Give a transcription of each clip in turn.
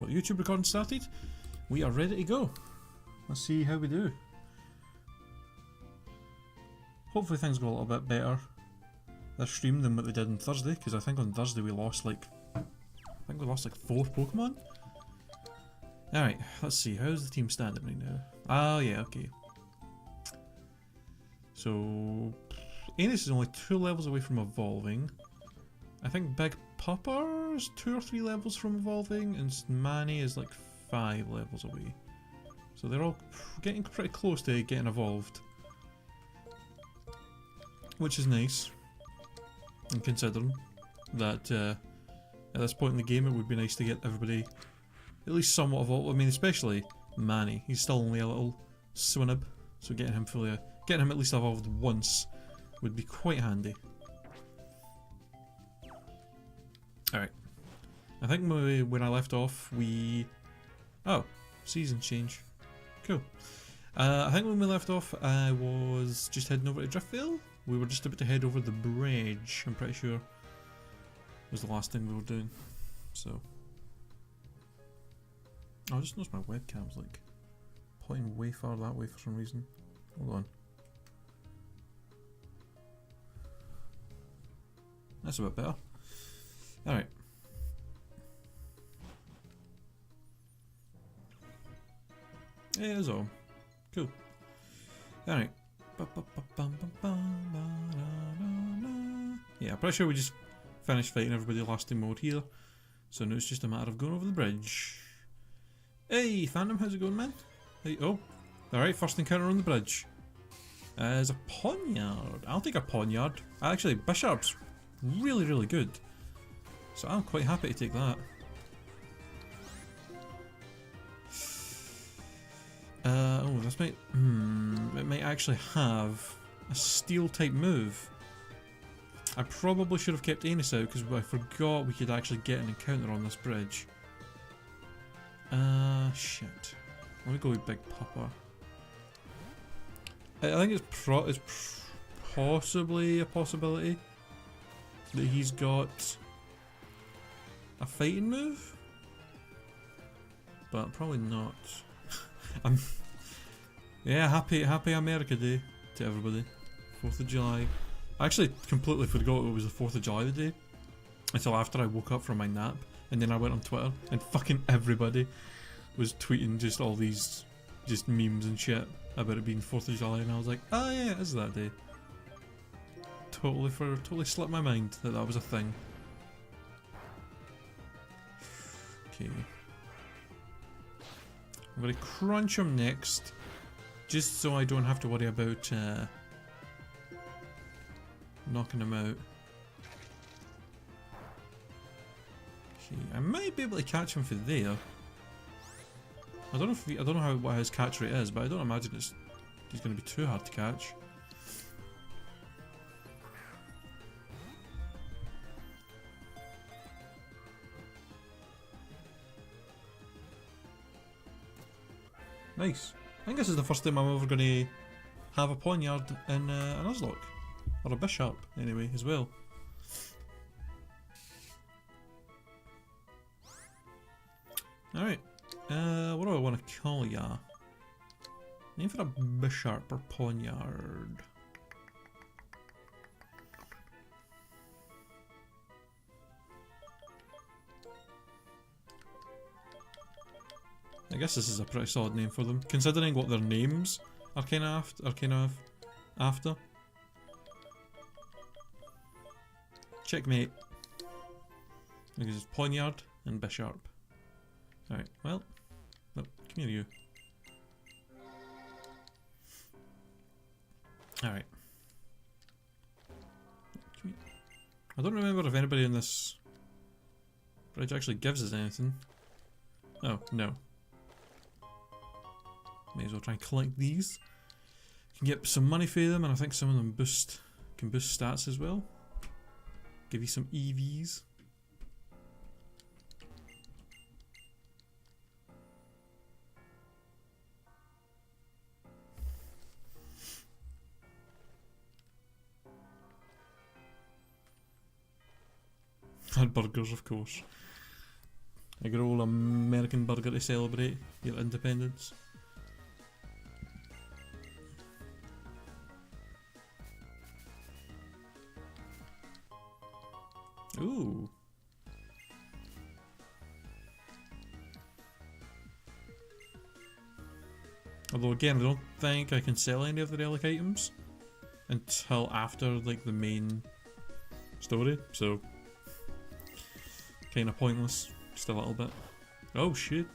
Well, YouTube recording started. We are ready to go. Let's see how we do. Hopefully things go a little bit better this stream than what they did on Thursday, because I think on Thursday we lost like, I think we lost like 4 Pokemon. Alright, let's see, how's the team standing right now? Oh yeah, okay. So, Anus is only 2 levels away from evolving. I think Big Pupper is 2 or 3 levels from evolving, and Manny is like 5 levels away. So they're all getting pretty close to getting evolved. Which is nice. And considering that at this point in the game it would be nice to get everybody at least somewhat evolved. I mean, especially Manny. He's still only a little swinub, so getting him at least evolved once would be quite handy. Alright. I think when I left off oh, season change. Cool. I think when we left off I was just heading over to Driftvale. We were just about to head over the bridge, I'm pretty sure. Was the last thing we were doing. So. Oh, I just noticed my webcam's like pointing way far that way for some reason. Hold on. That's a bit better. Alright. Yeah, that's all. Cool. Alright. Yeah, I'm pretty sure we just finished fighting everybody lasting mode here. So now it's just a matter of going over the bridge. Hey, Phantom, how's it going, man? Hey, oh. Alright, first encounter on the bridge. Is a Poniard. I'll take a Poniard. Actually, Bisharp's really, really good. So I'm quite happy to take that. Oh, this might... it might actually have a steel type move. I probably should have kept Anus out because I forgot we could actually get an encounter on this bridge. Shit. Let me go with Big Papa. I think it's possibly a possibility that he's got a fighting move, but probably not. Yeah, happy America Day to everybody. 4th of July. I actually completely forgot it was the 4th of July today until after I woke up from my nap, and then I went on Twitter and fucking everybody was tweeting just all these just memes and shit about it being 4th of July, and I was like, oh yeah, it is that day. Totally slipped my mind that that was a thing. Okay. I'm gonna crunch him next, just so I don't have to worry about knocking him out. Okay, I might be able to catch him for there. I don't know what his catch rate is, but I don't imagine he's gonna be too hard to catch. Nice. I think this is the first time I'm ever going to have a Poniard in an Nuzlocke. Or a Bisharp, anyway, as well. Alright. What do I want to call ya? Name for a Bisharp or Poniard. I guess this is a pretty solid name for them, considering what their names are kind of after. Checkmate. Because it's Poniard and Bisharp. Alright, well, no, come here, you. Alright. I don't remember if anybody in this bridge actually gives us anything. Oh, no. May as well try and collect these. Can get some money for them, and I think some of them can boost stats as well. Give you some EVs. And burgers, of course. A good old American burger to celebrate your independence. Ooh. Although again, I don't think I can sell any of the relic items until after like the main story, so kind of pointless, just a little bit. Oh shit,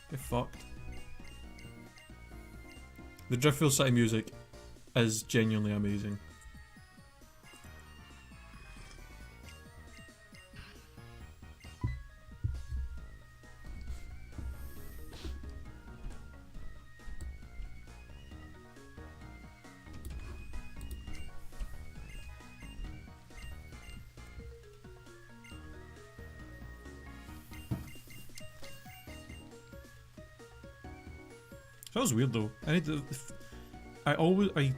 get fucked. The Driftfield City music is genuinely amazing. That was weird though. I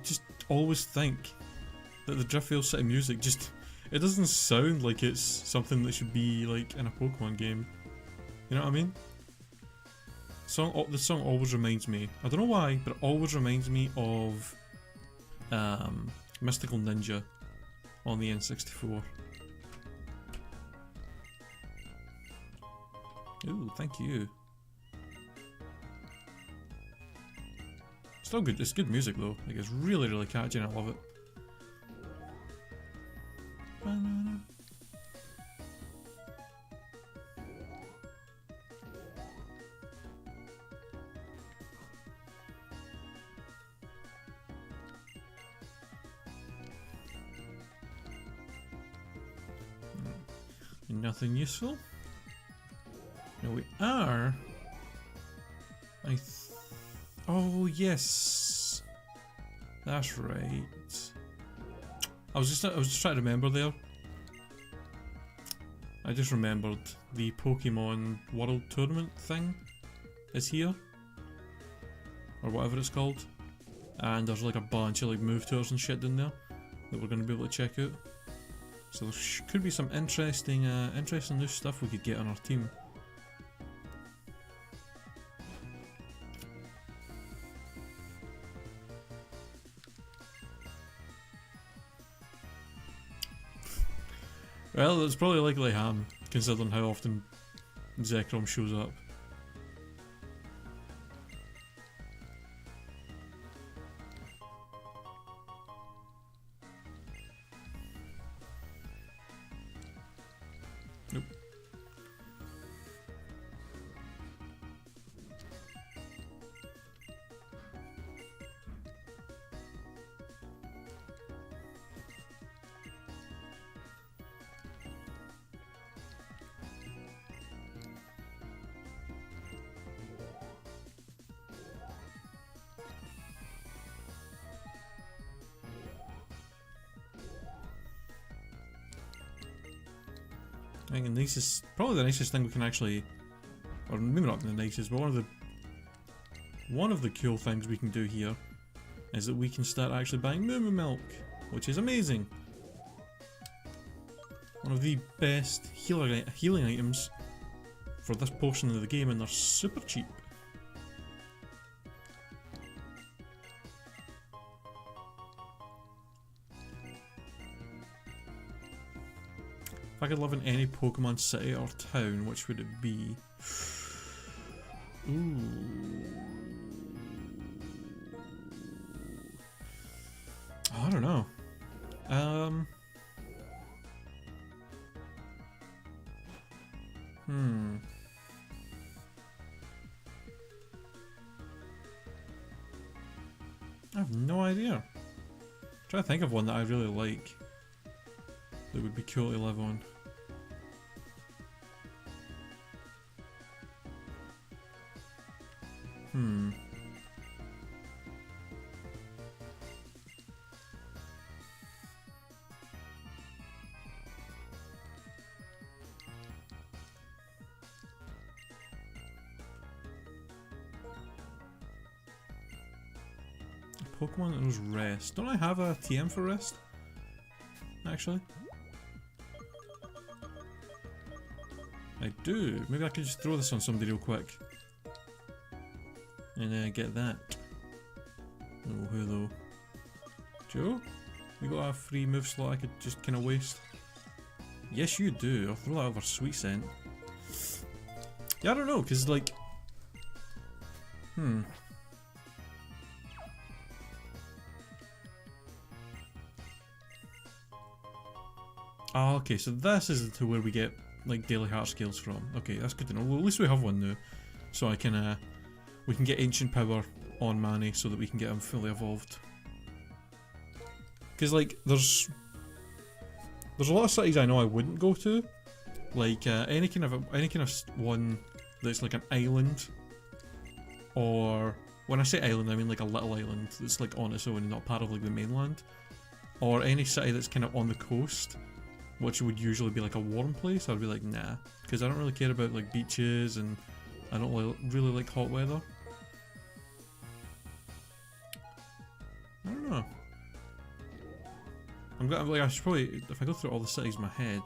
just always think that the Driftfield City music it doesn't sound like it's something that should be like in a Pokemon game. You know what I mean? The song always reminds me, I don't know why, but it always reminds me of Mystical Ninja on the N64. Ooh, thank you. Still good, it's good music though, like it's really really catchy and I love it. Nothing useful. Now we are. Oh yes, that's right. I was just trying to remember there. I just remembered the Pokemon World Tournament thing is here, or whatever it's called, and there's like a bunch of like move tours and shit down there that we're going to be able to check out. So there could be some interesting new stuff we could get on our team. Well, it's probably likely ham, considering how often Zekrom shows up. Nope. I think probably the nicest thing we can actually, or maybe not the nicest, but one of the cool things we can do here is that we can start actually buying Moo Moo Milk, which is amazing. One of the best healing items for this portion of the game, and they're super cheap. If I could live in any Pokemon city or town, which would it be? Ooh. I don't know. I have no idea. Try to think of one that I really like that would be cool to live on. Pokemon that knows Rest. Don't I have a TM for Rest? Actually? I do. Maybe I could just throw this on somebody real quick. And get that. Oh, who though? Joe? You got a free move slot I could just kind of waste? Yes, you do. I'll throw that over Sweet Scent. Yeah, I don't know, because like... Oh, okay, so this is to where we get like daily heart scales from. Okay, that's good to know. Well, at least we have one now. So I can, we can get ancient power on Manny so that we can get him fully evolved. Because like, there's a lot of cities I know I wouldn't go to. Like, any kind of one that's like an island. Or, when I say island, I mean like a little island that's like on its own, not part of like the mainland. Or any city that's kind of on the coast, which would usually be like a warm place. I'd be like, nah, because I don't really care about like beaches, and I don't really like hot weather. I don't know. I'm gonna like, I should probably, if I go through all the cities in my head.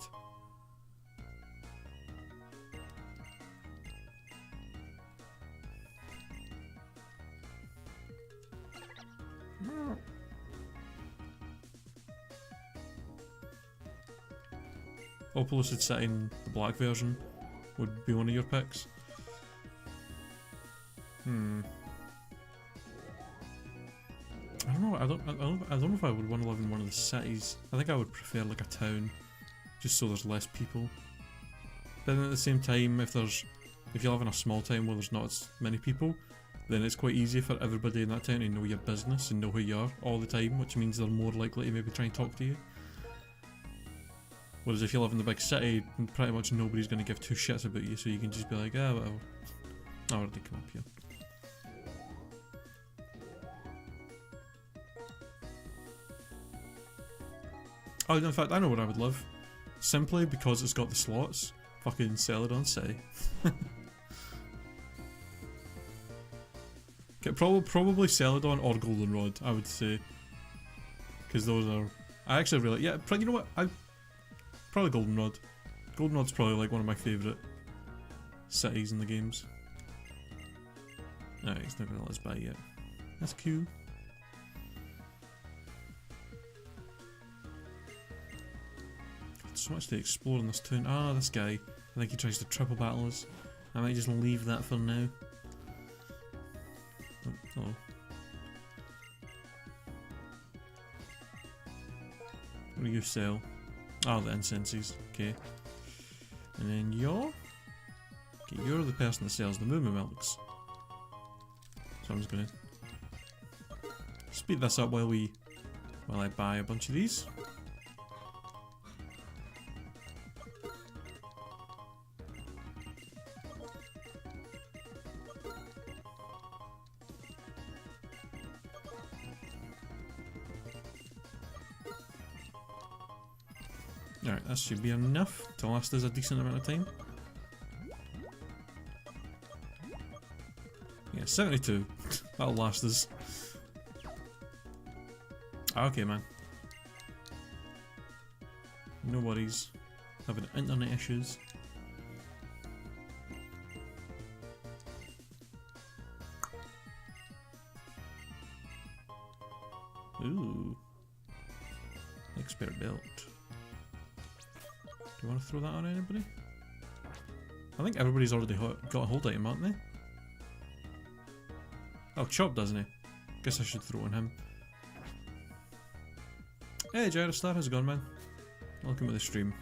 Opalocid City in the black version would be one of your picks. I don't know. I don't know if I would want to live in one of the cities. I think I would prefer like a town, just so there's less people. But then at the same time, if you live in a small town where there's not as many people, then it's quite easy for everybody in that town to know your business and know who you are all the time, which means they're more likely to maybe try and talk to you. Whereas if you live in the big city, pretty much nobody's going to give two shits about you, so you can just be like, ah, whatever. I already come up here. Oh, in fact, I know where I would live. Simply because it's got the slots. Fucking Celadon City. Okay, probably Celadon or Goldenrod, I would say. Because those are... I actually really... Yeah, you know what? Probably Goldenrod. Goldenrod's probably like one of my favourite cities in the games. Alright, he's not going to let us buy yet. That's cool. So much to explore in this town. Ah, this guy. I think he tries to triple battle us. I might just leave that for now. Oh. What do you sell? Oh, the incenses. Okay. And then you're... Okay, you're the person that sells the movement milks. So I'm just gonna speed this up while I buy a bunch of these. Alright, that should be enough to last us a decent amount of time. Yeah, 72. That'll last us. Okay, man. No worries. Having internet issues. Ooh. Expert belt. Do you want to throw that on anybody? I think everybody's already got a hold item, aren't they? Oh, Chop, doesn't he? Guess I should throw on him. Hey, Gyrostar, how's it going, man? Welcome to the stream.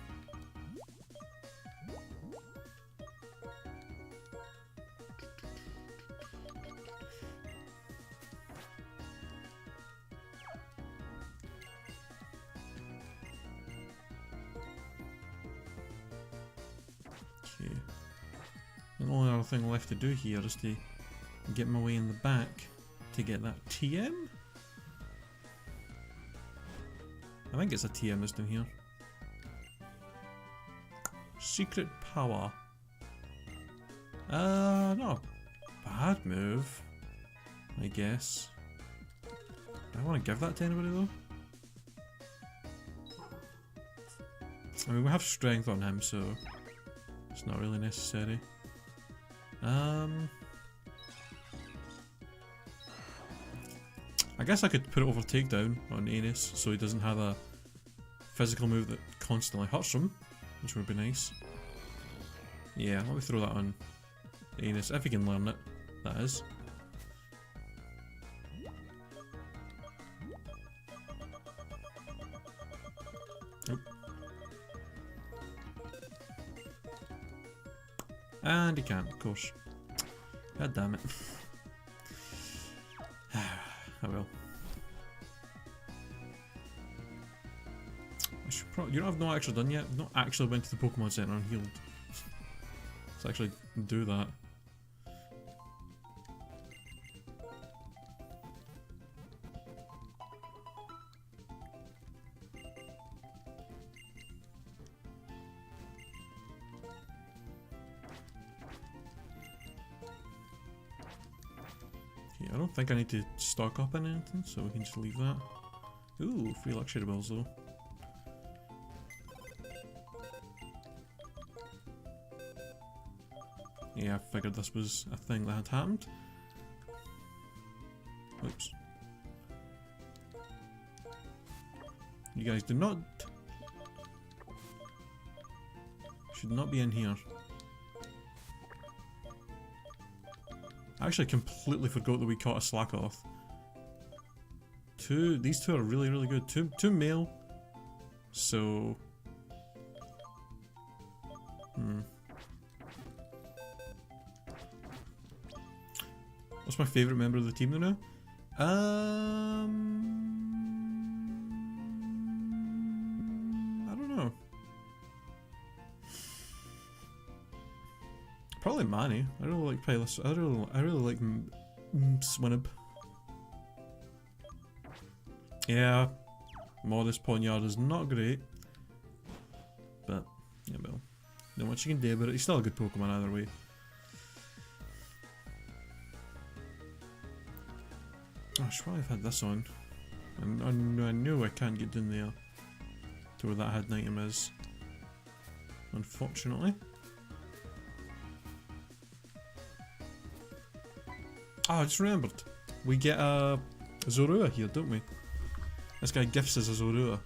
Okay. The only other thing left to do here is to get my way in the back to get that TM? I think it's a TM that's down here. Secret power. Not a bad move, I guess. Do I want to give that to anybody though? I mean, we have strength on him, so it's It's not really necessary. I guess I could put it over takedown on Anus so he doesn't have a physical move that constantly hurts him, which would be nice. Yeah, let me throw that on Anus, if he can learn it, that is. Oop. And he can't, of course. God damn it. I will. I should probably, you know, I've not actually done yet. I've not actually went to the Pokemon Center and healed. Let's actually do that. I don't think I need to stock up on anything, so we can just leave that. Ooh, free luxury bills though. Yeah, I figured this was a thing that had happened. Oops. You guys do not... should not be in here. I actually completely forgot that we caught a Slackoth. These two are really, really good. Two male. So... What's my favourite member of the team now? I don't know. Probably Manny. I really like Pilus. I really like Swinub. Yeah, Modest Ponyard is not great, but yeah, well, not much you can do about it. He's still a good Pokemon either way. Oh, I should probably have had this on. And I know I can't get down there to where that hidden item is, unfortunately. Oh, I just remembered. We get a Zorua here, don't we? This guy gifts us a Zorua.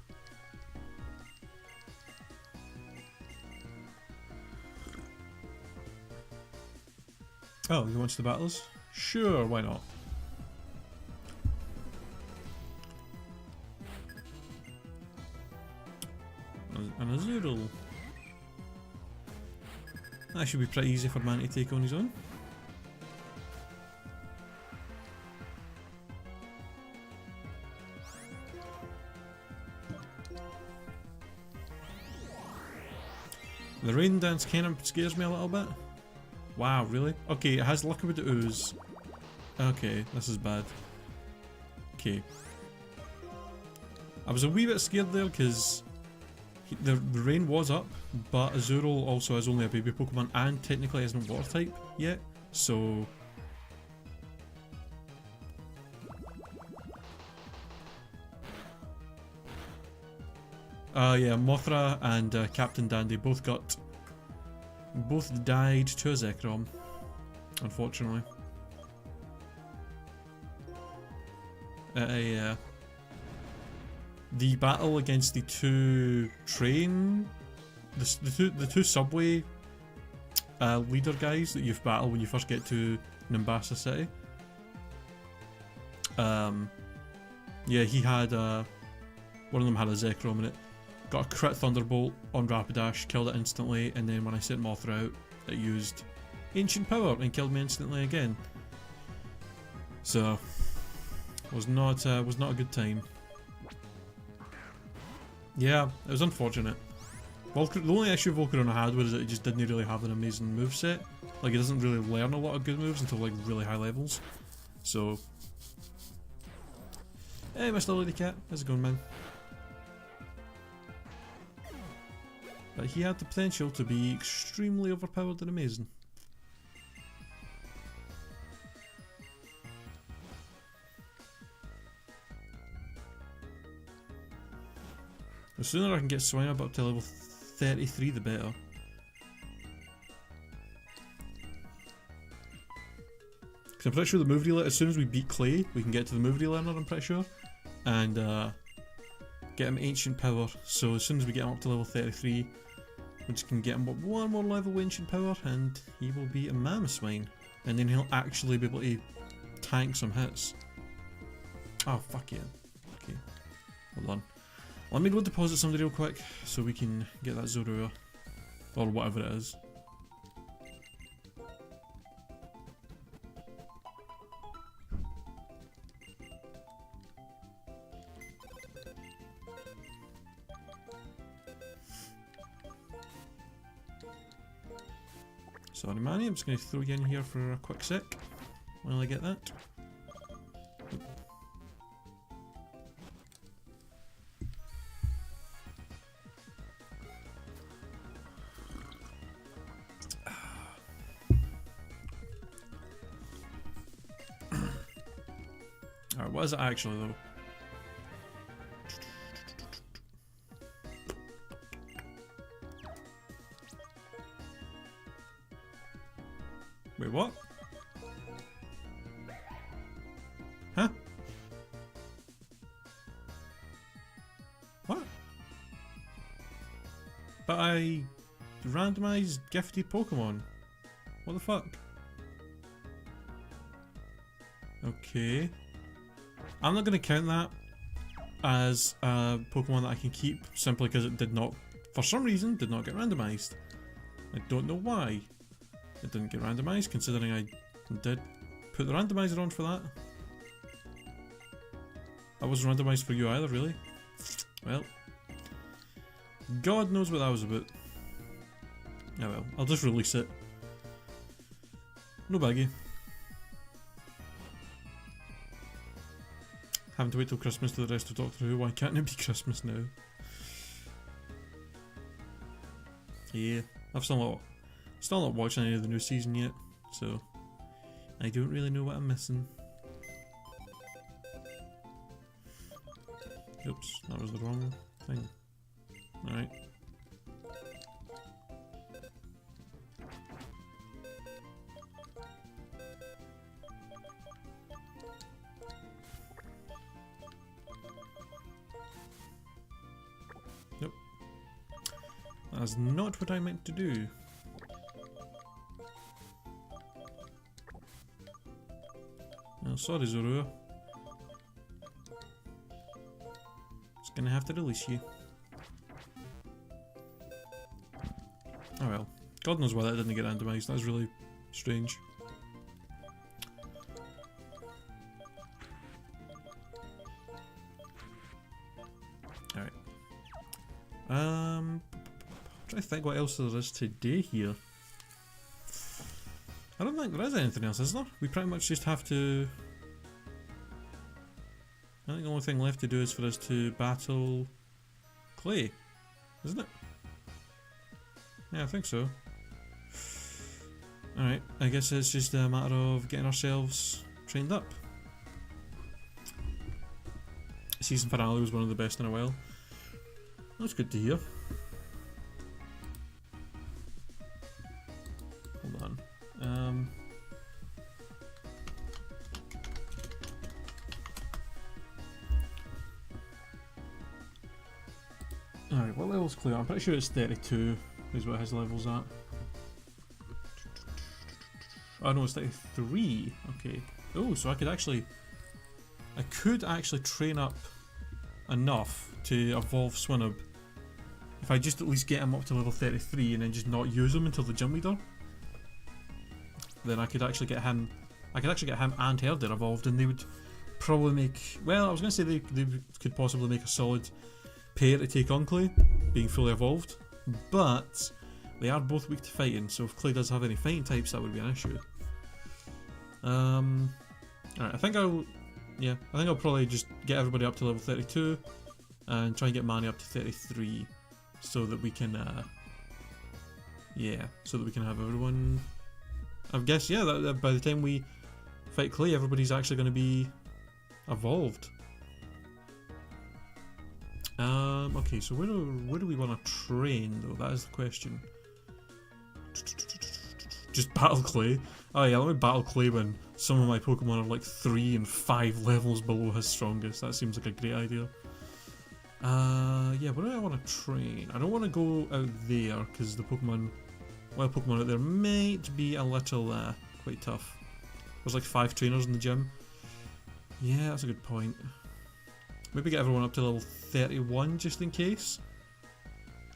Oh, he wants the battles? Sure, why not? And a Zoodle. That should be pretty easy for Man to take on his own. The rain dance kind of scares me a little bit. Wow, really? Okay, it has luck with the ooze. Okay, this is bad. Okay. I was a wee bit scared there because the rain was up, but Azurill also has only a baby Pokemon and technically isn't water type yet, so... yeah, Mothra and Captain Dandy both died to a Zekrom, unfortunately. Yeah. The battle against the two train, the two subway leader guys that you've battled when you first get to Nimbasa City. Yeah, he had one of them had a Zekrom in it. Got a crit Thunderbolt on Rapidash, killed it instantly, and then when I sent Mothra out, it used Ancient Power and killed me instantly again. So, was not a good time. Yeah, it was unfortunate. The only issue Volcarona had was that it just didn't really have an amazing moveset. Like, it doesn't really learn a lot of good moves until like really high levels. So, hey, Mr. Lady Cat, how's it going, man? But he had the potential to be extremely overpowered and amazing. The sooner I can get Swinub up to level 33 the better. I'm pretty sure the move dealer, as soon as we beat Clay, we can get to the move learner, I'm pretty sure. And get him Ancient Power. So as soon as we get him up to level 33, we just can get him up one more level with Ancient Power and he will be a Mamoswine. And then he'll actually be able to tank some hits. Oh, fuck yeah. Okay, hold on. Let me go deposit somebody real quick so we can get that Zorua. Or whatever it is. Sorry Manny, I'm just going to throw you in here for a quick sec while I get that. Alright, what is it actually though? Wait, what? Huh? What? But I randomized gifted Pokemon. What the fuck? Okay. I'm not going to count that as a Pokemon that I can keep simply because it did not, for some reason, did not get randomized. I don't know why it didn't get randomized, considering I did put the randomizer on for that. I wasn't randomized for you either, really. Well, God knows what that was about. Oh well, I'll just release it. No biggie. Having to wait till Christmas to the rest of Doctor Who, why can't it be Christmas now? Yeah, I've still not watched any of the new season yet, so I don't really know what I'm missing. Oops, that was the wrong thing. Alright. Nope. That's not what I meant to do. Oh, sorry Zorua. Just gonna have to release you. Oh well. God knows why that didn't get randomized, that's really strange. Alright. I'm trying to think what else there is today here. I don't think there is anything else, is there? We pretty much just have to... I think the only thing left to do is for us to battle Clay, isn't it? Yeah, I think so. Alright, I guess it's just a matter of getting ourselves trained up. Season finale was one of the best in a while. That's good to hear. Hold on. Alright, what level's Clay? I'm pretty sure it's 32 is what his level's at. Oh no, it's 33. Okay. Oh, so I could actually train up enough to evolve Swinub if I just at least get him up to level 33 and then just not use him until the gym leader. Then I could actually get him and Herder evolved, and they would probably make, well, I was going to say they could possibly make a solid pair to take on Clay, being fully evolved, but they are both weak to fighting, so if Clay does have any fighting types, that would be an issue. Alright, I think I'll probably just get everybody up to level 32 and try and get Manny up to 33 so that we can have everyone, I guess, yeah, that by the time we fight Clay, everybody's actually going to be evolved. Okay, so where do we want to train though? That is the question. Just battle Clay. Oh yeah, let me battle Clay when some of my Pokemon are like 3 and 5 levels below his strongest. That seems like a great idea. Yeah, where do I want to train? I don't want to go out there because the Pokemon, wild Pokemon out there might be a little quite tough. There's like 5 trainers in the gym. Yeah, that's a good point. Maybe get everyone up to level 31 just in case.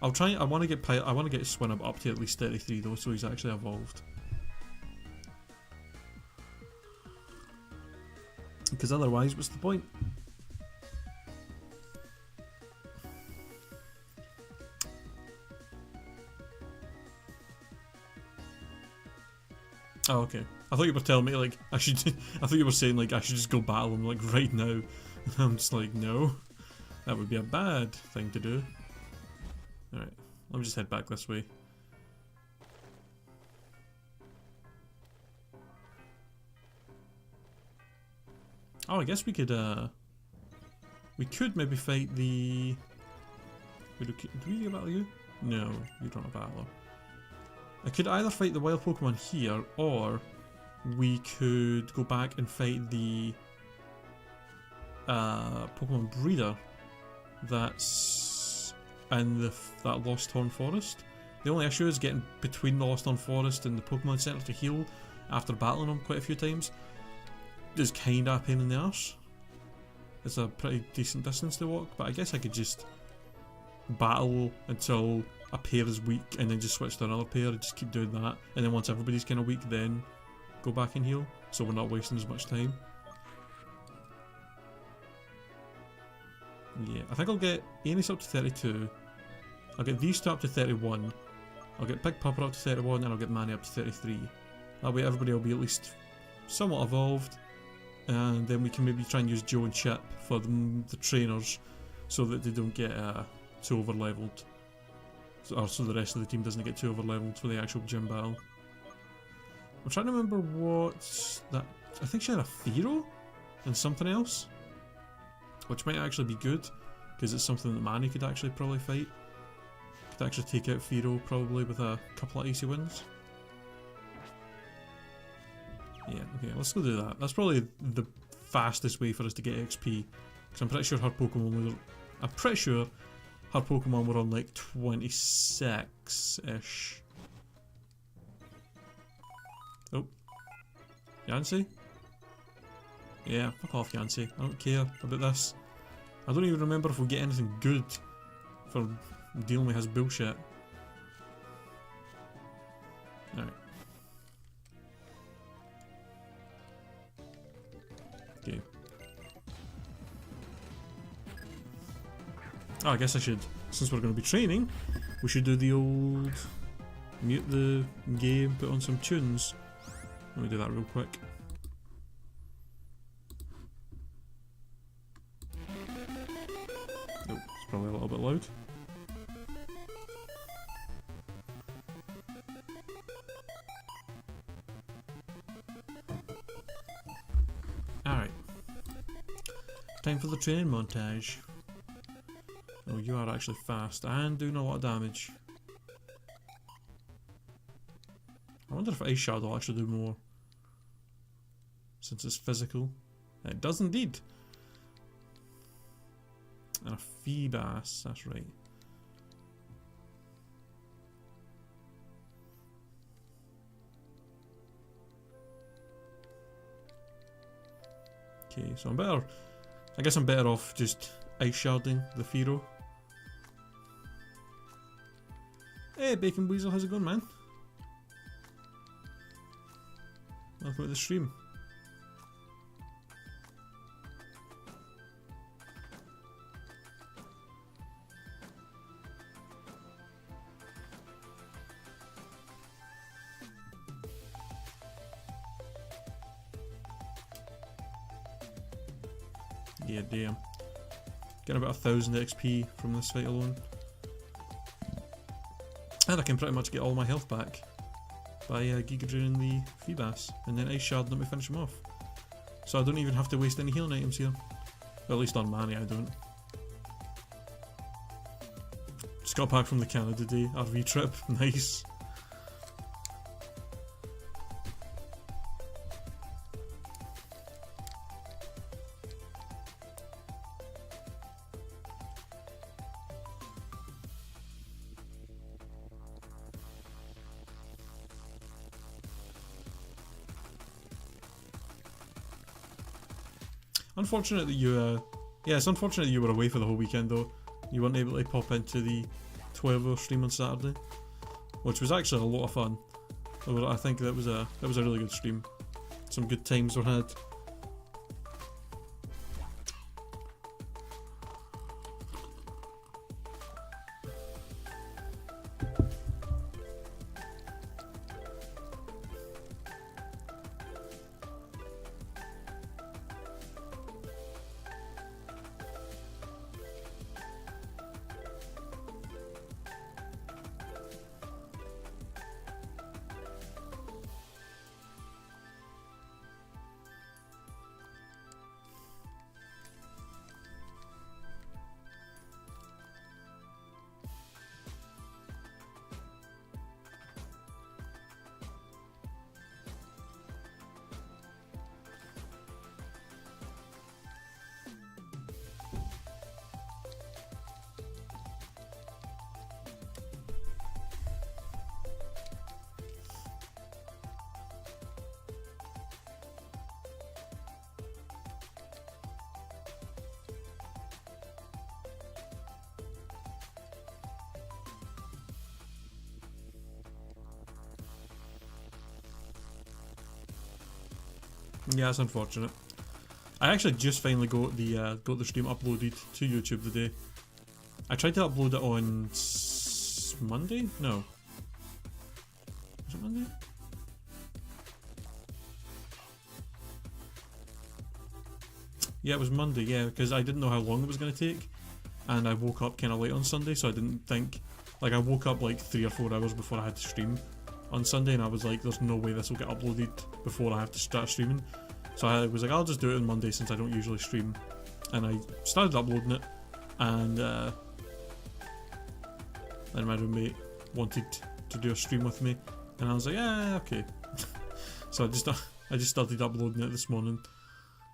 I'll try. I want to get Swinub up to at least 33 though, so he's actually evolved. Because otherwise, what's the point? Oh, okay. I thought you were telling me like I should. I thought you were saying like I should just go battle him like right now. I'm just like, no, that would be a bad thing to do. All right, let me just head back this way. Oh, I guess we could maybe fight the. Do we get a battle you? No, you don't have a battle. I could either fight the wild Pokemon here, or we could go back and fight the Pokemon breeder that's in that Lost Horn Forest. The only issue is getting between the Lost Horn Forest and the Pokemon Center to heal after battling them quite a few times is kinda a pain in the arse. It's a pretty decent distance to walk, but I guess I could just battle until a pair is weak and then just switch to another pair and just keep doing that, and then once everybody's kind of weak then go back and heal, so we're not wasting as much time. Yeah, I think I'll get Anis up to 32, I'll get these two up to 31, I'll get Big Pupper up to 31, and I'll get Manny up to 33. That way everybody will be at least somewhat evolved, and then we can maybe try and use Joe and Chip for the trainers so that they don't get too over leveled. Or so the rest of the team doesn't get too over leveled for the actual gym battle. I'm trying to remember what that. I think she had a Fearow and something else, which might actually be good because it's something that Manny could actually probably fight. Could actually take out Fearow probably with a couple of icy winds. Yeah, okay, let's go do that. That's probably the fastest way for us to get XP because I'm pretty sure her Pokemon were on like 26-ish. Oh. Yancy? Yeah, fuck off Yancy. I don't care about this. I don't even remember if we get anything good for dealing with his bullshit. Alright. Okay. Oh, I guess I should, since we're going to be training, we should do the old mute the game, put on some tunes. Let me do that real quick. Oh, it's probably a little bit loud. Alright. Time for the training montage. Oh, you are actually fast and doing a lot of damage. I wonder if Ice Shard will actually do more, since it's physical. It does indeed. And a Feebas, that's right. Okay, so I guess I'm better off just Ice Sharding the Fearow. Hey Bacon Weasel, how's it going, man? Welcome to the stream. Yeah, damn. Getting about 1000 XP from this fight alone. And I can pretty much get all my health back by Giga Draining the Feebas and then Ice Sharding to finish him off. So I don't even have to waste any healing items here. Well, at least on Manny I don't. Just got back from the Canada Day RV trip. Nice. Unfortunate that you, yeah, it's unfortunate that you were away for the whole weekend though. You weren't able to pop into the 12-hour stream on Saturday, which was actually a lot of fun. I think that was a really good stream. Some good times were had. Yeah, it's unfortunate. I actually just finally got the stream uploaded to YouTube today. I tried to upload it on Monday? No. Was it Monday? Yeah, it was Monday, yeah, because I didn't know how long it was going to take. And I woke up kind of late on Sunday, so I didn't think... Like, I woke up like 3 or 4 hours before I had to stream on Sunday, and I was like, there's no way this will get uploaded before I have to start streaming. So I was like, I'll just do it on Monday since I don't usually stream. And I started uploading it, and then my roommate wanted to do a stream with me, and I was like, yeah, okay. So I just started uploading it this morning,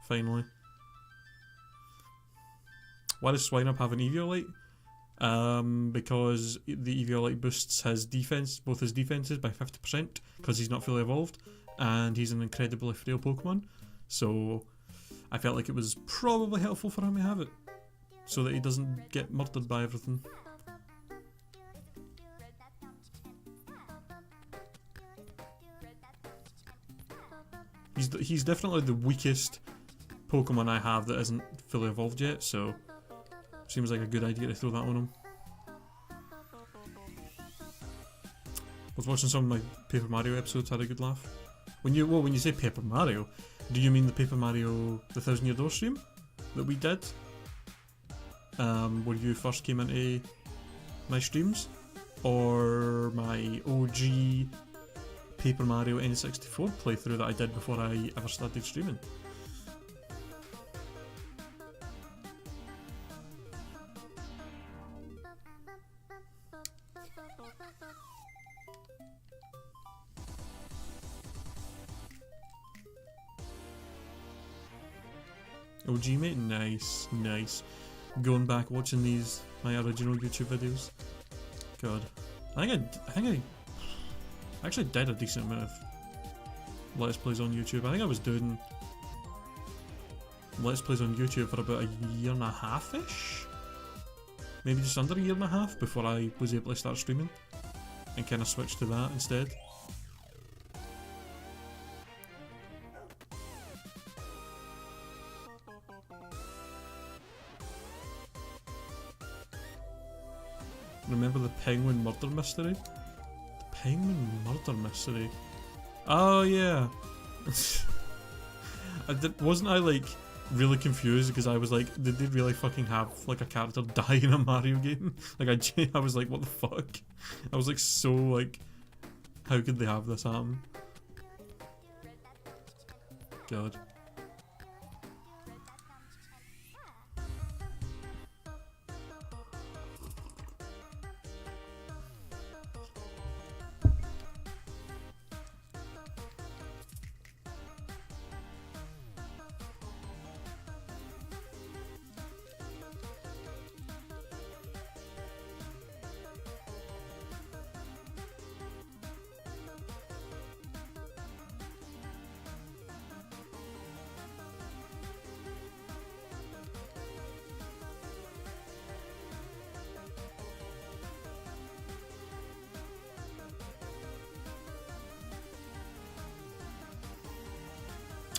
finally. Why does Swineup have an Eviolite? Because the Eviolite boosts his defense, both his defenses by 50%, because he's not fully evolved, and he's an incredibly frail Pokemon. So I felt like it was probably helpful for him to have it, so that he doesn't get murdered by everything. He's definitely the weakest Pokemon I have that isn't fully evolved yet, so seems like a good idea to throw that on him. I was watching some of my Paper Mario episodes, had a good laugh. When you say Paper Mario, do you mean the Paper Mario the 1000 Year Door stream that we did? Where you first came into my streams? Or my OG Paper Mario N64 playthrough that I did before I ever started streaming? OG mate, nice, nice. Going back watching my original YouTube videos. God, I think I actually did a decent amount of Let's Plays on YouTube. I think I was doing Let's Plays on YouTube for about a year and a half-ish? Maybe just under a year and a half before I was able to start streaming and kind of switched to that instead. Remember the Penguin Murder Mystery? The Penguin Murder Mystery? Oh yeah! Wasn't I like really confused because I was like, did they really fucking have like a character die in a Mario game? Like I was like, what the fuck? I was like so like, how could they have this happen? God.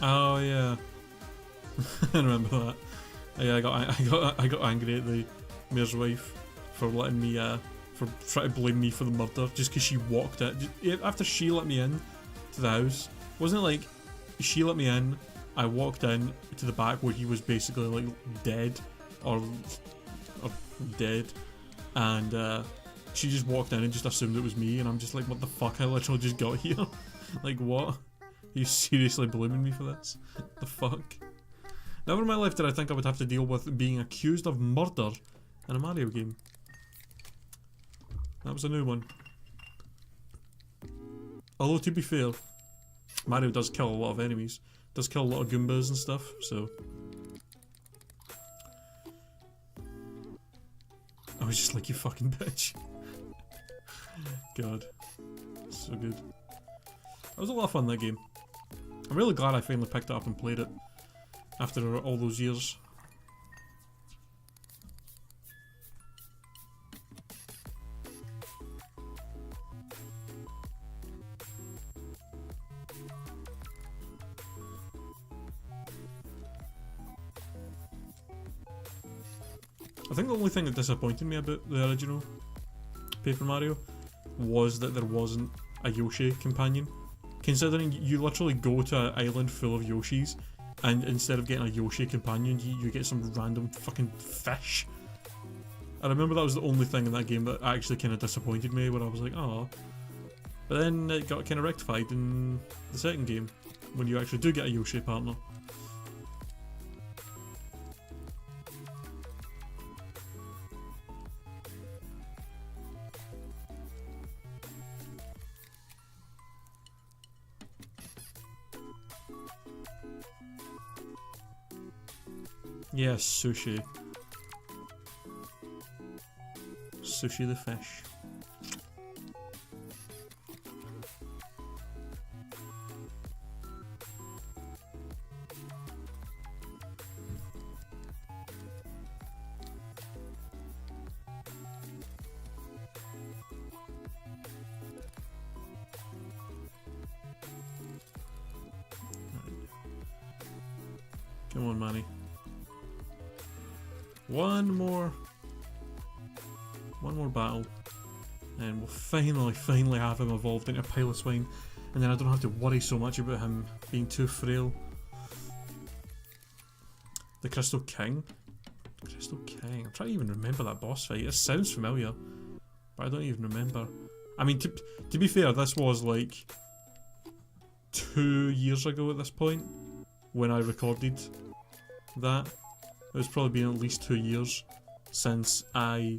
Oh yeah, I remember that. Yeah, I got angry at the mayor's wife for letting me for trying to blame me for the murder just because she walked in after she let me in to the house. Wasn't it like she let me in? I walked in to the back where he was basically like dead or dead, and she just walked in and just assumed it was me, and I'm just like, what the fuck? I literally just got here. Like what? Are you seriously blaming me for this? The fuck? Never in my life did I think I would have to deal with being accused of murder in a Mario game. That was a new one. Although to be fair, Mario does kill a lot of enemies. Does kill a lot of Goombas and stuff, so... I was just like, you fucking bitch. God. So good. That was a lot of fun, that game. I'm really glad I finally picked it up and played it after all those years. I think the only thing that disappointed me about the original Paper Mario was that there wasn't a Yoshi companion. Considering you literally go to an island full of Yoshis, and instead of getting a Yoshi companion, you get some random fucking fish. I remember that was the only thing in that game that actually kind of disappointed me, where I was like, oh. But then it got kind of rectified in the second game, when you actually do get a Yoshi partner. Yes, sushi. Sushi the fish. Come on, Manny. One more battle, and we'll finally have him evolved into a pile of swine, and then I don't have to worry so much about him being too frail. The Crystal King? Crystal King. I'm trying to even remember that boss fight. It sounds familiar, but I don't even remember. I mean, to be fair, this was like 2 years ago at this point when I recorded that. It's probably been at least 2 years since I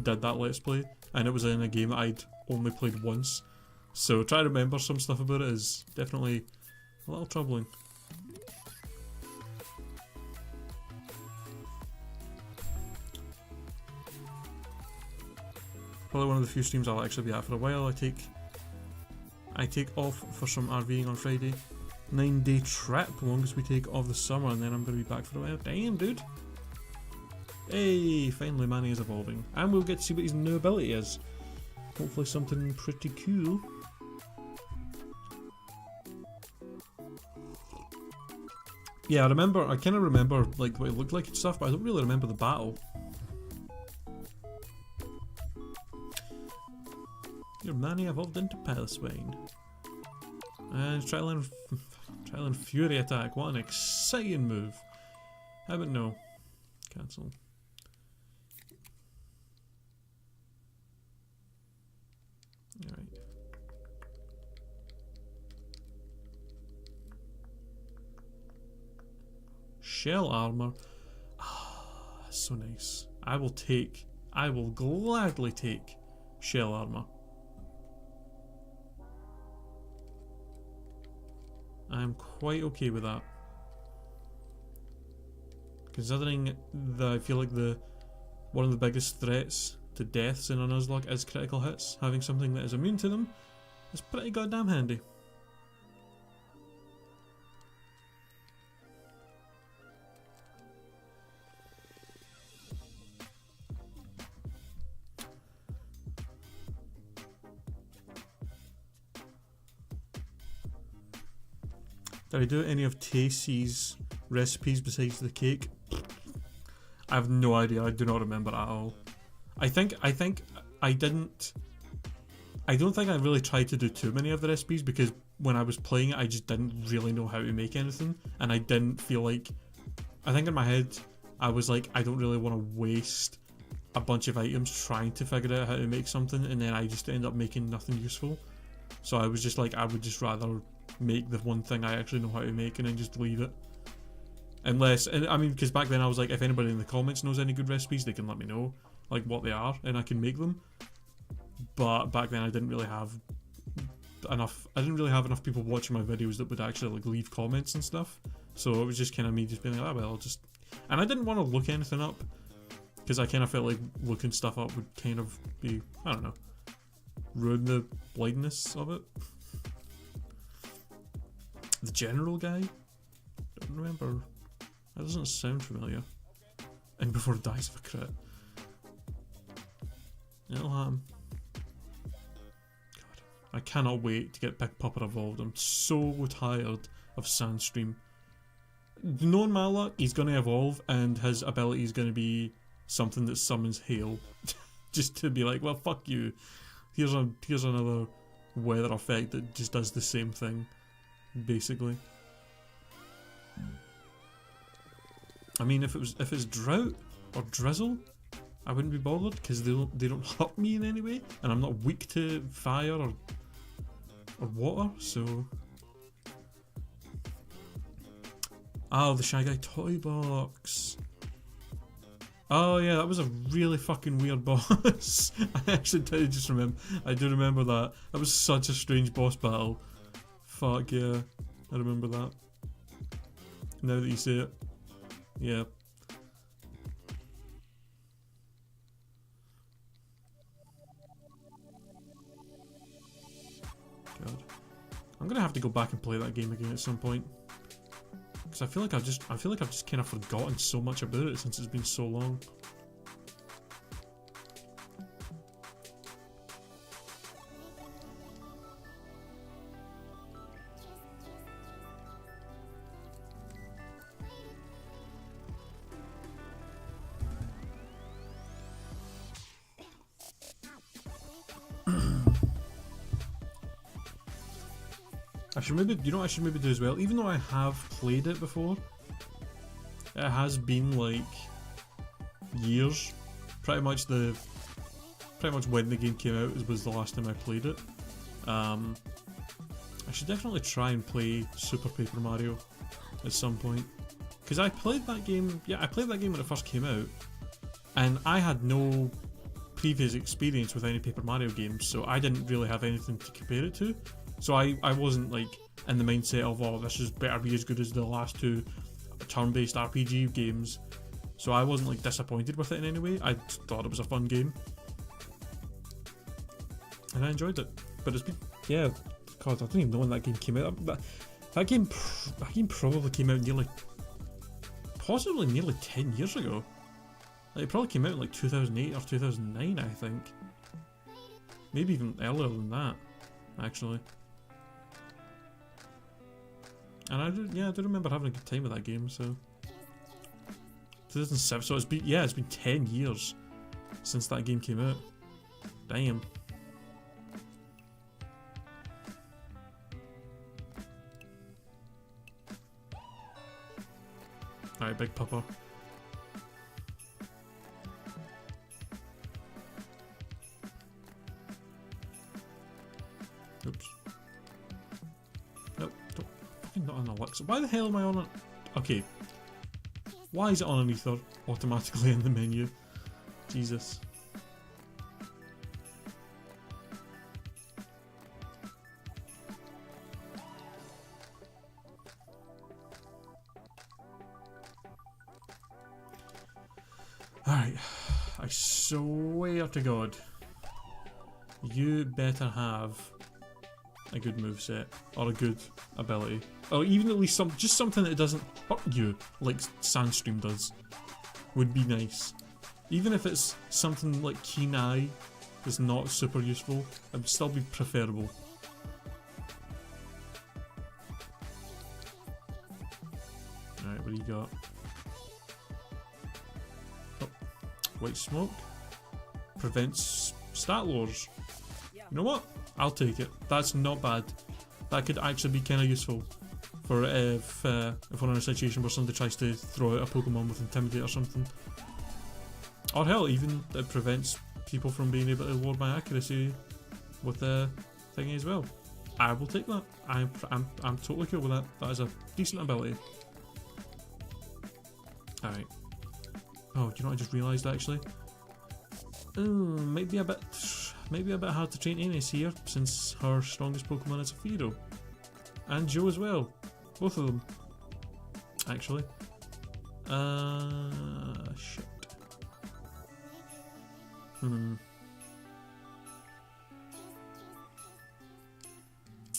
did that Let's Play, and it was in a game that I'd only played once, so trying to remember some stuff about it is definitely a little troubling. Probably one of the few streams I'll actually be at for a while. I take off for some RVing on Friday. 9-day trip, longest we take of the summer, and then I'm going to be back for a while. Damn, dude. Hey, finally Manny is evolving. And we'll get to see what his new ability is. Hopefully something pretty cool. Yeah, I kind of remember like what it looked like and stuff, but I don't really remember the battle. Your Manny evolved into Piloswine. And try to learn Fury Attack. What an exciting move. How about no? Cancel. Alright. Shell armor. Ah, that's so nice. I will gladly take shell armor. I'm quite okay with that. Considering that I feel like one of the biggest threats to deaths in a Nuzlocke is critical hits, having something that is immune to them is pretty goddamn handy. Did I do any of Tacey's recipes besides the cake? I have no idea. I do not remember at all. I think I didn't. I don't think I really tried to do too many of the recipes because when I was playing it, I just didn't really know how to make anything, and I didn't feel like. I think in my head, I was like, I don't really want to waste a bunch of items trying to figure out how to make something, and then I just end up making nothing useful. So I was just like, I would just rather make the one thing I actually know how to make and then just leave it. Unless, and I mean, because back then I was like, if anybody in the comments knows any good recipes, they can let me know, like what they are, and I can make them. But back then I didn't really have enough. I didn't really have enough people watching my videos that would actually like leave comments and stuff. So it was just kind of me just being like, oh well, I'll just. And I didn't want to look anything up because I kind of felt like looking stuff up would kind of be, I don't know, ruin the blindness of it. The general guy? Don't remember. That doesn't sound familiar. And before it dies of a crit. It'll happen. God. I cannot wait to get Big Pupper evolved. I'm so tired of Sandstream. Knowing my luck, he's going to evolve and his ability is going to be something that summons hail. Just to be like, well, fuck you. Here's another weather effect that just does the same thing. Basically. I mean, if it's drought or drizzle, I wouldn't be bothered because they don't hurt me in any way, and I'm not weak to fire or water. So, oh, the Shy Guy toy box. Oh yeah, that was a really fucking weird boss. I actually did just remember. I do remember that. That was such a strange boss battle. Fuck yeah, I remember that. Now that you say it, yeah. God, I'm gonna have to go back and play that game again at some point because I feel like I've just kind of forgotten so much about it since it's been so long. I should maybe, you know what I should maybe do as well? Even though I have played it before, it has been like years. Pretty much when the game came out was the last time I played it. I should definitely try and play Super Paper Mario at some point. Because I played that game, yeah, I played that game when it first came out, and I had no previous experience with any Paper Mario games, so I didn't really have anything to compare it to. So I wasn't like in the mindset of, oh, this is better be as good as the last two turn-based RPG games. So I wasn't like disappointed with it in any way. I thought it was a fun game. And I enjoyed it. But it's been, yeah, God, I don't even know when that game came out. That game probably came out possibly nearly 10 years ago. Like, it probably came out in like 2008 or 2009, I think. Maybe even earlier than that, actually. And I do remember having a good time with that game, so 2007, so it's been 10 years since that game came out. Damn. Alright, Big Pupper. Oops. Nope, not on Alexa. Why the hell am I on it? Okay. Why is it on an ether automatically in the menu? Jesus. Alright. I swear to God. You better have a good moveset or a good ability, or even at least just something that doesn't hurt you like Sandstream does would be nice. Even if it's something like Keen Eye that's not super useful, it would still be preferable. Alright, what do you got? Oh, white smoke. Prevents stat lowers. You know what? I'll take it. That's not bad. That could actually be kind of useful for if we're in a situation where somebody tries to throw out a Pokemon with Intimidate or something. Or hell, even it prevents people from being able to lower my accuracy with the thingy as well. I will take that. I'm totally cool with that. That is a decent ability. Alright. Oh, do you know what I just realised actually? Might be a bit hard to train Anis here, since her strongest Pokemon is a Fearow. And Joe as well. Both of them. Actually. Shit.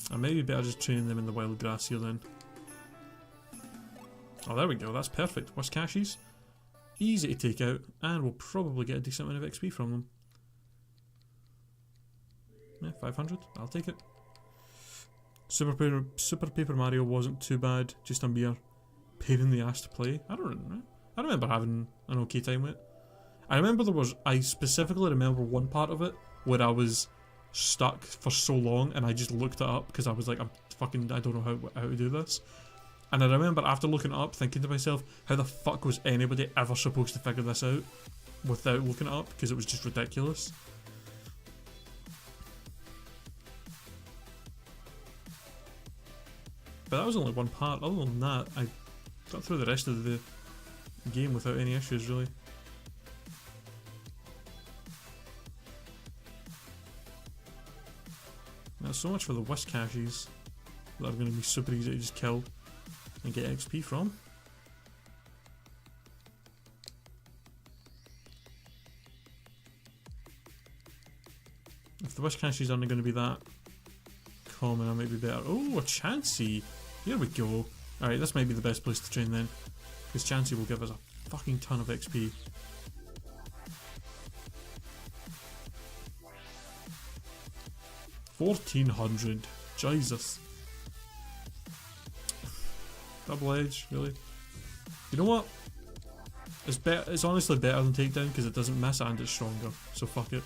I maybe better just train them in the wild grass here then. Oh, there we go, that's perfect. Whiscashies. Easy to take out, and we'll probably get a decent amount of XP from them. Yeah, 500, I'll take it. Super Paper Mario wasn't too bad, just a mere pain in the ass to play. I remember having an okay time with it. I specifically remember one part of it where I was stuck for so long and I just looked it up because I was like, I don't know how to do this. And I remember after looking it up thinking to myself, how the fuck was anybody ever supposed to figure this out without looking it up, because it was just ridiculous. But that was only one part. Other than that, I got through the rest of the game without any issues really. Now, so much for the Whiscashies that are going to be super easy to just kill and get XP from. If the Whiscashies aren't going to be that common, I might be better. Oh, a Chansey! Here we go. Alright, this might be the best place to train then, because Chansey will give us a fucking ton of XP. $1,400. Jesus. Double edge, really? You know what? It's honestly better than takedown because it doesn't miss and it's stronger. So fuck it.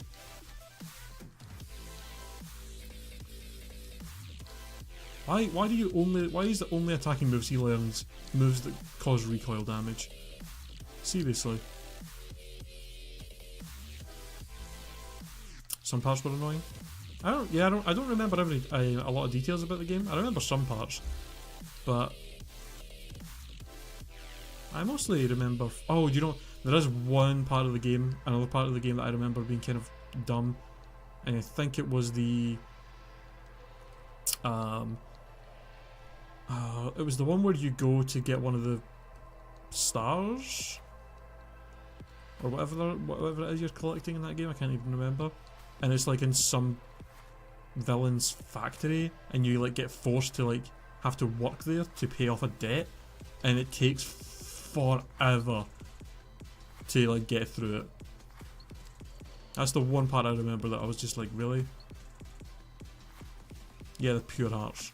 Why is the only attacking moves he learns moves that cause recoil damage? Seriously. Some parts were annoying. I don't remember a lot of details about the game. I remember some parts, but I mostly remember. Oh, you know, there is one part of the game, another part of the game that I remember being kind of dumb, and I think it was the it was the one where you go to get one of the stars or whatever it is you're collecting in that game. I can't even remember, and it's like in some villain's factory and you like get forced to like have to work there to pay off a debt, and it takes forever to like get through it. That's the one part I remember that I was just like, really? Yeah, the pure hearts.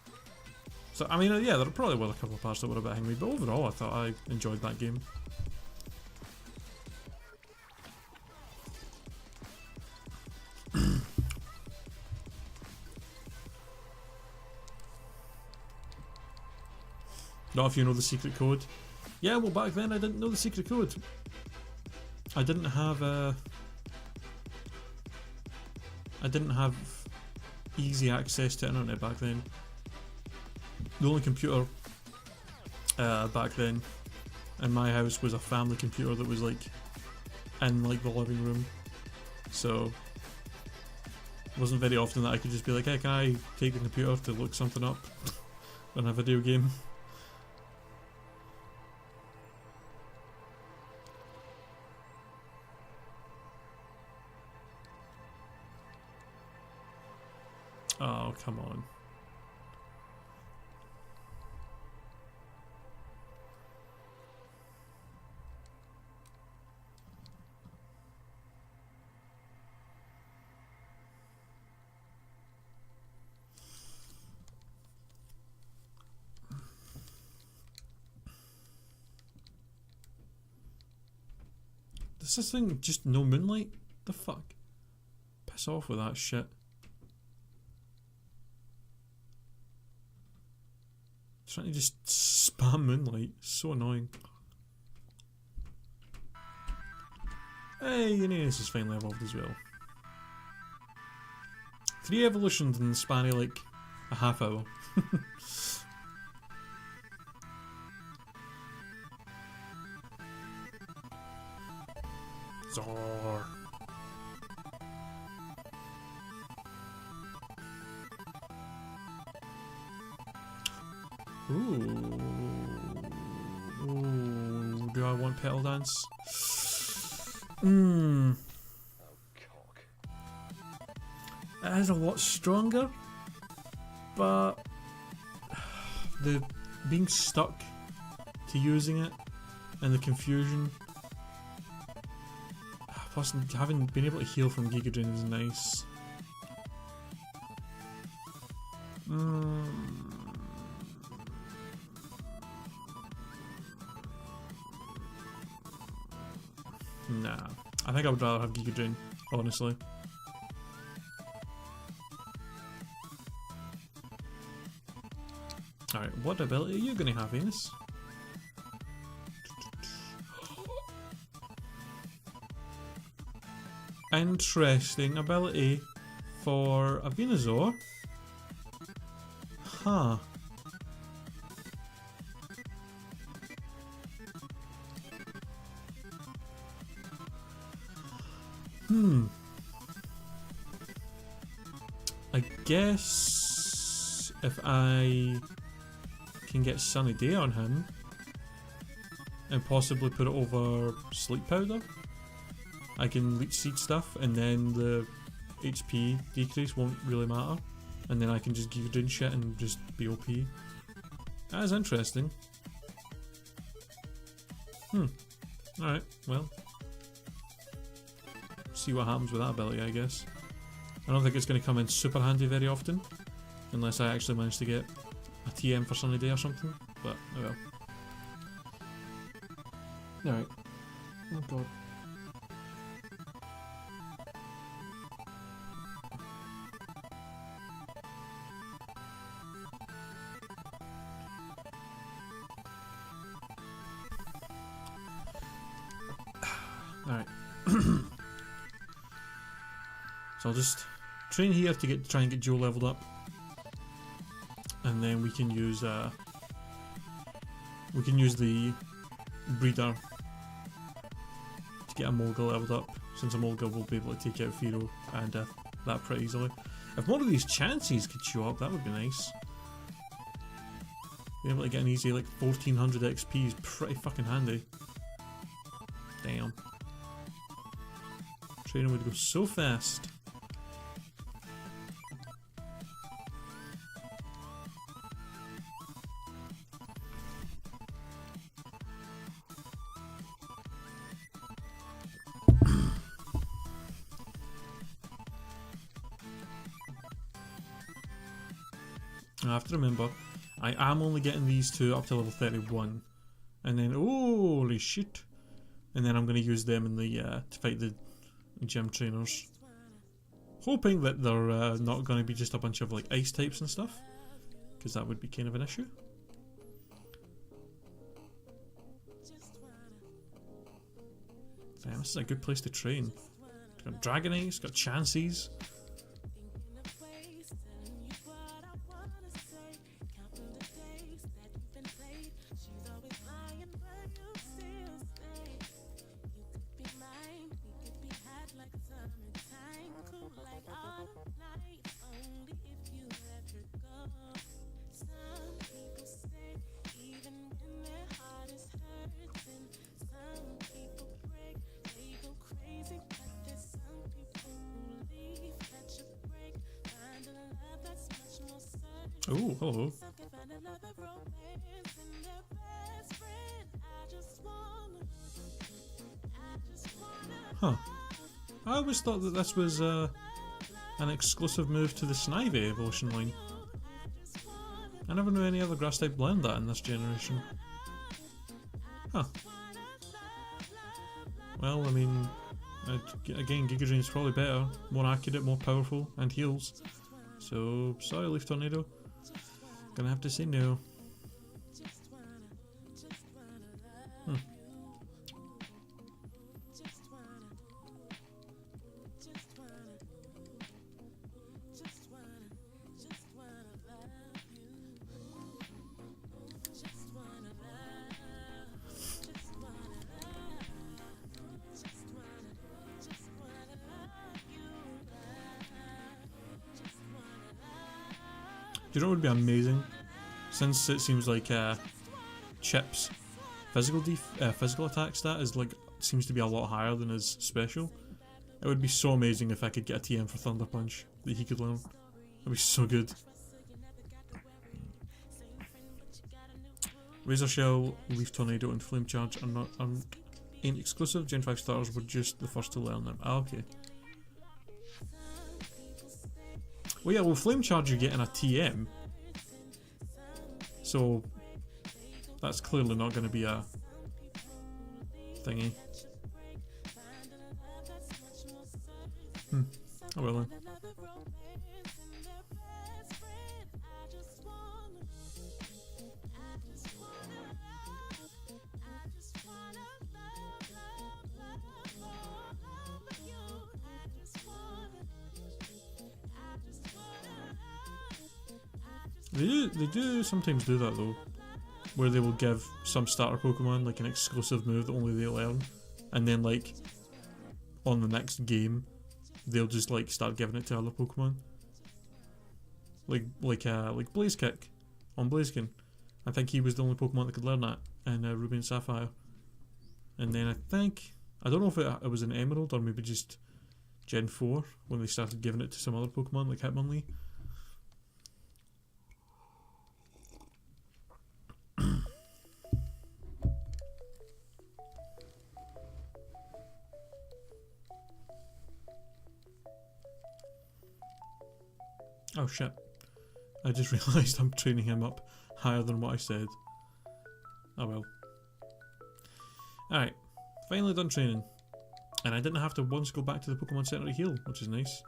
So I mean, yeah, there probably were a couple of parts that were a bit angry, but overall I thought I enjoyed that game. Not if you know the secret code. Yeah, well, back then I didn't know the secret code. I didn't have easy access to internet back then. The only computer back then in my house was a family computer that was like in like the living room. So it wasn't very often that I could just be like, hey, can I take the computer to look something up in a video game? Oh, come on. Is this thing just no moonlight? The fuck? Piss off with that shit. Trying to just spam moonlight. So annoying. Hey, Uranus is finally evolved as well. 3 evolutions in the span of like a half hour. Zor. Ooh. Ooh. Do I want Petal Dance? It is a lot stronger, but the being stuck to using it and the confusion, plus having been able to heal from Giga Drain is nice. Nah, I think I would rather have Giga Drain, honestly. Alright, what ability are you going to have, Venus? Interesting ability for a Venusaur. Huh. I guess if I can get Sunny Day on him and possibly put it over Sleep Powder, I can Leech Seed stuff and then the HP decrease won't really matter, and then I can just Giga Drain shit and just be OP. That is interesting. Alright, well, see what happens with that ability, I guess. I don't think it's going to come in super handy very often, unless I actually manage to get a TM for Sunny Day or something, but oh well. Alright. Oh god. Alright. So I'll just train here to try and get Joe leveled up, and then we can use the breeder to get a Molga leveled up, since a Molga will be able to take out Firo and that pretty easily. If one of these chances could show up, that would be nice. Being able to get an easy like 1400 XP is pretty fucking handy. Damn. Training would go so fast. I have to remember, I am only getting these two up to level 31, and then holy shit, and then I'm going to use them in the to fight the gym trainers, hoping that they're not going to be just a bunch of like ice types and stuff, because that would be kind of an issue. Damn, this is a good place to train. It's got Dragonite, it's got Chanseys. Oh, hello. Huh. I always thought that this was an exclusive move to the Snivy evolution line. I never knew any other grass type blend that in this generation. Huh. Well, I mean, again, Giga Drain's probably better, more accurate, more powerful, and heals. So, sorry Leaf Tornado. Gonna have to say no. Do you know what would be amazing? Since it seems like Chip's physical attack stat is like seems to be a lot higher than his special. It would be so amazing if I could get a TM for Thunder Punch that he could learn. That'd be so good. Razor Shell, Leaf Tornado, and Flame Charge ain't exclusive. Gen 5 starters were just the first to learn them. Ah, okay. Well, yeah, well, Flame Charge you get in a TM. So, that's clearly not going to be a thingy. Oh well then. They do sometimes do that though, where they will give some starter Pokemon like an exclusive move that only they learn, and then like on the next game they'll just like start giving it to other Pokemon. Like Blaze Kick on Blaziken. I think he was the only Pokemon that could learn that in Ruby and Sapphire. And then I don't know if it was an Emerald or maybe just Gen 4 when they started giving it to some other Pokemon like Hitmonlee. Oh shit, I just realised I'm training him up higher than what I said. Oh well. Alright, finally done training. And I didn't have to once go back to the Pokemon Center to heal, which is nice.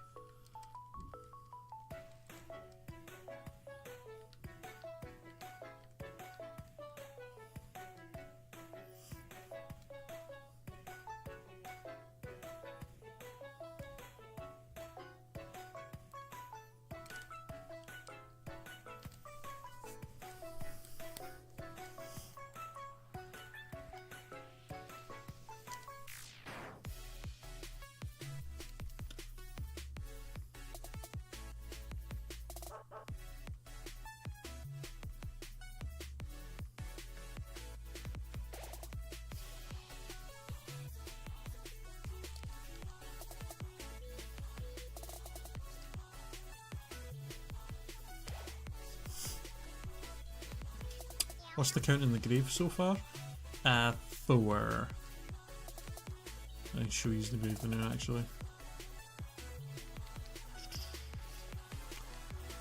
What's the count in the grave so far? 4. I can show you the grave now actually.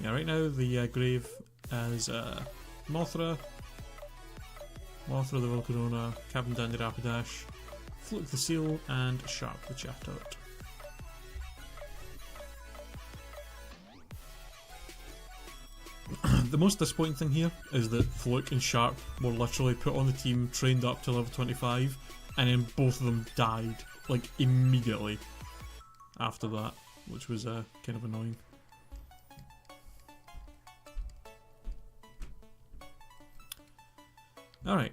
Yeah, right now the grave is Mothra, the Volcarona, Captain Dandy Rapidash, Fluke the Seal, and Sharp the Chatot. The most disappointing thing here is that Fluke and Sharp were literally put on the team, trained up to level 25, and then both of them died, like, immediately after that, which was kind of annoying. Alright.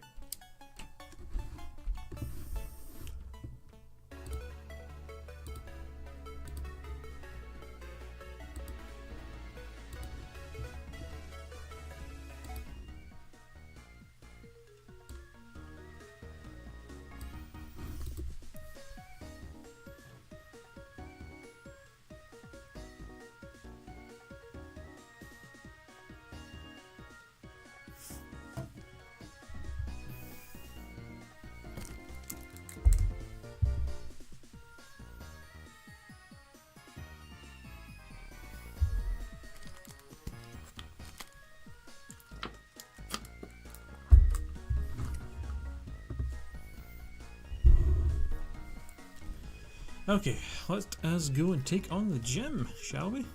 Okay, let us go and take on the gym, shall we?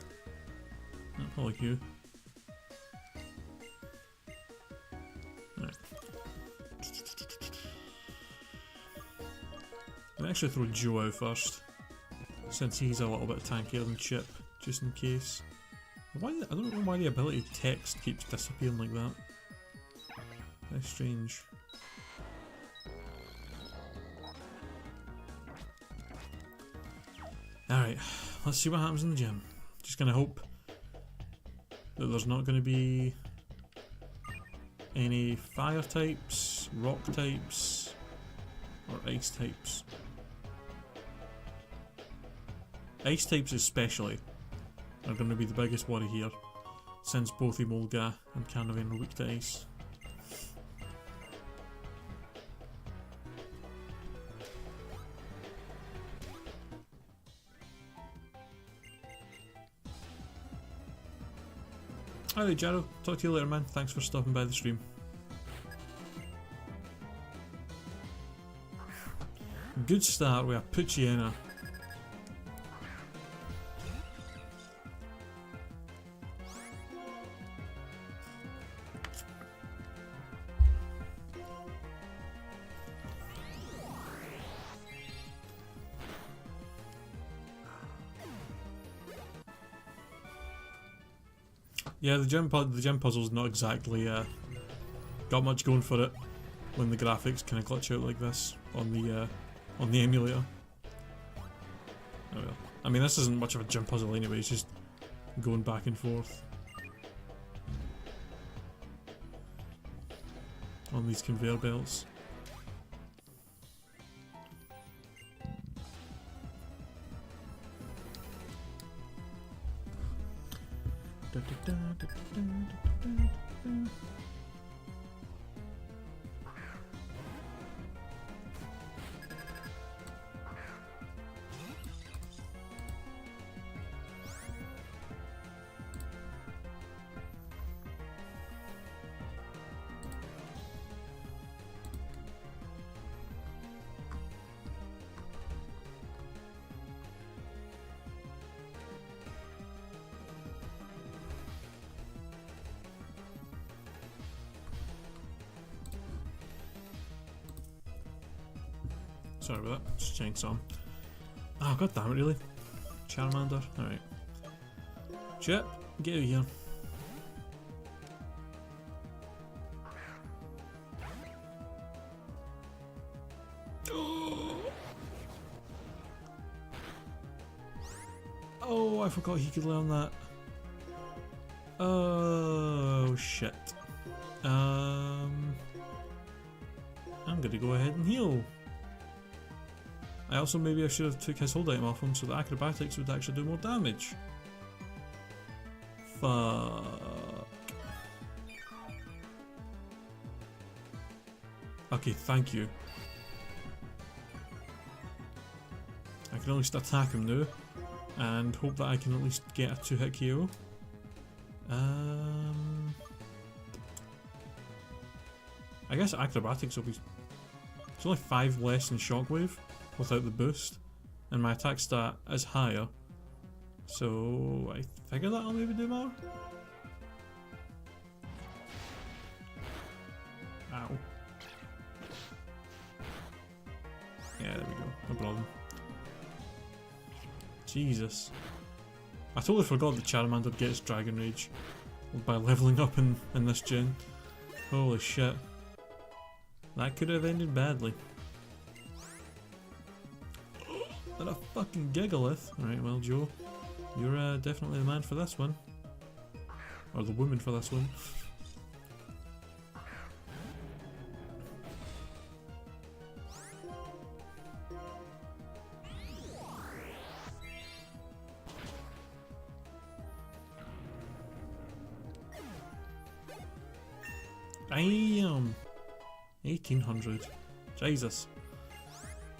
Oh, hello, you. Right. I'll actually throw Joe out first, since he's a little bit tankier than Chip, just in case. Why? I don't know why the ability text keeps disappearing like that. Very strange. Alright, let's see what happens in the gym. Just gonna hope that there's not gonna be any fire types, rock types, or ice types. Ice types especially are gonna be the biggest worry here, since both Emolga and Canavan are weak to ice. Alright, Jaro, talk to you later, man. Thanks for stopping by the stream. Good start with a Pucciana. Yeah, the gym puzzle's not exactly got much going for it when the graphics kind of glitch out like this on the emulator. Oh well. I mean, this isn't much of a gym puzzle anyway. It's just going back and forth on these conveyor belts. Sorry about that, just changed some. Oh, god damn it, really? Charmander? Alright. Chip, get out of here. Oh, I forgot he could learn that. Oh, shit. I'm gonna go ahead and heal. I also maybe I should have took his hold item off him so that acrobatics would actually do more damage. Fuck. Okay, thank you. I can at least attack him now and hope that I can at least get a 2-hit KO. I guess acrobatics will be... It's only 5 less than shockwave without the boost, and my attack stat is higher, so I figure that'll maybe do more. Ow. Yeah, there we go, no problem. Jesus. I totally forgot that Charmander gets Dragon Rage by leveling up in this gen. Holy shit. That could have ended badly. And a fucking Gigalith. Alright, well, Joe, you're definitely the man for this one. Or the woman for this one. Damn! 1800. Jesus.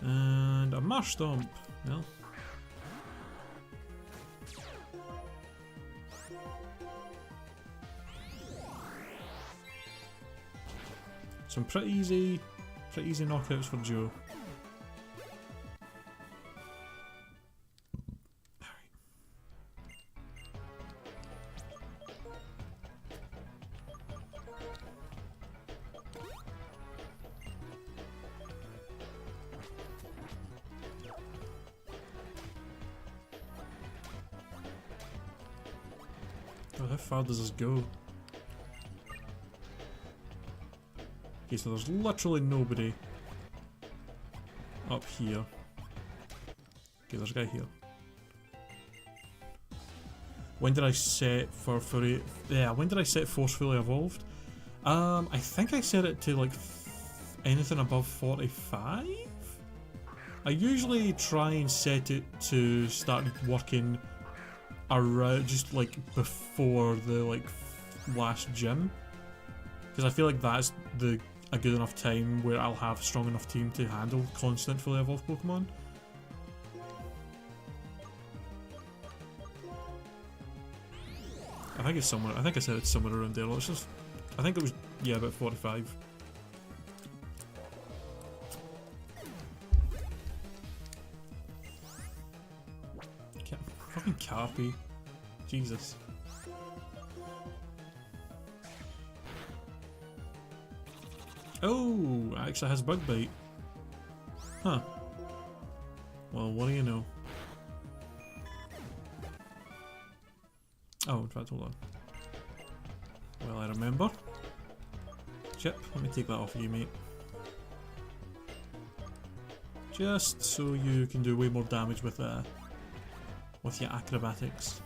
And a Marsh Stomp. Well. Some pretty easy knockouts for Joe. far does this go? Okay, so there's literally nobody up here. Okay, there's a guy here. When did I set for fully? Yeah, when did I set force fully evolved? I think I set it to like anything above 45. I usually try and set it to start working around just like before the like last gym, because I feel like that's a good enough time where I'll have a strong enough team to handle constant fully evolved Pokemon. I think it's somewhere. I think I said it's somewhere around there. Let's just. I think it was, yeah, about 45. Fucking Carpy. Jesus. Oh, it actually has Bug Bite. Huh. Well, what do you know? Oh, in fact, hold on. Well, I remember. Chip, let me take that off of you, mate. Just so you can do way more damage with your acrobatics.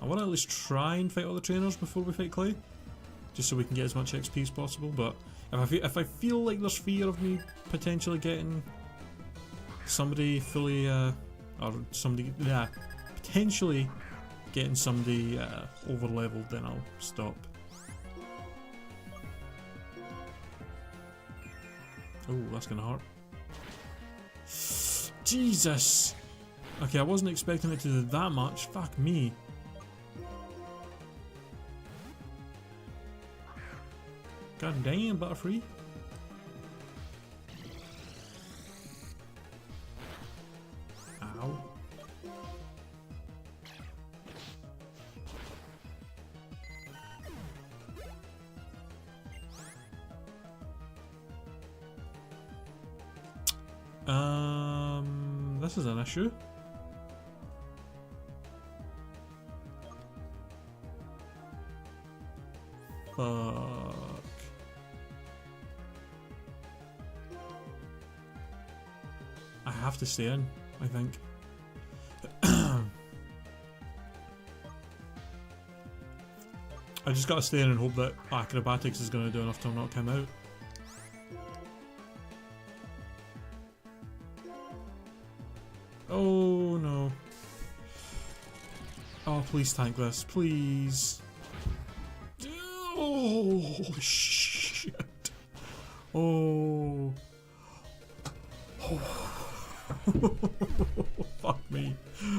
I want to at least try and fight all the trainers before we fight Clay, just so we can get as much XP as possible. But if I feel like there's fear of me potentially getting somebody fully, or somebody, yeah, potentially getting somebody over leveled, then I'll stop. Oh, that's gonna hurt. Jesus! Okay, I wasn't expecting it to do that much. Fuck me. God damn, Butterfree. Ow. This is an issue. Fuck. I have to stay in, I think. I just gotta stay in and hope that acrobatics is gonna do enough to knock him out. Oh no. Oh, please tank this, please. Oh shit. Oh. Fuck me.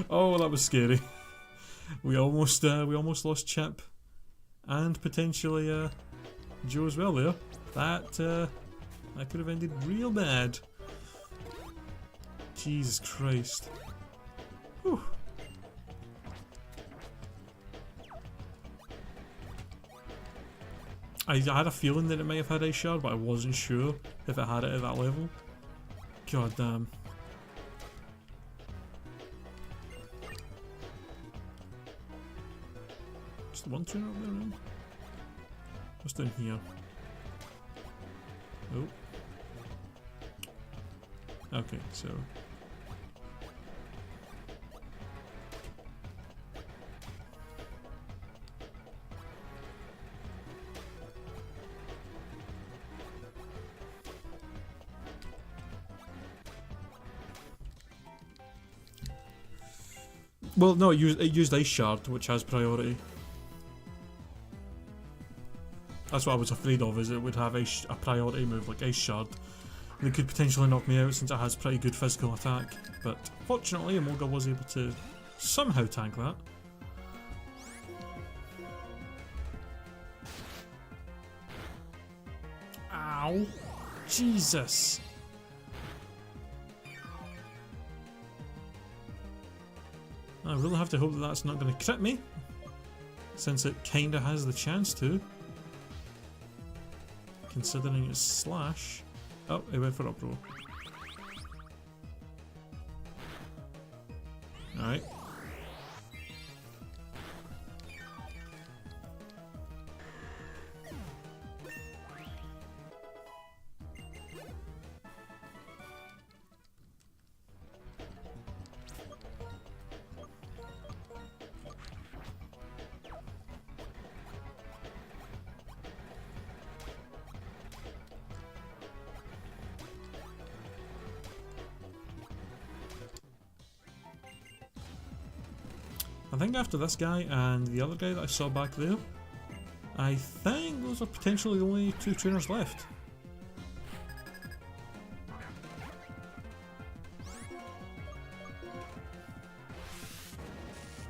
Oh, that was scary. We almost lost Chip and potentially Joe as well there. That could have ended real bad. Jesus Christ. Whew. I had a feeling that it might have had Ice Shard, but I wasn't sure if it had it at that level. God damn. Just one trainer up there, man. What's down here? Oh. Okay, so. Well, no, it used Ice Shard, which has priority. That's what I was afraid of, is it would have a priority move like Ice Shard. And it could potentially knock me out since it has pretty good physical attack. But fortunately, Emolga was able to somehow tank that. Ow! Jesus! I really have to hope that that's not going to crit me, since it kinda has the chance to. considering it's slash. Oh, he went for uproar. Alright. I think after this guy and the other guy that I saw back there, I think those are potentially the only 2 trainers left.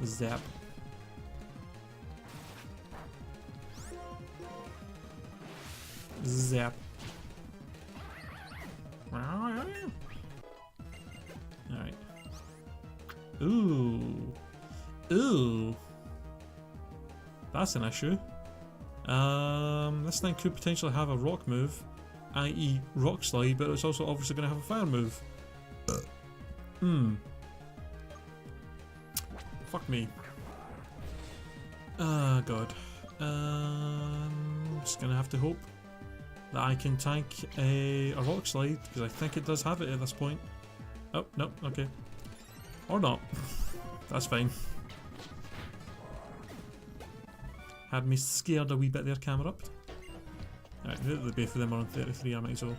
Zap. Zap. Alright. Ooh. Ooh. That's an issue. This thing could potentially have a rock move, i.e. rock slide, but it's also obviously going to have a fire move. Fuck me. God. Just gonna have to hope that I can tank a rock slide, because I think it does have it at this point. Oh, no, okay. Or not. That's fine. Had me scared a wee bit there, camera up. Alright, the both of them are on 33, I might as well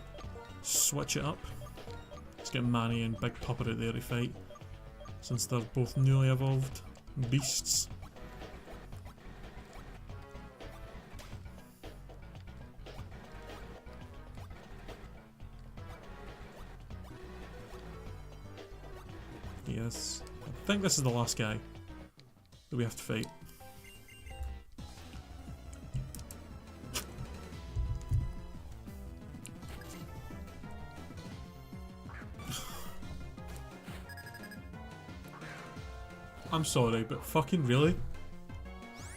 switch it up. Let's get Manny and Big Pupper out there to fight, since they're both newly evolved beasts. Yes, I think this is the last guy that we have to fight. I'm sorry, but fucking really?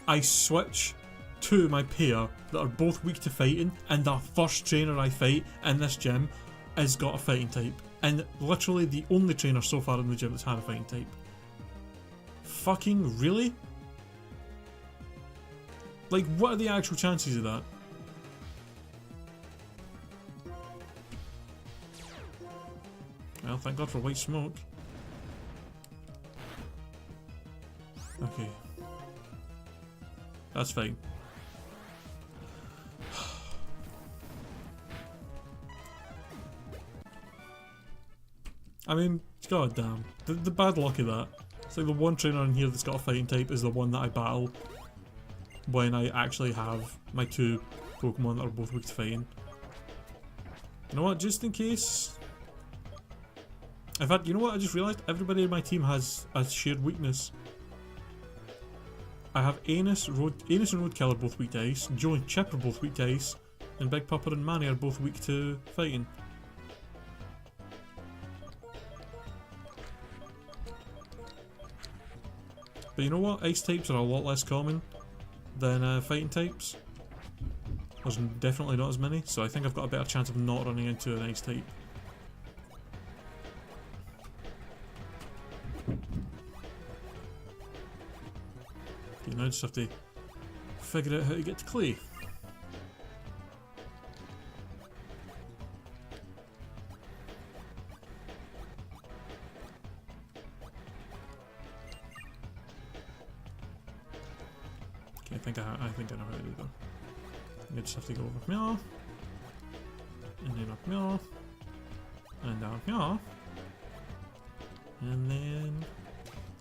I switch to my pair that are both weak to fighting, and the first trainer I fight in this gym has got a fighting type. And literally the only trainer so far in the gym that's had a fighting type. Fucking really? Like, what are the actual chances of that? Well, thank God for white smoke. Okay. That's fine. I mean, god damn. The bad luck of that. It's like the one trainer in here that's got a fighting type is the one that I battle when I actually have my 2 Pokemon that are both weak to fighting. You know what, just in case... you know what, I just realised everybody in my team has a shared weakness. I have Anus and Roadkill are both weak to ice, Joe and Chip are both weak to ice, and Big Pupper and Manny are both weak to fighting. But you know what? Ice types are a lot less common than fighting types. There's definitely not as many, so I think I've got a better chance of not running into an ice type. Okay, now I just have to figure out how to get to Clay. I think I know how to do that. I just have to go over Meow, and then up Meow, and down Meow, and then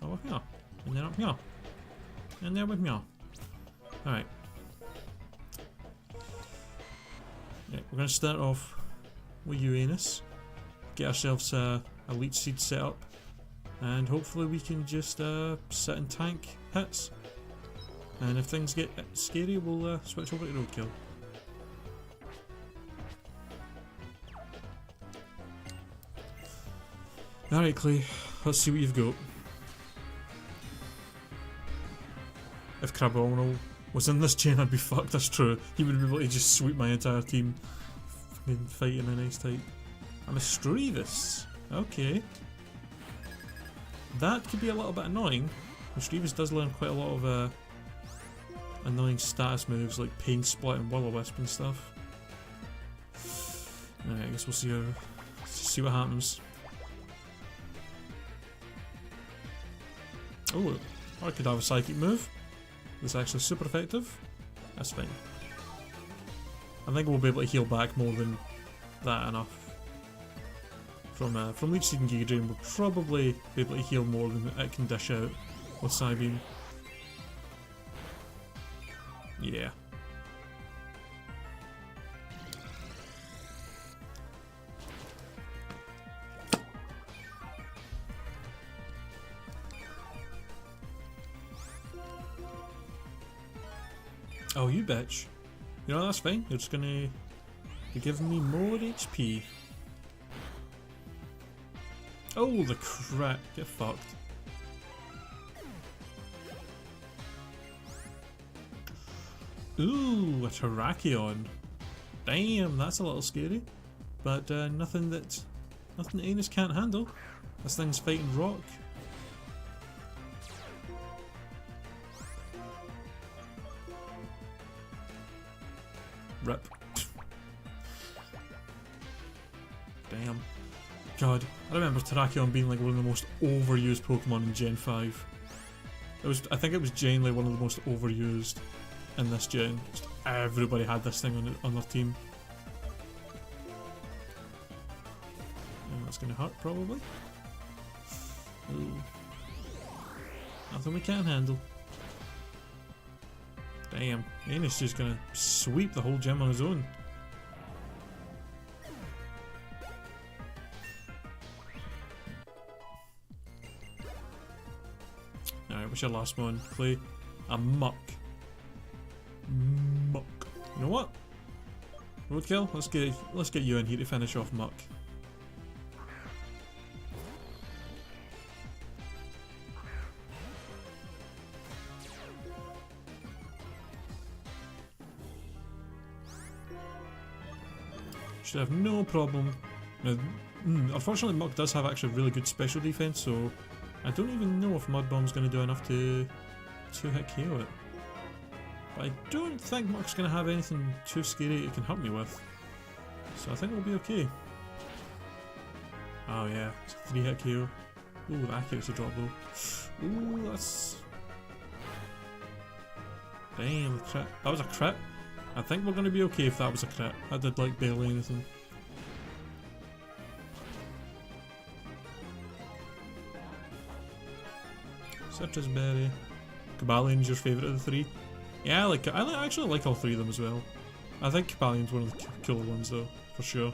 over Meow, and then up Meow, and there with Meow. Alright. Yeah, we're going to start off with Uranus, get ourselves a leech seed set up, and hopefully we can just sit and tank hits. And if things get scary, we'll switch over to Roadkill. Alright Clay, let's see what you've got. If Crabominal was in this chain, I'd be fucked, that's true. He would be able to just sweep my entire team. been fighting an ice type. I'm a Mischievous. Okay. That could be a little bit annoying. Mischievous does learn quite a lot of annoying status moves like Pain Split and Will-O-Wisp and stuff. Alright, I guess we'll see what happens. Oh, I could have a psychic move. That's actually super effective. That's fine. I think we'll be able to heal back more than that enough. From Leech Seed and Giga Drain, we'll probably be able to heal more than it can dish out with Psybeam. Yeah. Oh, you bitch. You know, that's fine. You're just gonna be giving me more HP. Oh, the crap. Get fucked. Ooh, a Terrakion. Damn, that's a little scary. But nothing that Anus can't handle. This thing's fighting rock. Rip. Damn. God, I remember Terrakion being like one of the most overused Pokemon in Gen 5. I think it was genuinely one of the most overused in this gen. Just everybody had this thing on their team. And that's gonna hurt probably. Ooh. Nothing we can't handle. Damn, Anus just gonna sweep the whole gym on his own. Alright, what's your last one? Play a Muck. Muck. You know what? Roadkill, let's get you in here to finish off Muck. Should have no problem. Now, unfortunately, Muck does have actually really good special defense, so I don't even know if Mud Bomb's going to do enough to hit KO it. But I don't think Muck's going to have anything too scary it can hurt me with. So I think we'll be okay. Oh yeah, it's a 3-hit KO. Ooh, the accuracy drop though. Ooh, that's... Damn, the crit. That was a crit. I think we're going to be okay if that was a crit. That did like barely anything. Citrus Berry. Cobalian's your favourite of the three? Yeah, I actually like all three of them as well. I think Cobalian's one of the cooler ones though, for sure.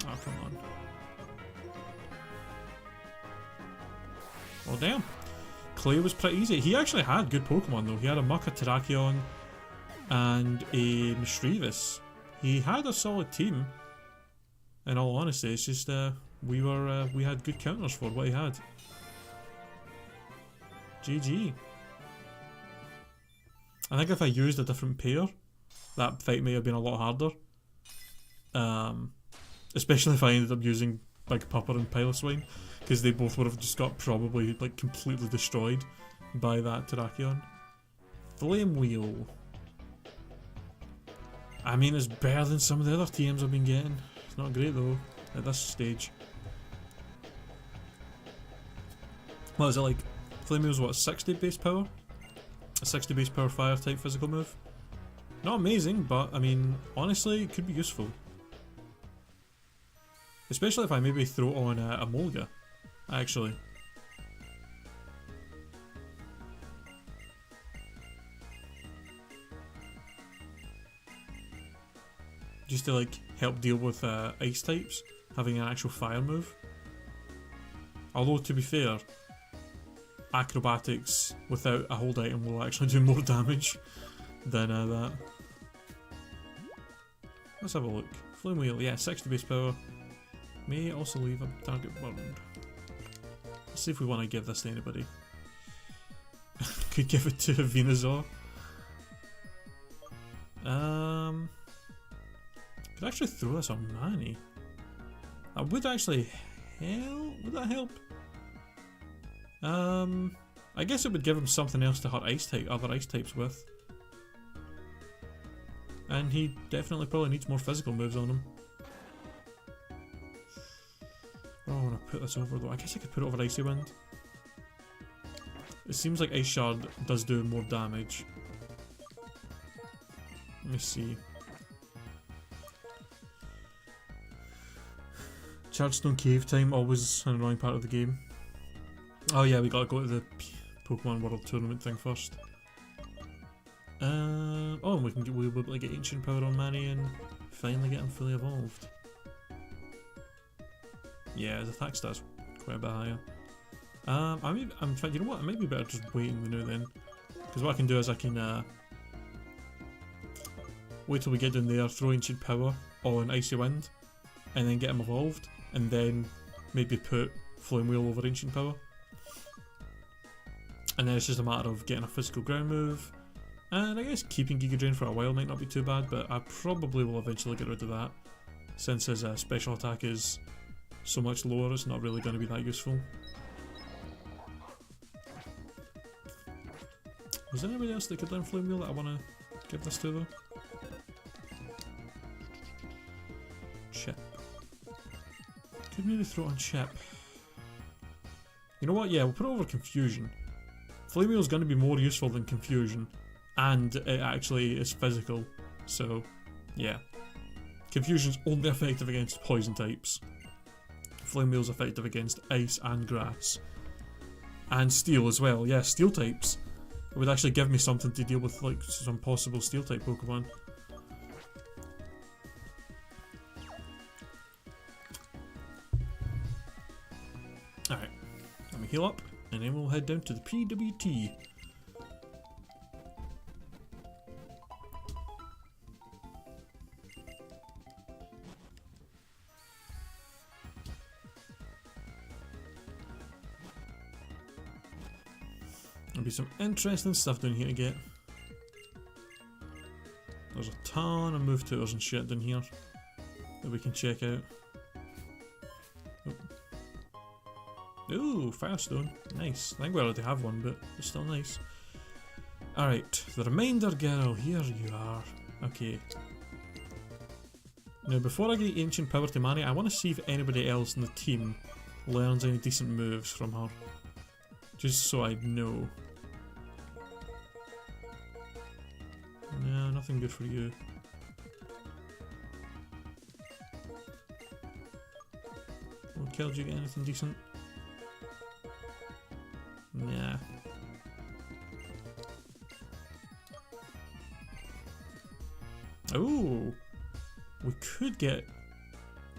Oh, come on. Oh, damn. Clay was pretty easy. He actually had good Pokemon though. He had a Muck, a Terrakion, and a Mischievous. He had a solid team. In all honesty, it's just we had good counters for what he had. GG. I think if I used a different pair, that fight may have been a lot harder. Especially if I ended up using Big Pupper and Piloswine, because they both would have just got probably like completely destroyed by that Terrakion. Flame Wheel. I mean, it's better than some of the other TMs I've been getting. It's not great though at this stage. What is it like? Flame Wheel's what, 60 base power? A 60 base power fire type physical move? Not amazing, but I mean, honestly, it could be useful. Especially if I maybe throw on a Molga, actually. Just to like help deal with ice types, having an actual fire move. Although to be fair, acrobatics without a hold item will actually do more damage than that. Let's have a look. Flame Wheel, yeah, 60 base power. May also leave a target burned. Let's see if we want to give this to anybody. Could give it to a Venusaur. Could actually throw this on Manny. That would actually help. Would that help? I guess it would give him something else to hurt other ice types with. And he definitely probably needs more physical moves on him. Oh, I want to put this over though. I guess I could put it over Icy Wind. It seems like Ice Shard does do more damage. Let me see. Chargestone Cave time, always an annoying part of the game. Oh yeah, we gotta go to the Pokemon World Tournament thing first. Oh, and we'll be able to get Ancient Power on Manny and finally get him fully evolved. Yeah, his attack stats quite a bit higher. I'm trying. You know what? I might be better just waiting now then, because what I can do is I can wait till we get down there, throw Ancient Power on Icy Wind, and then get him evolved, and then maybe put Flame Wheel over Ancient Power. And then it's just a matter of getting a physical ground move, and I guess keeping Giga Drain for a while might not be too bad, but I probably will eventually get rid of that, since his special attack is so much lower, it's not really going to be that useful. Was there anybody else that could learn Flame Wheel that I want to give this to though? Chip. Could maybe throw it on Chip. You know what, yeah, we'll put it over Confusion. Flame Wheel is going to be more useful than Confusion, and it actually is physical, so yeah. Confusion's only effective against poison types. Flame Wheel's effective against ice and grass. And steel as well, yeah, steel types. It would actually give me something to deal with, like, some possible steel type Pokemon. Alright, let me heal up, and then we'll head down to the PWT. There'll be some interesting stuff down here to get. There's a ton of move tutors and shit down here that we can check out. Oh. Ooh, Firestone. Nice. I think we already have one, but it's still nice. Alright, the Reminder Girl. Here you are. Okay. Now, before I get Ancient Power to Manny, I want to see if anybody else in the team learns any decent moves from her. Just so I know. No, nothing good for you. Well, Kel, did you get anything decent? Nah. Oh, we could get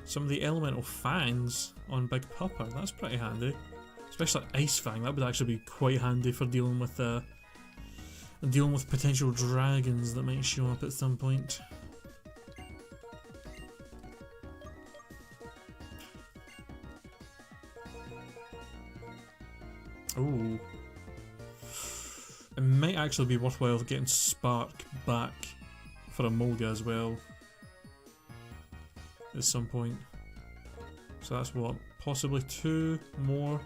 some of the elemental fangs on Big Pupper. That's pretty handy. Especially Ice Fang, that would actually be quite handy for dealing with potential dragons that might show up at some point. Ooh. It might actually be worthwhile getting Spark back for a Molga as well at some point. So that's what, possibly 2 more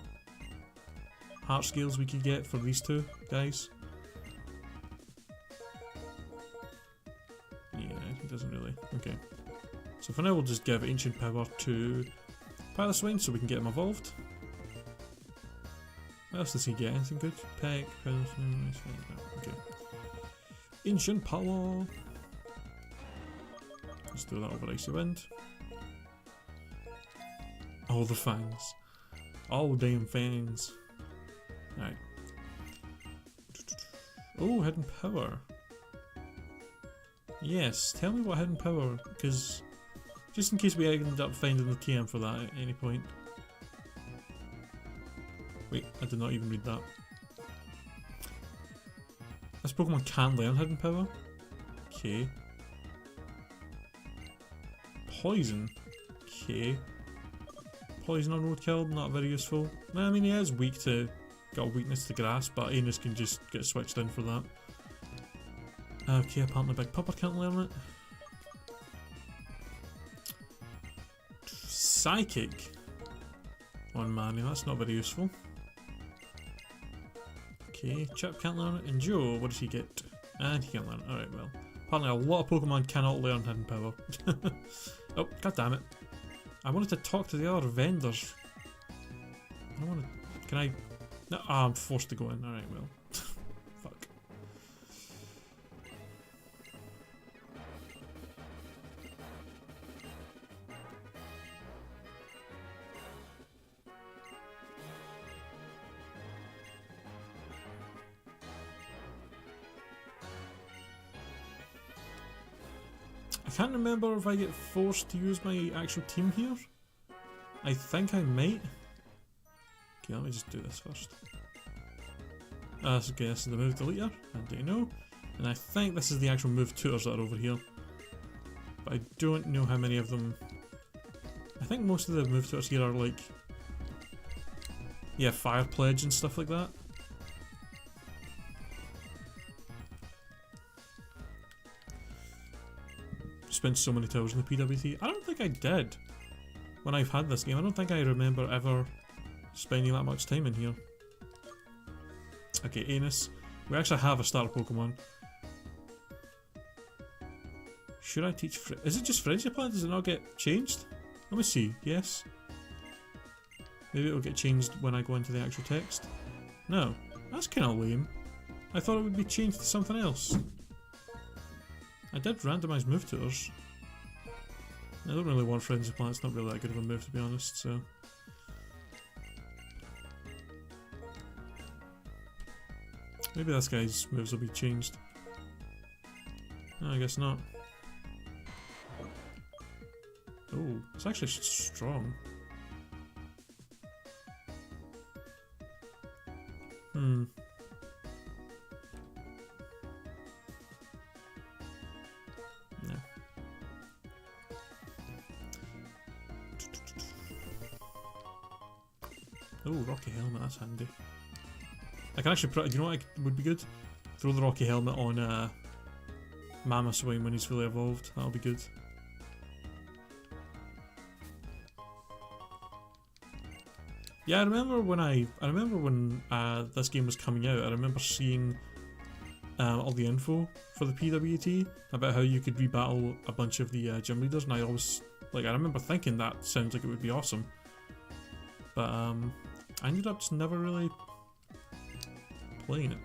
heart scales we could get for these 2 guys. Yeah, he doesn't really. Okay. So for now we'll just give Ancient Power to Piloswine so we can get him evolved. What else does he get? Anything good? Peck, Piloswine, okay. Ancient Power! Let's do that over Icy Wind. All the fangs. All damn fangs. Alright. Oh, Hidden Power. Yes, tell me what Hidden Power, because just in case we end up finding the TM for that at any point. Wait, I did not even read that. This Pokemon can't learn Hidden Power? Okay. Poison? Okay. Poison on Roadkill, not very useful. I mean, he is weak to... got a weakness to grass, but Anus can just get switched in for that. Okay, apparently Big Pupper can't learn it. Psychic on Manny, that's not very useful. Okay, Chip can't learn it, and Joe, what does he get? And he can't learn it, alright, well. Apparently a lot of Pokemon cannot learn Hidden Power. Oh, god damn it. I wanted to talk to the other vendors. I don't want to... Can I... No, I'm forced to go in, alright, well. Fuck. I can't remember if I get forced to use my actual team here. I think I might. Okay, let me just do this first. Okay, this is the move deleter, how do you know? And I think this is the actual move tutors that are over here. But I don't know how many of them... I think most of the move tutors here are like... Yeah, Fire Pledge and stuff like that. Spent so many hours in the PWT. I don't think I did when I've had this game. I don't think I remember ever spending that much time in here. Okay, Anus. We actually have a starter Pokemon. Should I teach is it just Frigiplant? Does it not get changed? Let me see. Yes. Maybe it'll get changed when I go into the actual text. No. That's kind of lame. I thought it would be changed to something else. I did randomize move tutors. I don't really want Frigiplant. It's not really that good of a move, to be honest, so... Maybe this guy's moves will be changed. No, I guess not. Oh, it's actually strong. Hmm. No. Oh, Rocky Helmet, that's handy. I can actually put, you know what would be good? Throw the Rocky Helmet on Mamoswine when he's fully evolved. That'll be good. Yeah, I remember when this game was coming out. I remember seeing all the info for the PWT about how you could rebattle a bunch of the gym leaders, and I remember thinking that sounds like it would be awesome. But I ended up just never really playing it.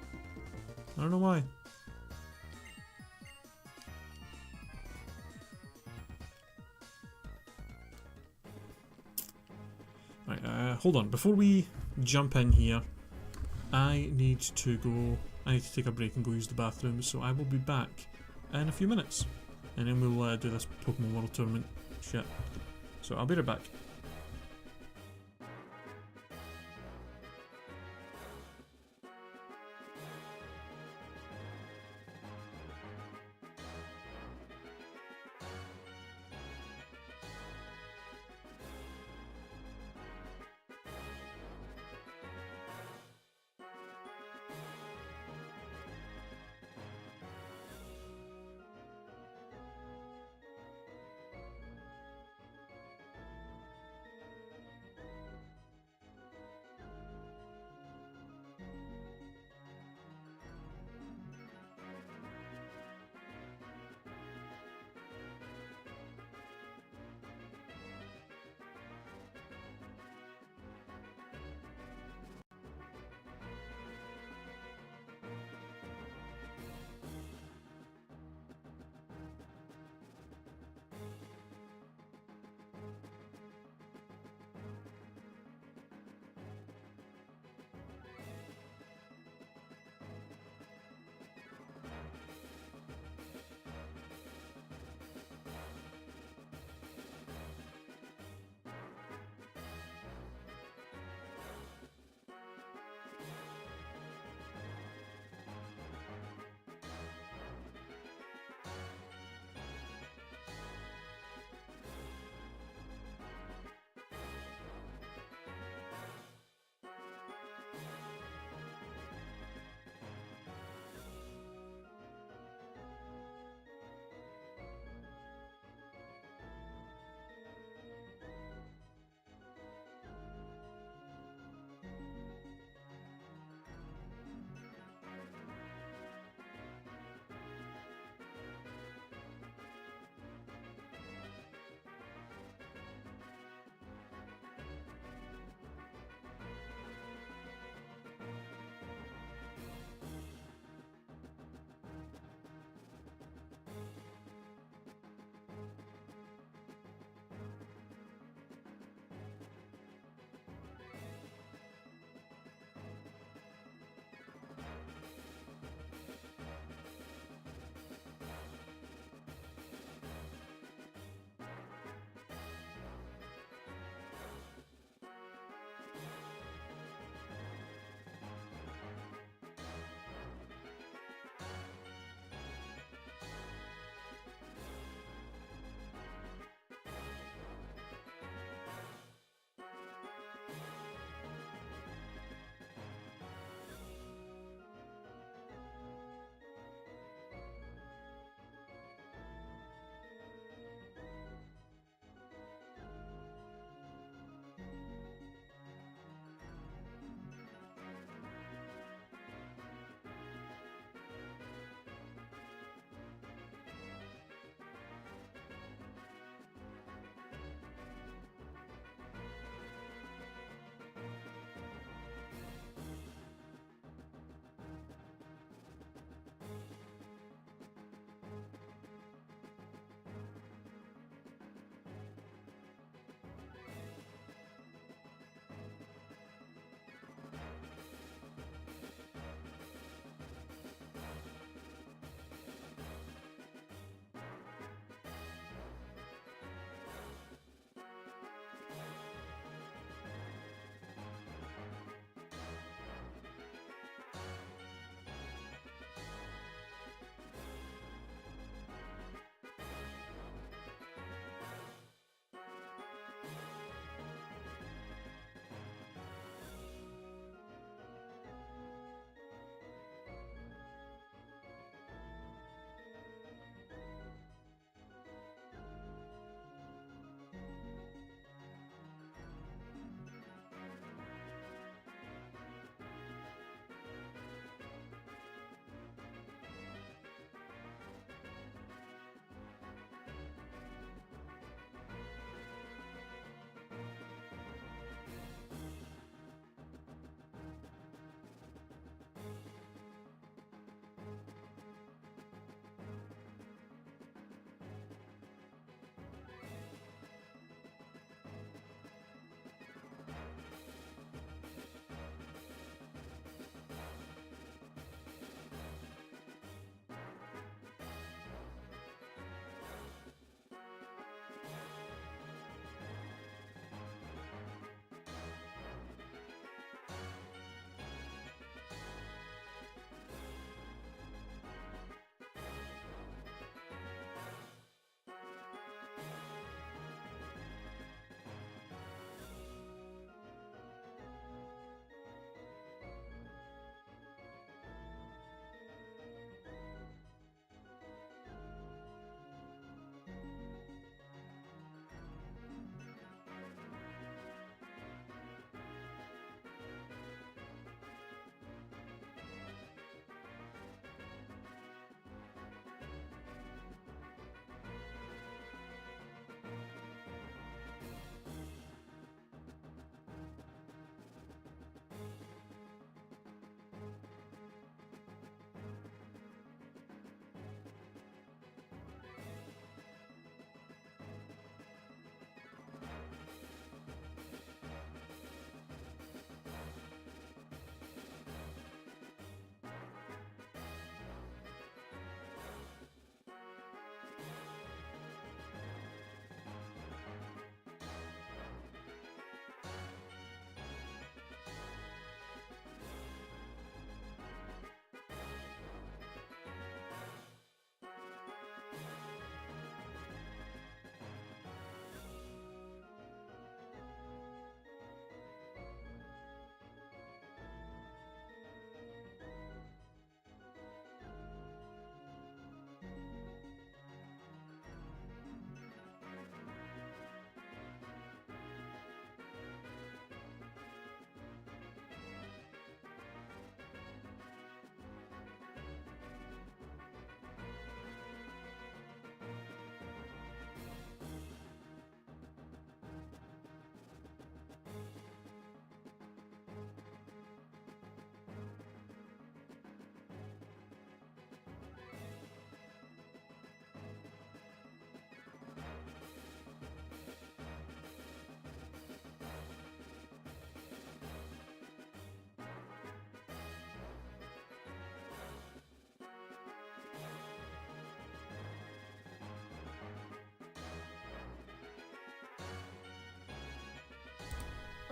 I don't know why. Right, hold on. Before we jump in here, I need to take a break and go use the bathroom, so I will be back in a few minutes. And then we'll do this Pokemon World Tournament shit. So I'll be right back.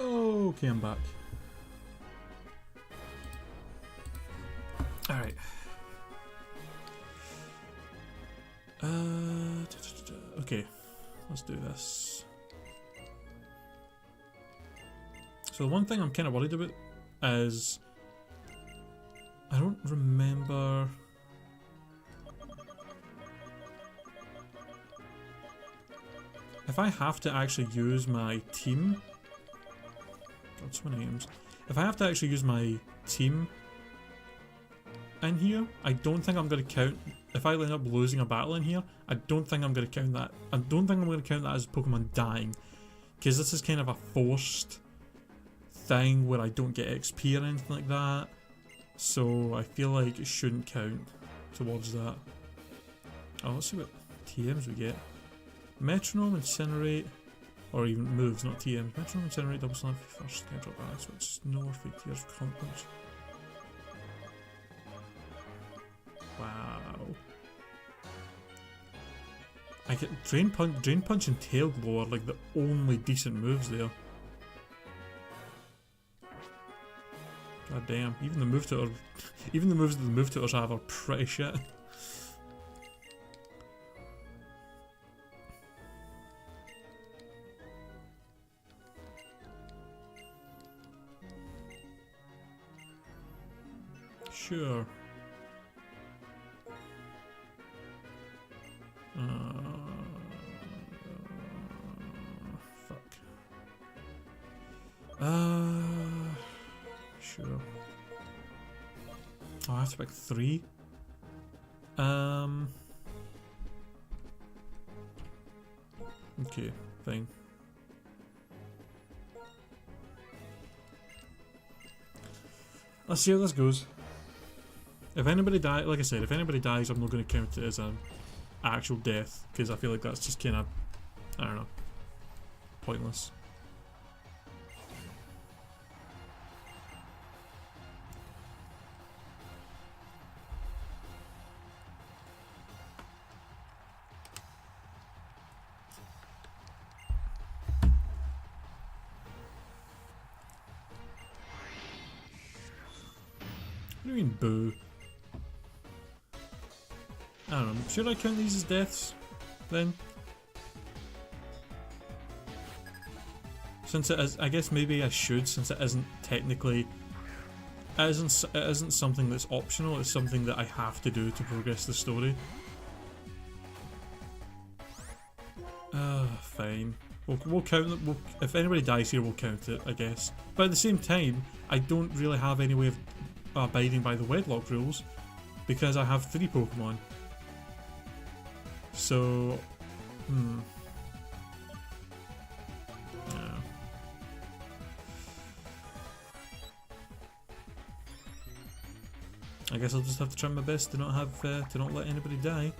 Okay, I'm back. Alright. Okay, let's do this. So the one thing I'm kind of worried about is I don't remember. If I have to actually use my team. God, so many names. If I have to actually use my team in here, I don't think I'm going to count. If I end up losing a battle in here, I don't think I'm going to count that. I don't think I'm going to count that as Pokemon dying. Because this is kind of a forced thing where I don't get XP or anything like that. So I feel like it shouldn't count towards that. Oh, let's see what TMs we get. Metronome, Incinerate, or even moves, not TMs. Metronome, Incinerate, Double Slam for first, can drop back, switch, Snore, Fake Tears, Counter Punch. Wow. I get Drain Punch and Tail Glow are like the only decent moves there. God damn, even the moves that the move tutors have are pretty shit. Sure. Fuck. Sure. Oh, I have to pick 3. Okay, fine. Let's see how this goes. If anybody dies, like I said, if anybody dies, I'm not going to count it as an actual death, because I feel like that's just kind of, I don't know, pointless. What do you mean, boo? I don't know, should I count these as deaths, then? Since it is, I guess maybe I should, since it isn't technically, it isn't something that's optional, it's something that I have to do to progress the story. Fine. We'll count it, if anybody dies here, we'll count it, I guess. But at the same time, I don't really have any way of abiding by the Wedlocke rules, because I have 3 Pokemon. So, yeah. I guess I'll just have to try my best to not have to not let anybody die.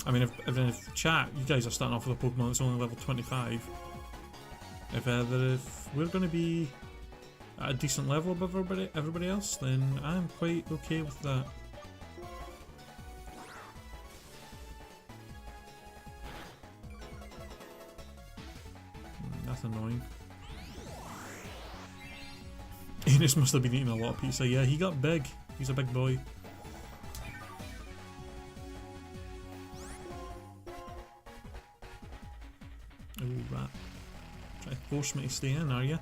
I mean, if chat, you guys are starting off with a Pokemon that's only level 25. If we're going to be at a decent level above everybody else, then I'm quite okay with that. That's annoying. Enos must have been eating a lot of pizza. Yeah, he got big. He's a big boy. Oh, rat. Try to force me to stay in, are you?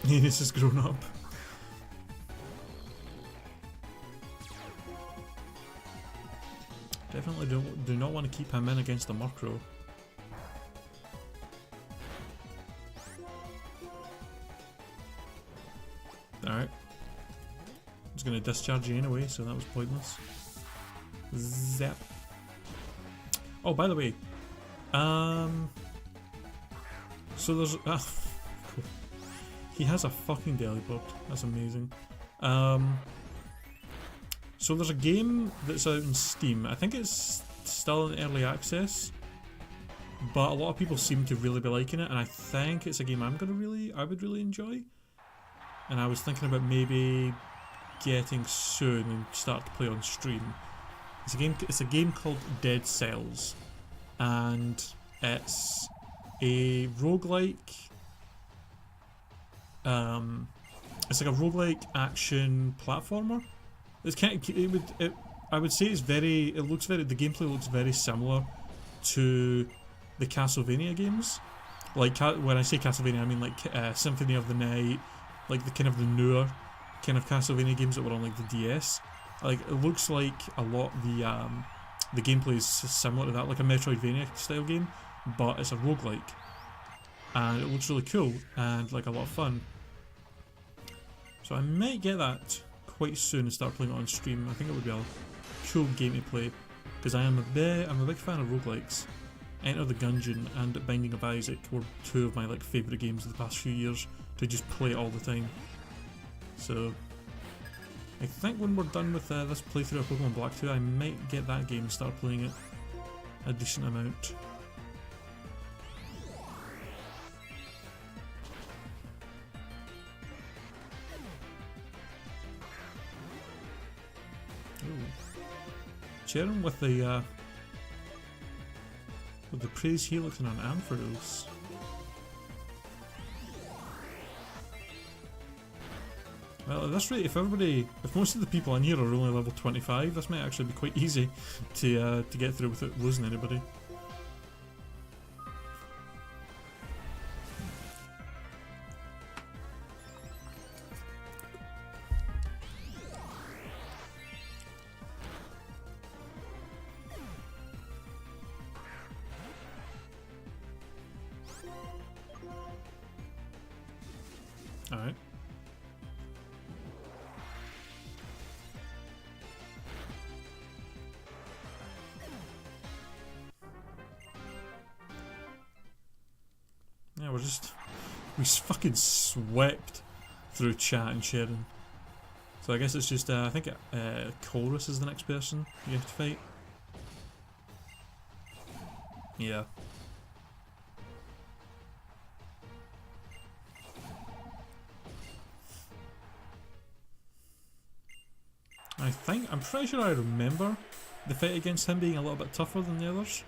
Enos has grown up. Definitely do not want to keep him in against the Murkrow. Alright. I was going to discharge you anyway, so that was pointless. Zap. Oh, by the way, so there's cool. He has a fucking Delibird. That's amazing. So there's a game that's out on Steam. I think it's still in early access, but a lot of people seem to really be liking it, and I think it's a game I would really enjoy. And I was thinking about maybe getting soon and start to play on stream. It's a game called Dead Cells, and it's a roguelike. It's like a roguelike action platformer. It's I would say the gameplay looks very similar to the Castlevania games. Like when I say Castlevania, I mean like Symphony of the Night, like the newer kind of Castlevania games that were on like the DS. Like it looks like a lot the gameplay is similar to that, like a Metroidvania style game, but it's a roguelike, and it looks really cool and like a lot of fun. So I might get that quite soon and start playing it on stream. I think it would be a cool game to play, because I'm a big fan of roguelikes. Enter the Gungeon and Binding of Isaac were two of my like favourite games of the past few years to just play all the time. So I think when we're done with this playthrough of Pokemon Black 2, I might get that game and start playing it a decent amount. Cheering with the praise helix and an Ampharos. Well, at this rate, if most of the people in here are only level 25, this might actually be quite easy to get through without losing anybody. Alright. Yeah, we fucking swept through chat and sharing. So I guess it's just, I think Chorus is the next person you have to fight. Yeah. I'm pretty sure I remember the fight against him being a little bit tougher than the others.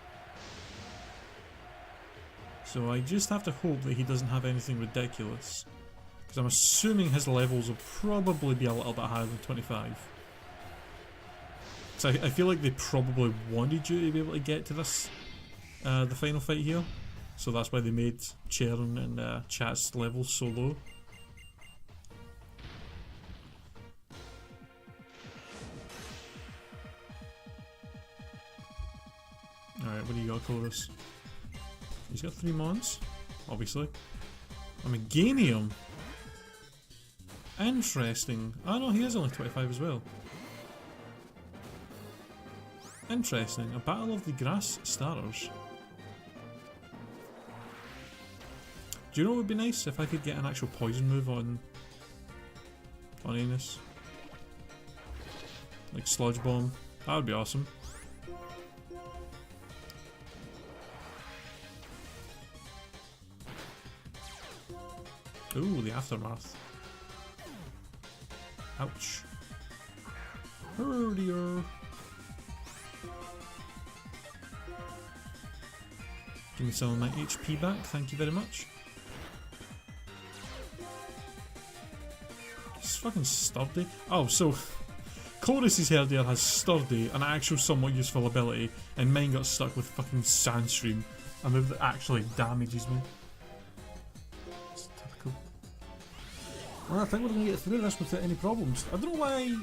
So I just have to hope that he doesn't have anything ridiculous, because I'm assuming his levels will probably be a little bit higher than 25. So I feel like they probably wanted you to be able to get to this, the final fight here, so that's why they made Chern and Chat's levels so low. Alright, what do you got, Chorus? He's got 3 mons, obviously. A Meganium. Interesting. Oh no, he is only 25 as well. Interesting. A battle of the grass starters. Do you know what would be nice? If I could get an actual poison move on Anus. Like Sludge Bomb. That would be awesome. Ooh, the Aftermath. Ouch. Herdier. Give me some of my HP back, thank you very much. It's fucking sturdy. Oh, so Chorus's Herdier has sturdy, an actual somewhat useful ability, and mine got stuck with fucking Sandstream, a move that actually damages me. Well, I think we're going to get through this without any problems. I don't know why.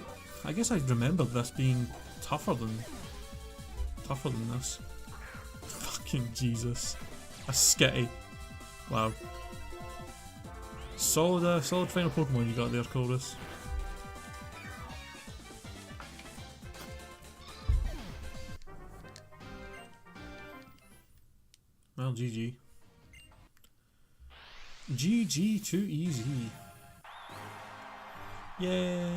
I guess I remembered this being tougher than this. Fucking Jesus. A Skitty. Wow. Solid final Pokemon you got there, Chorus. Well, GG. GG, too easy. Yay!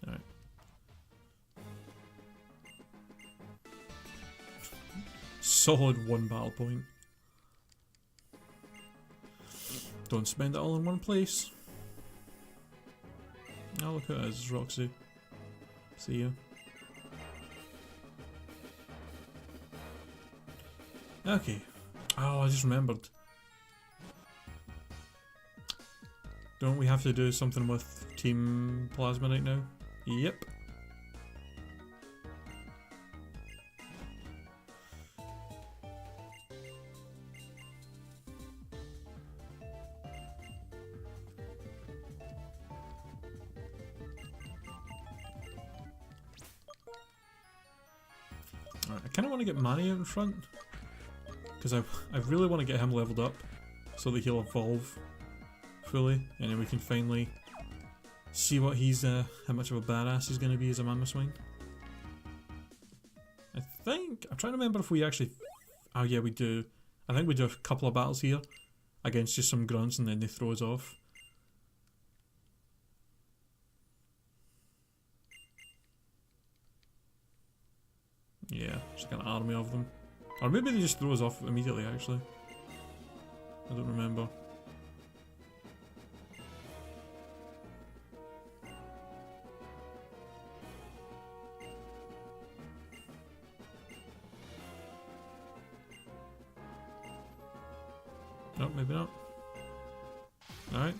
Alright. Solid 1 battle point. Don't spend it all in one place. Oh, look at it, it's Roxy. See ya. Okay. Oh, I just remembered. Don't we have to do something with Team Plasma right now? Yep. Alright, I kind of want to get Manny out in front. Because I really want to get him leveled up so that he'll evolve fully, and then we can finally see what he's, how much of a badass he's going to be as a Mammothswine. I think, I'm trying to remember if we actually, oh yeah we do, I think we do a couple of battles here against just some grunts and then they throw us off. Yeah, just like an army of them. Or maybe they just throw us off immediately actually. I don't remember. No, maybe not. Alright,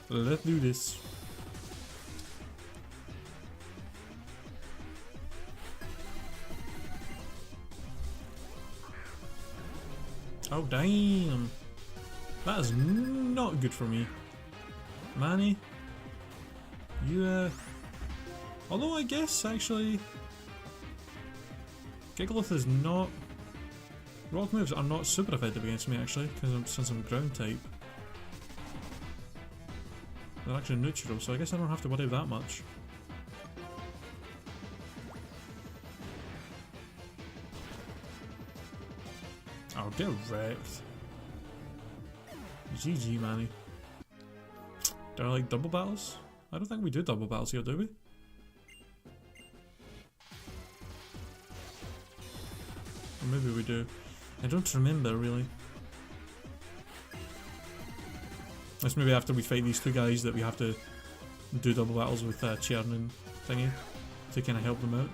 let's do this. Oh damn! That is not good for me. Manny, you although I guess actually Gigalith is not, rock moves are not super effective against me actually, since I'm ground type. They're actually neutral, so I guess I don't have to worry that much. Oh, get wrecked. GG, Manny. Do I like double battles? I don't think we do double battles here, do we? Or maybe we do. I don't remember, really. That's maybe after we fight these two guys that we have to do double battles with Chern and thingy to kind of help them out.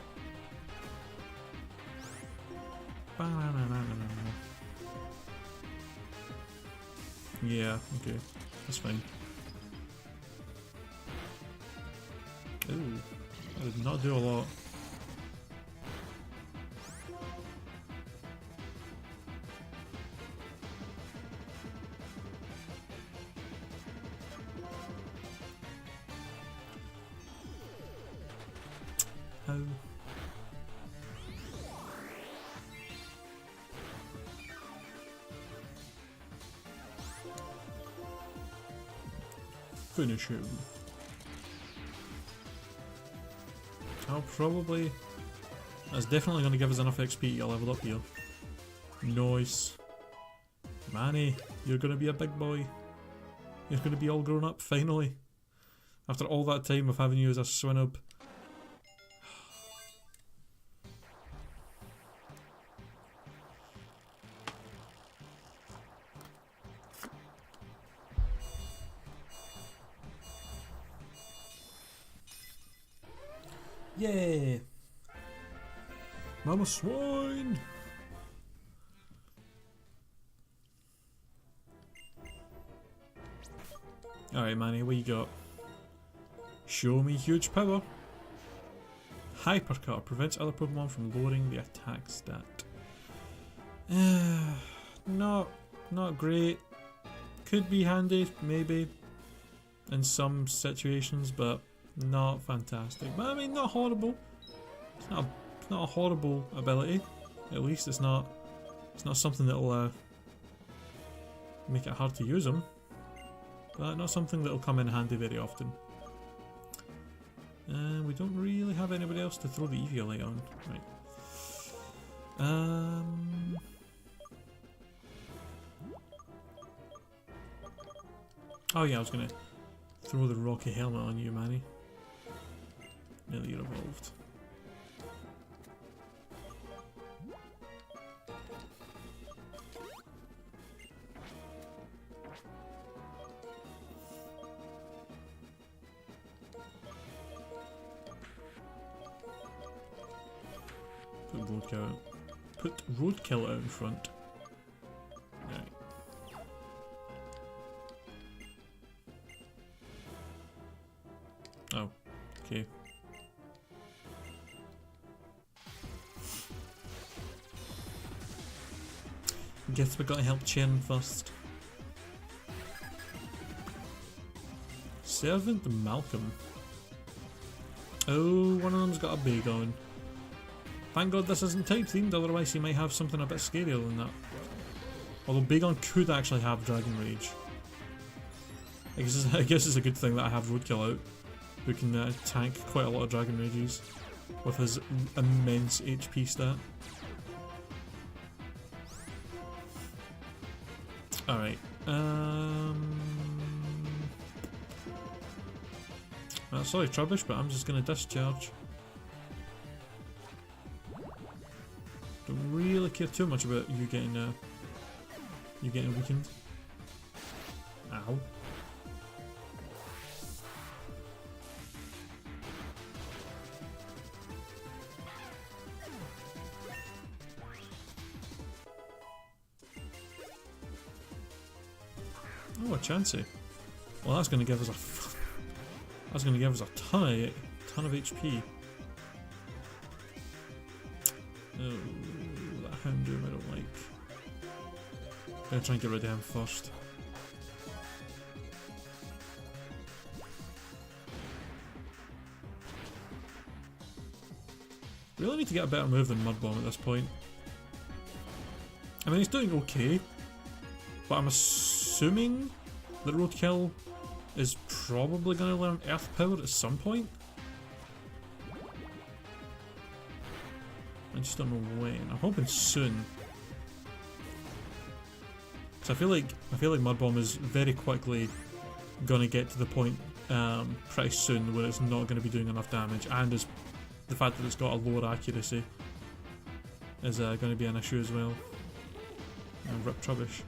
Yeah, okay, that's fine. Ooh, I did not do a lot. How? Finish him. I'll probably... That's definitely going to give us enough XP to get leveled up here. Nice. Manny, you're going to be a big boy. You're going to be all grown up, finally. After all that time of having you as a swinub. Yeah! Mammothswine! Alright, Manny, what you got? Show me huge power. Hypercut prevents other Pokemon from lowering the attack stat. Not great. Could be handy, maybe, in some situations, but not fantastic. But I mean, not horrible. It's not a horrible ability. At least it's not something that'll make it hard to use them. But not something that'll come in handy very often. And we don't really have anybody else to throw the Eviolite on. Right. Oh yeah, I was gonna throw the rocky helmet on you, Manny. Now that you're evolved. Put roadkill out in front. Right. Oh, okay. Guess we gotta help Chen first. Servant Malcolm. Oh, one of them's got a big on. Thank God this isn't type themed, otherwise he might have something a bit scarier than that. Although Bagon could actually have Dragon Rage. I guess it's a good thing that I have Roadkill out, who can tank quite a lot of Dragon Rages with his immense HP stat. Alright, sorry Trubbish, but I'm just gonna discharge. Don't really care too much about you getting weakened. Ow. Oh, a Chansey. Well, that's gonna give us a ton of HP. Oh, that Houndoom I don't like. Gonna try and get rid of him first. Really need to get a better move than Mudbomb at this point. I mean, he's doing okay, but I'm assuming that Roadkill is probably going to learn Earth Power at some point. I just don't know when. I'm hoping soon. So I feel like Mudbomb is very quickly gonna get to the point pretty soon where it's not going to be doing enough damage, and the fact that it's got a lower accuracy is going to be an issue as well. And rip Trubbish.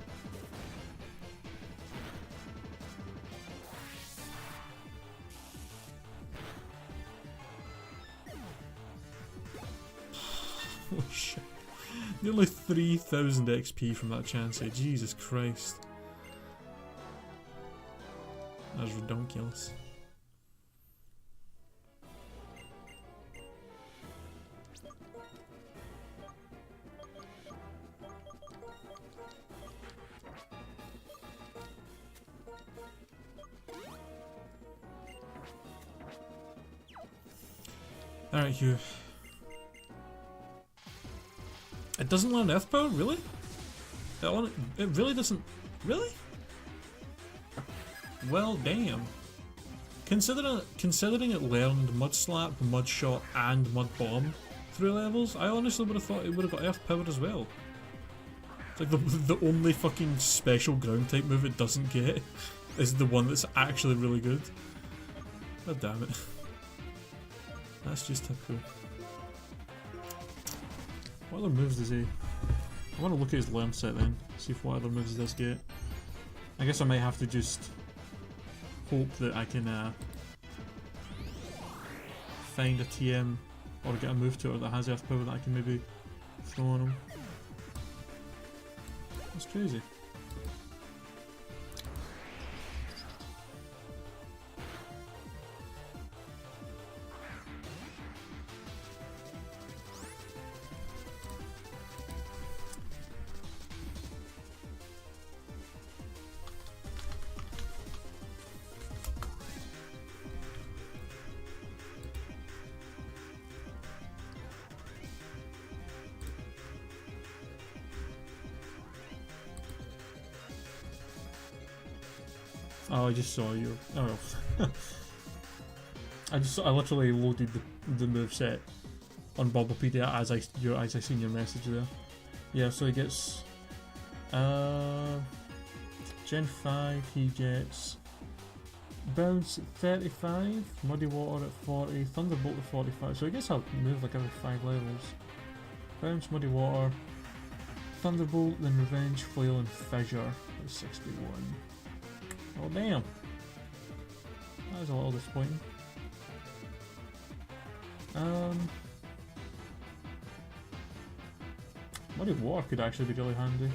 Holy shit. Nearly 3000 XP from that Chansey. Jesus Christ. That's ridiculous. Alright, Hugh. It doesn't learn Earth Power? Really? It really doesn't... Really? Well, damn. Considering it learned Mud Slap, Mud Shot, and Mud Bomb through levels, I honestly would have thought it would have got Earth Power as well. It's like the only fucking special ground type move it doesn't get is the one that's actually really good. God damn it. That's just typical. What other moves does he... I want to look at his learn set then, see if what other moves he does get. I guess I might have to just hope that I can find a TM or get a move to it that has Earth Power that I can maybe throw on him. That's crazy. Oh, I just saw you. Oh. I literally loaded the moveset on Bulbapedia as I seen your message there. Yeah, so he gets Gen 5, he gets Bounce at 35, Muddy Water at 40, Thunderbolt at 45. So I guess I'll move like every 5 levels. Bounce, Muddy Water, Thunderbolt, then Revenge, Flail, and Fissure at 61. Oh damn! That was a little disappointing. Muddy Water could actually be really handy.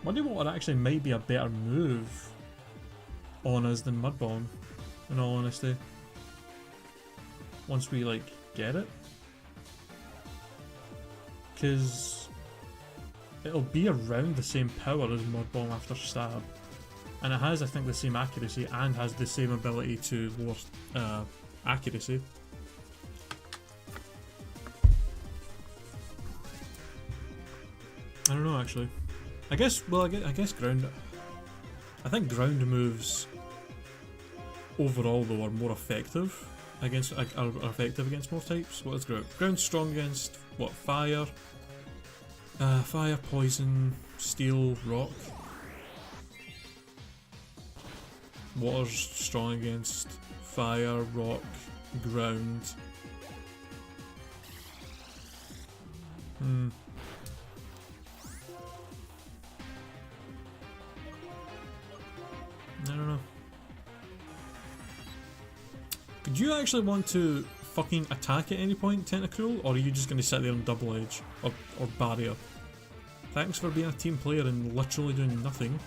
Muddy Water actually might be a better move on us than Mud Bomb, in all honesty. Once we like get it. Because it'll be around the same power as Mud Bomb after Stab. And it has, I think, the same accuracy and has the same ability to lower accuracy. I don't know actually. I guess ground. I think ground moves overall though are more effective against are effective against most types. What is ground? Ground's strong against what? Fire. Fire, poison, steel, rock. Water's strong against fire, rock, ground. I don't know. Did you actually want to fucking attack at any point, Tentacruel, or are you just going to sit there on double edge or barrier? Thanks for being a team player and literally doing nothing.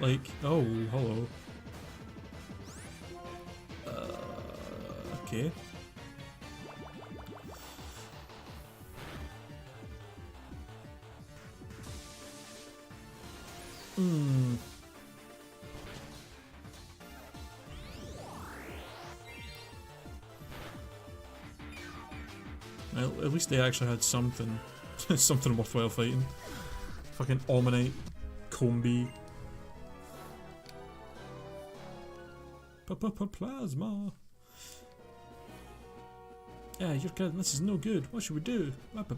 Like, oh, hello. Okay. Well, at least they actually had something. Something worthwhile fighting. Fucking Omnite, Combi. Plasma. Yeah, you're good. This is no good. What should we do? Look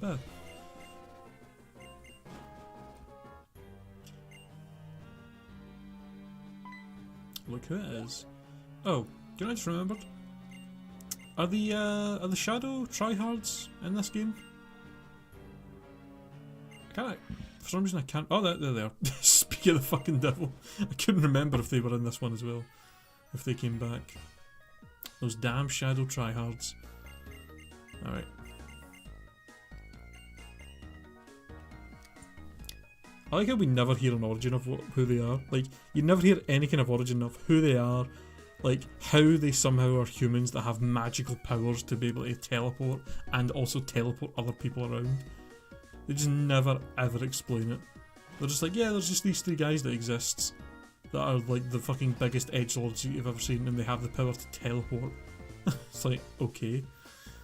who it is. Oh, do you know I just remembered? Are the Shadow tryhards in this game? For some reason I can't. Oh, they're there. Speak of the fucking devil. I couldn't remember if they were in this one as well. If they came back. Those damn Shadow tryhards. Alright. I like how we never hear an origin of who they are. Like, you never hear any kind of origin of who they are. Like, how they somehow are humans that have magical powers to be able to teleport and also teleport other people around. They just never ever explain it. They're just like, yeah, there's just these 3 guys that exist that are like the fucking biggest edgelords you've ever seen and they have the power to teleport. It's like, okay.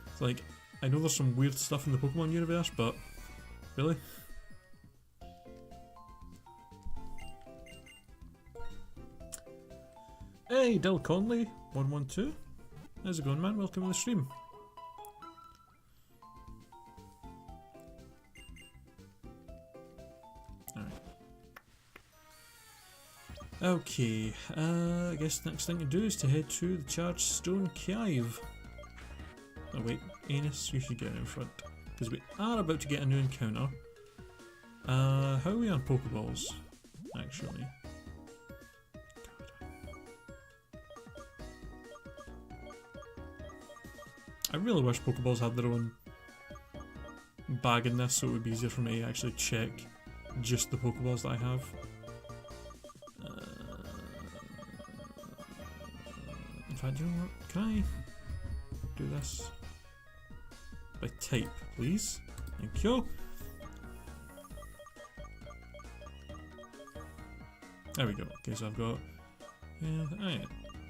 It's like, I know there's some weird stuff in the Pokemon universe, but really? Hey, Dill Conley, 112. How's it going, man? Welcome to the stream. Alright. Okay, I guess the next thing to do is to head to the Charged Stone Cave. Oh wait, Anus, you should get in front. Because we are about to get a new encounter. How are we on Pokeballs, actually? I really wish Pokeballs had their own bag in this so it would be easier for me to actually check just the Pokeballs that I have. In fact, you know what? Can I do this by type, please? Thank you. There we go. Okay, so I've got.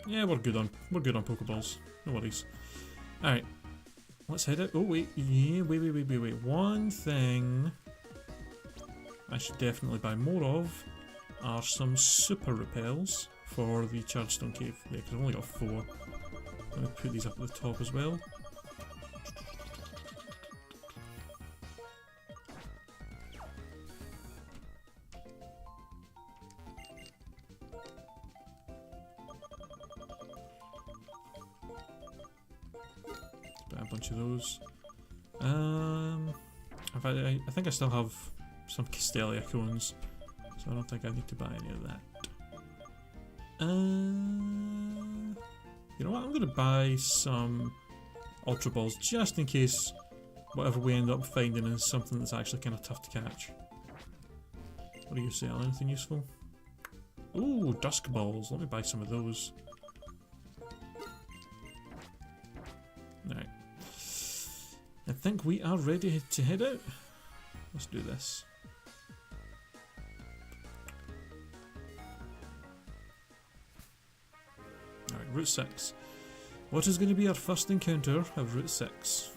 Yeah, we're good on Pokeballs. No worries. Alright, let's head out. Oh wait, yeah, wait. One thing I should definitely buy more of are some super repels for the Charged Stone Cave. Yeah, because I've only got 4. Let me put these up at the top as well. bunch of those. I think I still have some Castelia cones, so I don't think I need to buy any of that. You know what? I'm going to buy some Ultra Balls just in case whatever we end up finding is something that's actually kind of tough to catch. What do you say? Anything useful? Ooh, Dusk Balls. Let me buy some of those. Alright. I think we are ready to head out. Let's do this. Alright, Route 6. What is going to be our first encounter of Route 6?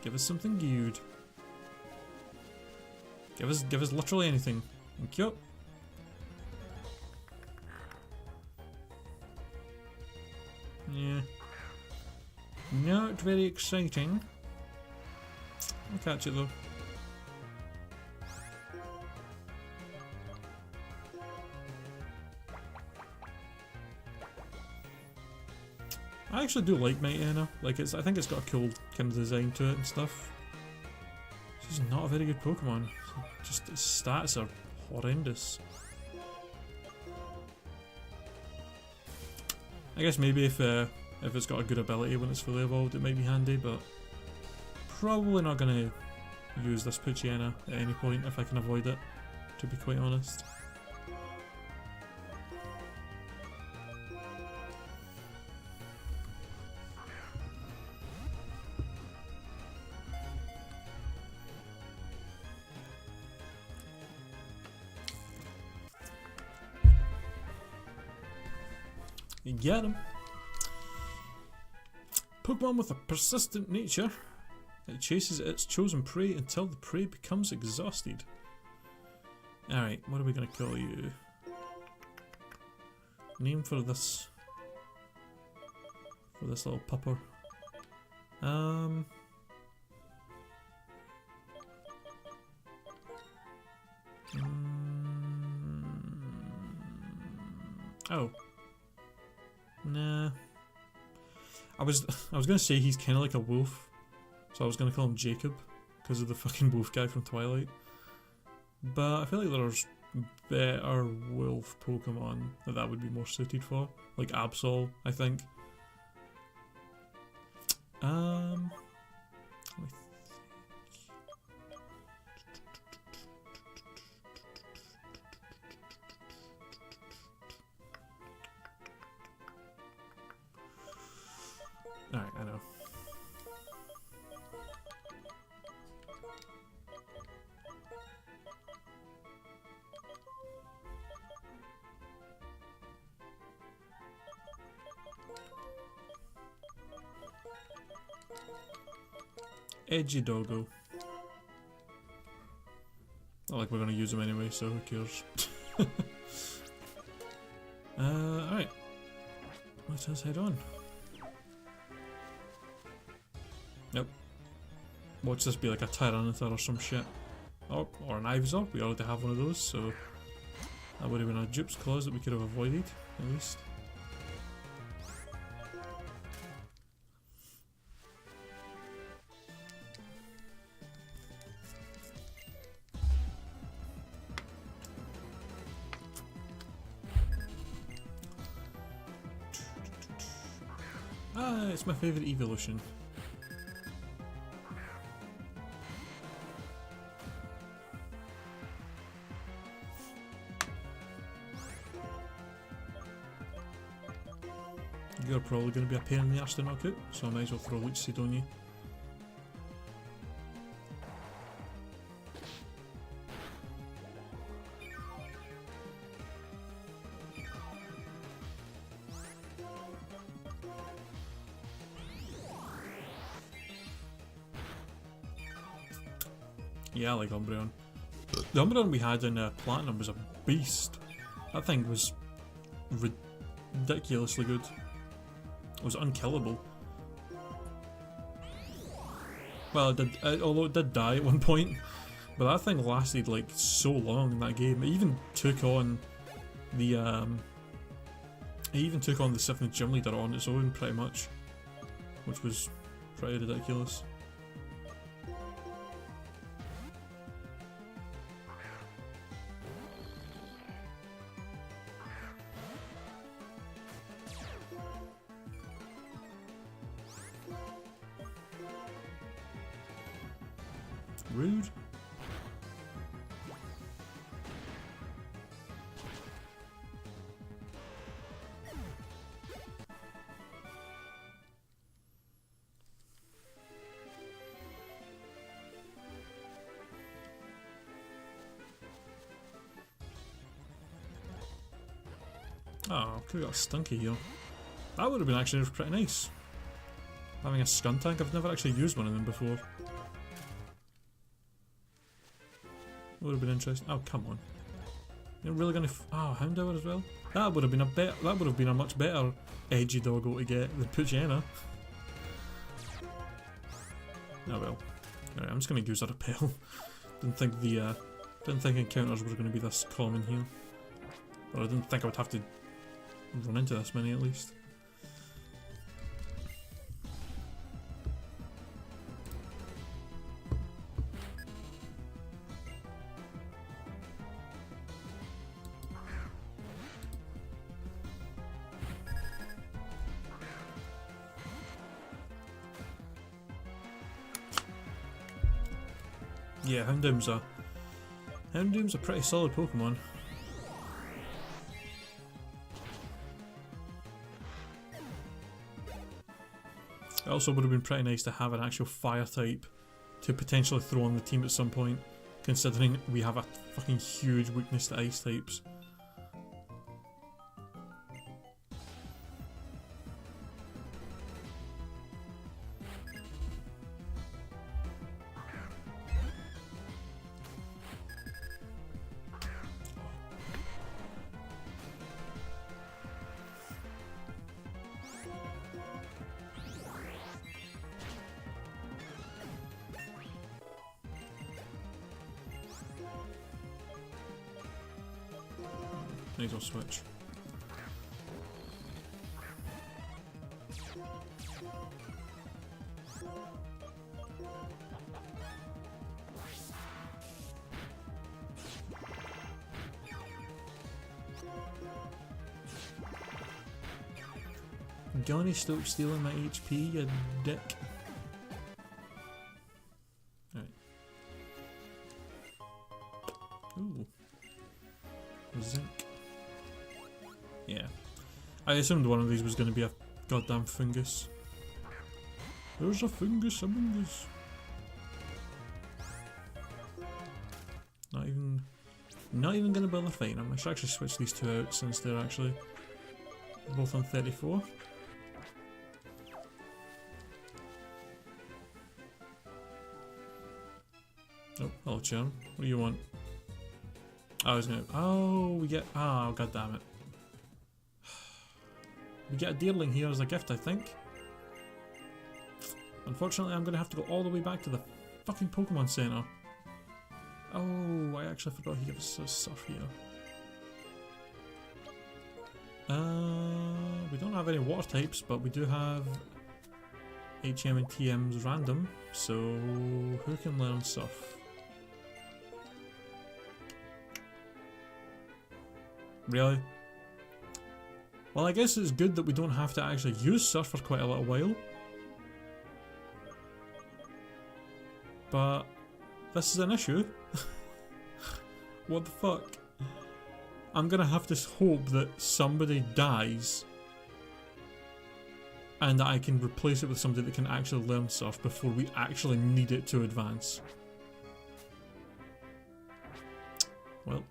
Give us something good. Give us literally anything. Thank you. Yeah. Not very exciting. I'll catch it though. I actually do like Mighty Enna. Like I think it's got a cool kind of design to it and stuff. This is not a very good Pokemon. Just its stats are horrendous. I guess maybe if it's got a good ability when it's fully evolved, it might be handy, but probably not going to use this Poochyena at any point if I can avoid it, to be quite honest. You get him. Pokemon with a persistent nature. It chases its chosen prey until the prey becomes exhausted. Alright, what are we going to call you? Name for this little pupper. Oh. Nah. I was gonna say he's kinda like a wolf. So I was gonna call him Jacob, because of the fucking wolf guy from Twilight. But I feel like there's better wolf Pokemon that would be more suited for. Like Absol, I think. Let me think. Alright, I know. Edgy Doggo. Not like we're gonna use him anyway, so who cares? Alright. Let us head on. Nope. Watch this be like a Tyranitar or some shit. Oh, or an Ivysaur. We already have one of those, so that would have been a Dupe's Claws that we could have avoided, at least. Ah, it's my favourite evolution. You're probably going to be a pain in the arse to knock out, so I might as well throw Leech Seed on you. Yeah, I like Umbreon. The Umbreon we had in Platinum was a beast. That thing was ridiculously good. It was unkillable. Well, it did, although it did die at one point, but that thing lasted like so long in that game. It even took on the 7th gym leader on its own, pretty much, which was Pretty ridiculous. Rude. Oh, could have got a Stunky here. That would have been actually pretty nice. Having a Skuntank, I've never actually used one of them before. Would have been interesting. Oh, come on! You're really gonna? Houndour as well. That would have been That would have been a much better edgy doggo to get than Poochyena. Oh well. Alright, I'm just gonna use a repel. Didn't think encounters were gonna be this common here. Or I didn't think I would have to run into this many at least. Yeah, Houndoom's a pretty solid Pokemon. It also would have been pretty nice to have an actual fire type to potentially throw on the team at some point, considering we have a fucking huge weakness to ice types. Might as well switch. Johnny, stop stealing my HP, you dick. Alright. Ooh. Zinc. Yeah. I assumed one of these was going to be a goddamn fungus. There's a fungus among us. Not even going to bother fighting them. I should actually switch these two out since they're actually both on 34. Oh, hello Charm. What do you want? I was gonna. Oh, we get. Oh, god damn it. We get a Deerling here as a gift, I think. Unfortunately, I'm gonna have to go all the way back to the fucking Pokemon Center. Oh, I actually forgot he gives us Surf here. We don't have any water types, but we do have HM and TM's random, so who can learn Surf? Really? Well, I guess it's good that we don't have to actually use Surf for quite a little while. But this is an issue. What the fuck? I'm gonna have to hope that somebody dies and that I can replace it with somebody that can actually learn Surf before we actually need it to advance. Well.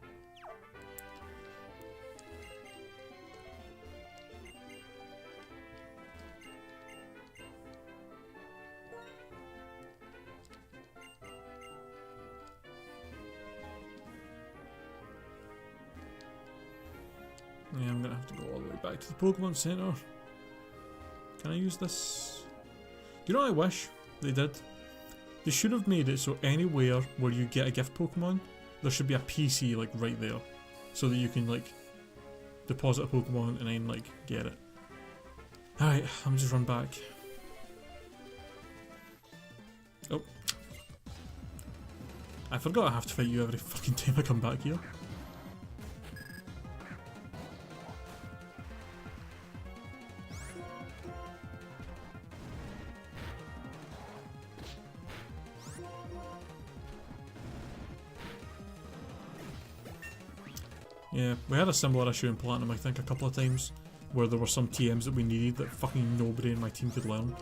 Yeah, I'm gonna have to go all the way back to the Pokemon Center. Can I use this? You know what I wish they did? They should have made it so anywhere where you get a gift Pokemon, there should be a PC like right there. So that you can like deposit a Pokemon and then like get it. Alright, let me just run back. I forgot I have to fight you every fucking time I come back here. Yeah, we had a similar issue in Platinum, I think, a couple of times, where there were some TMs that we needed that fucking nobody in my team could learn.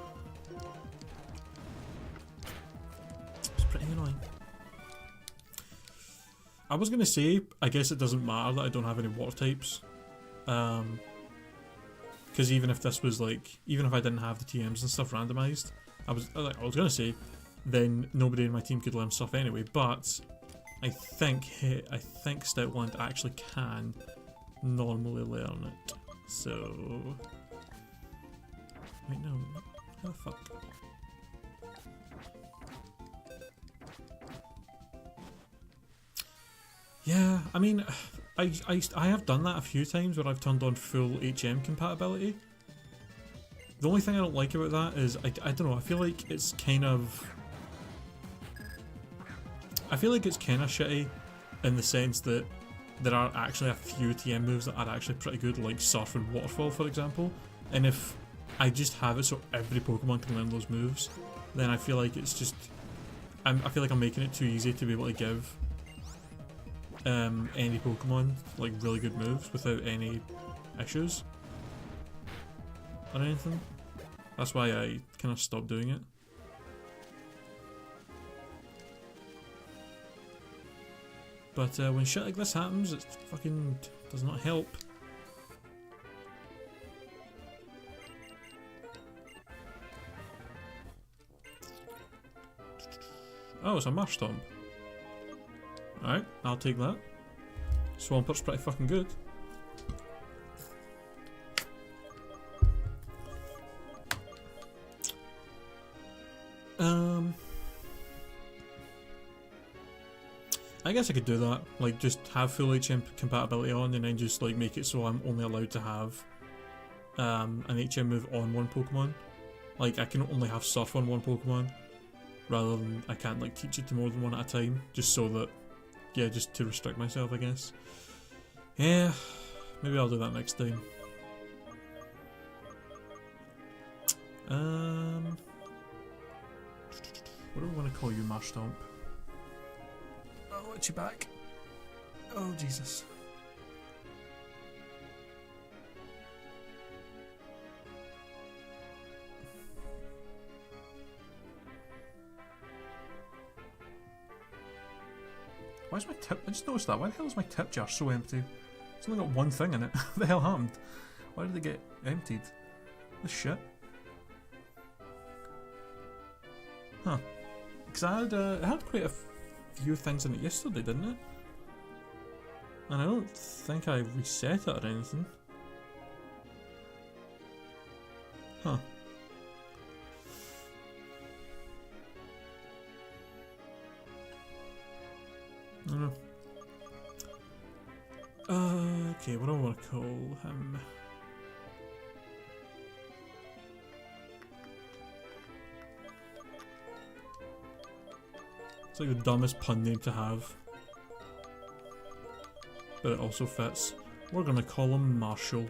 It's pretty annoying. I was gonna say, I guess it doesn't matter that I don't have any water types. Because even if this was like, even if I didn't have the TMs and stuff randomized, I was gonna say, then nobody in my team could learn stuff anyway, but I think Stoutland actually can normally learn it. So wait, no. How the fuck? Yeah, I mean, I have done that a few times where I've turned on full HM compatibility. The only thing I don't like about that is I don't know, I feel like it's kind of shitty in the sense that there are actually a few TM moves that are actually pretty good, like Surf and Waterfall for example, and if I just have it so every Pokemon can learn those moves, then I feel like it's just, I feel like I'm making it too easy to be able to give any Pokemon like really good moves without any issues or anything. That's why I kind of stopped doing it. But when shit like this happens, it fucking does not help. Oh, it's a Marshtomp. Alright, I'll take that. Swampert's pretty fucking good. I guess I could do that, like just have full HM compatibility on and then just like make it so I'm only allowed to have an HM move on one Pokemon. Like I can only have Surf on one Pokemon rather than I can't like teach it to more than one at a time, just so that, yeah, just to restrict myself I guess. Yeah, maybe I'll do that next time. What do we want to call you, Marshtomp? Oh, itchy back. Oh, Jesus. Why is my tip? I just noticed that. Why the hell is my tip jar so empty? It's only got one thing in it. What the hell happened? Why did they get emptied? This shit. Huh. Because it had quite a few things in it yesterday, didn't it? And I don't think I reset it or anything. Huh. I don't know. Okay, what do I want to call him? It's like the dumbest pun name to have, but it also fits. We're gonna call him Marshall.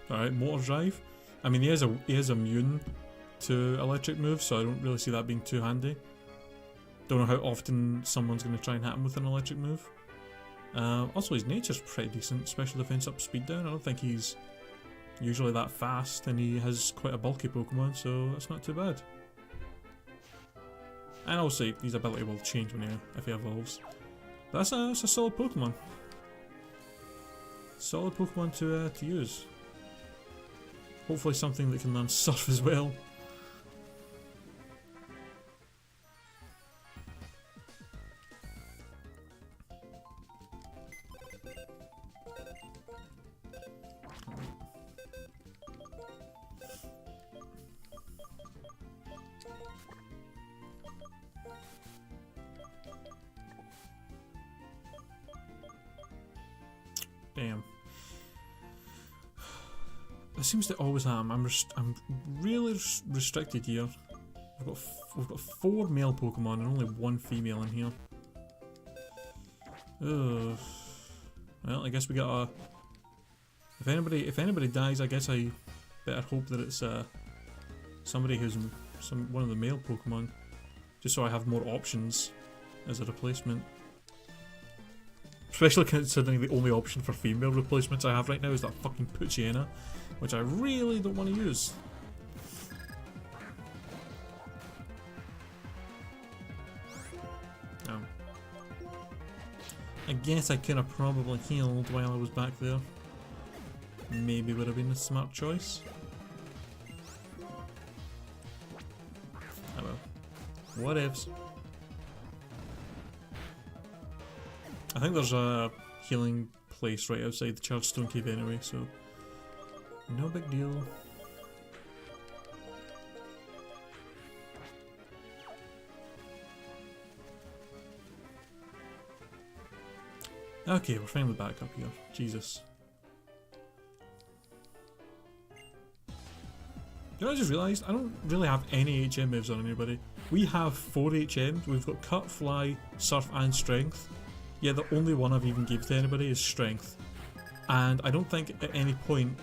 Alright, Motor Drive. I mean, he is immune to electric moves, so I don't really see that being too handy. Don't know how often someone's going to try and hit him with an electric move. Also, his nature's pretty decent, special defense up, speed down. I don't think he's usually that fast, and he has quite a bulky Pokemon, so that's not too bad. And also, his ability will change if he evolves. But that's a solid Pokemon. Solid Pokemon to use. Hopefully something that can learn Surf as well. Damn. seems to always am. I'm really restricted here. We've got 4 male Pokemon and only 1 female in here. Ugh. Well, I guess we got a. If anybody dies, I guess I better hope that it's somebody who's one of the male Pokemon, just so I have more options as a replacement. Especially considering the only option for female replacements I have right now is that fucking Poochyena, which I really don't want to use. I guess I could have probably healed while I was back there. Maybe would have been a smart choice. Oh well. What ifs? I think there's a healing place right outside the Chargestone Cave anyway, so no big deal. Okay, we're finally back up here. Jesus. You know, I just realised I don't really have any HM moves on anybody. We have 4 HMs. We've got Cut, Fly, Surf and Strength. Yet the only one I've even given to anybody is Strength. And I don't think at any point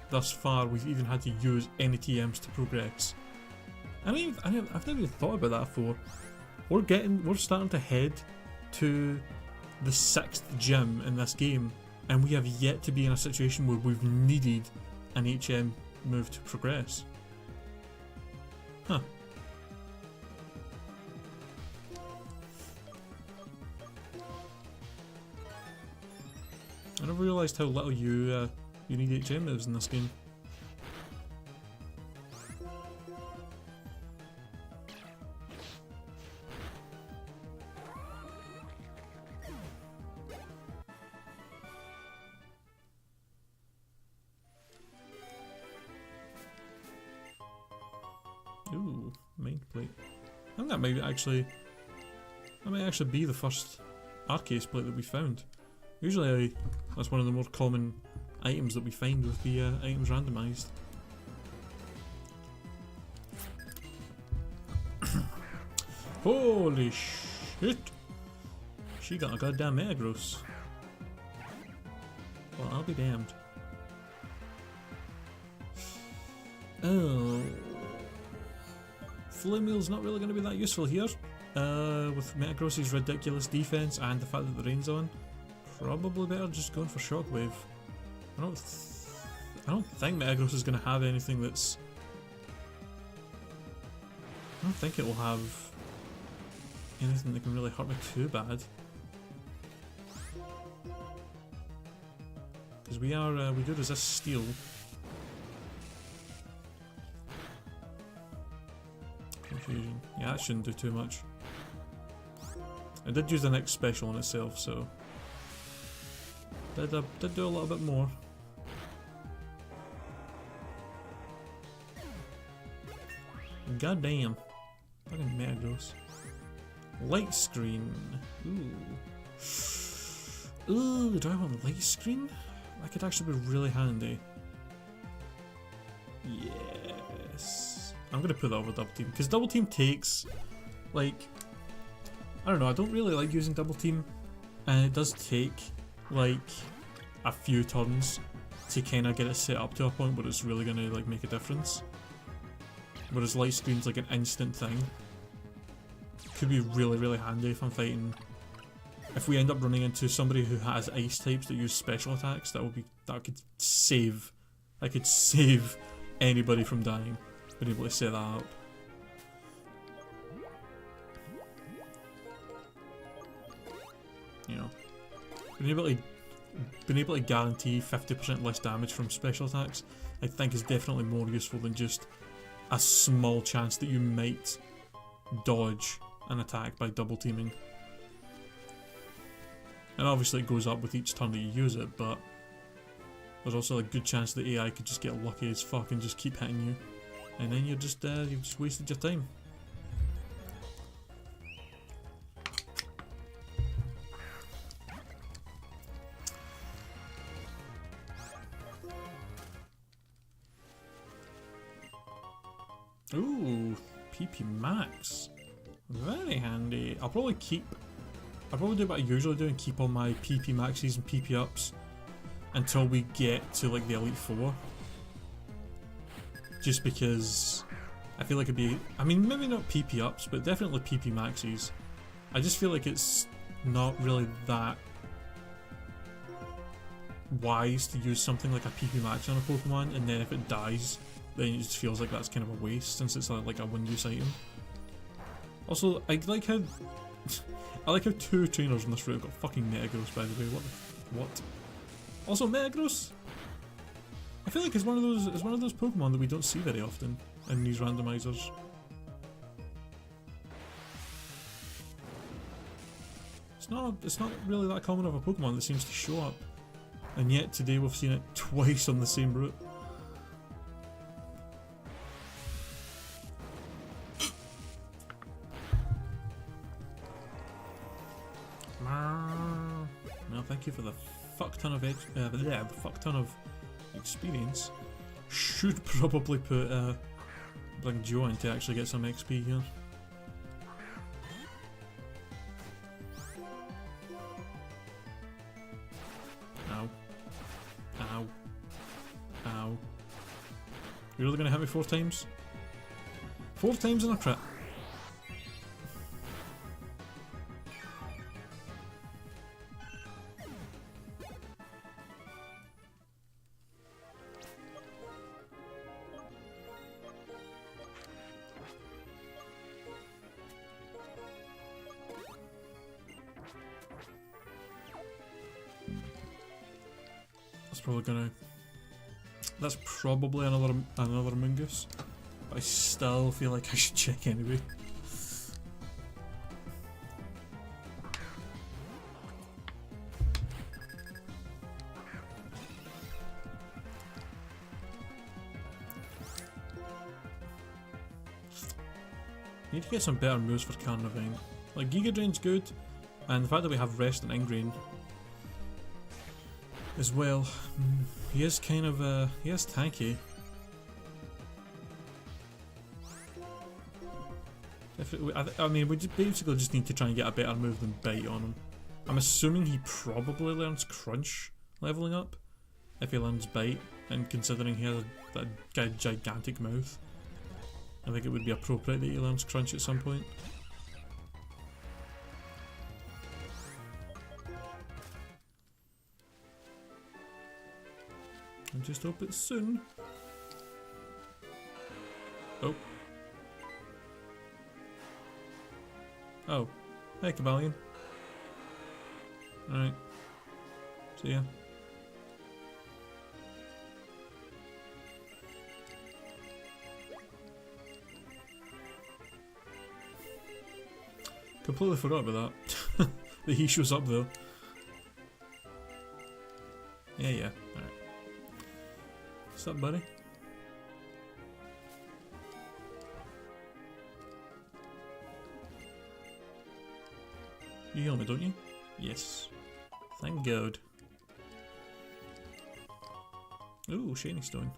thus far we've even had to use any TMs to progress. I've never even thought about that before. We're starting to head to the 6th gym in this game, and we have yet to be in a situation where we've needed an HM move to progress. Huh. I never realised how little you need HM moves in this game. Ooh, mind plate. I think that might actually be the first Arceus plate that we found. Usually that's one of the more common items that we find with the items randomized. Holy shit! She got a goddamn Metagross. Well, I'll be damned. Oh. Flameel's not really going to be that useful here, with Metagross's ridiculous defense and the fact that the rain's on. Probably better just going for Shockwave. I don't think Metagross is going to have anything that's. I don't think it will have anything that can really hurt me too bad. Because we do resist steel. Confusion. Yeah, that shouldn't do too much. I did use the next special on itself, so did do a little bit more. God damn. Fucking Metagross. Light screen. Ooh. Ooh, do I want light screen? That could actually be really handy. Yes. I'm gonna put that over double team, because double team takes, like, I don't know, I don't really like using double team, and it does take like a few turns to kind of get it set up to a point where it's really gonna like make a difference. Whereas light screen's like an instant thing. Could be really, really handy if I'm fighting. If we end up running into somebody who has ice types that use special attacks, that could save anybody from dying. Being able to set that up. You know, being able to guarantee 50% less damage from special attacks, I think is definitely more useful than just a small chance that you might dodge an attack by double teaming. And obviously it goes up with each turn that you use it, but there's also a good chance that AI could just get lucky as fuck and just keep hitting you, and then you've just wasted your time. Ooh, PP Max. Very handy. I'll probably do what I usually do and keep all my PP Maxes and PP Ups until we get to like the Elite Four. Just because I feel like it'd be, I mean maybe not PP Ups, but definitely PP Maxes. I just feel like it's not really that wise to use something like a PP Max on a Pokemon, and then if it dies, then it just feels like that's kind of a waste since it's like a one-use item. Also, I like how two trainers in this route got fucking Metagross, by the way. What? Also, Metagross, I feel like it's one of those Pokemon that we don't see very often in these randomizers. It's not really that common of a Pokemon that seems to show up, and yet today we've seen it twice on the same route. No, thank you for the fuck ton of experience. Should probably put bring Joe in to actually get some XP here. Ow. Ow. Ow. You're really gonna hit me 4 times? 4 times in a crit. That's probably another Mungus, but I still feel like I should check anyway. Need to get some better moves for Carnivine. Like Giga Drain's good, and the fact that we have Rest and Ingrain as well. He is kind of he is tanky. I mean, we basically just need to try and get a better move than Bite on him. I'm assuming he probably learns Crunch leveling up if he learns Bite, and considering he has that gigantic mouth, I think it would be appropriate that he learns Crunch at some point. I just hope it's soon. Oh. Oh. Hey, Cavalion. Alright. See ya. Completely forgot about that. That he shows up though. Yeah. Alright. What's up, buddy? You heal me, don't you? Yes. Thank God. Ooh, Shiny Stone.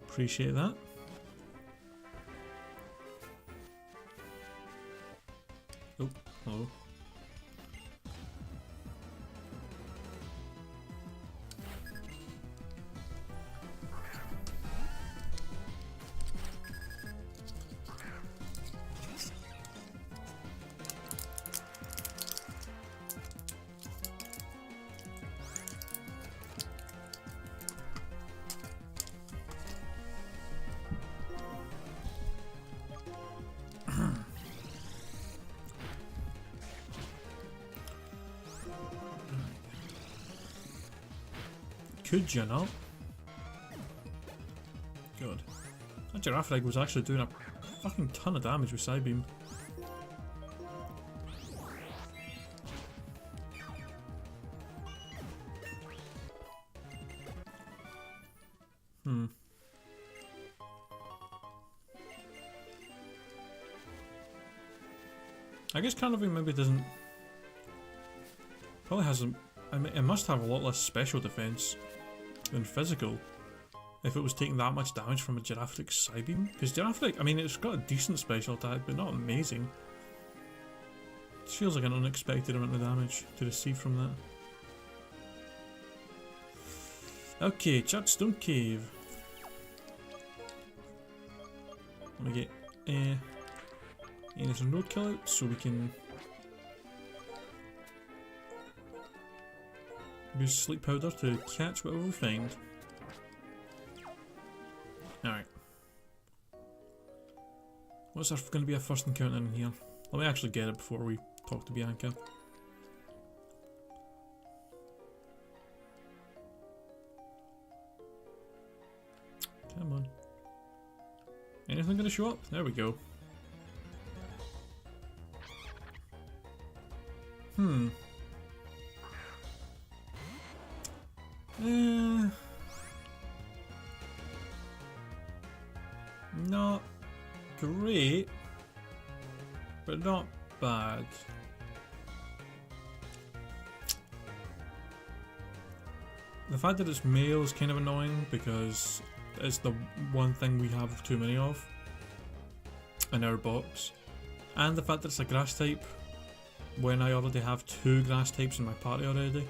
Appreciate that. Oh, hello. Could you not? God. That Giraffe Egg was actually doing a fucking ton of damage with Psybeam. I guess Carnivine maybe doesn't... Probably hasn't... I mean, it must have a lot less special defense than physical. if it was taking that much damage from a Girafatic Psybeam. Because Girafatic, I mean, it's got a decent special attack, but not amazing. It feels like an unexpected amount of damage to receive from that. Okay, Chartstone Cave. Let me get there's a road kill out, so we can use sleep powder to catch whatever we find. Alright. What's going to be our first encounter in here? Let me actually get it before we talk to Bianca. Come on. Anything going to show up? There we go. Not great, but not bad. The fact that it's male is kind of annoying because it's the one thing we have too many of in our box. And the fact that it's a grass type when I already have 2 grass types in my party already.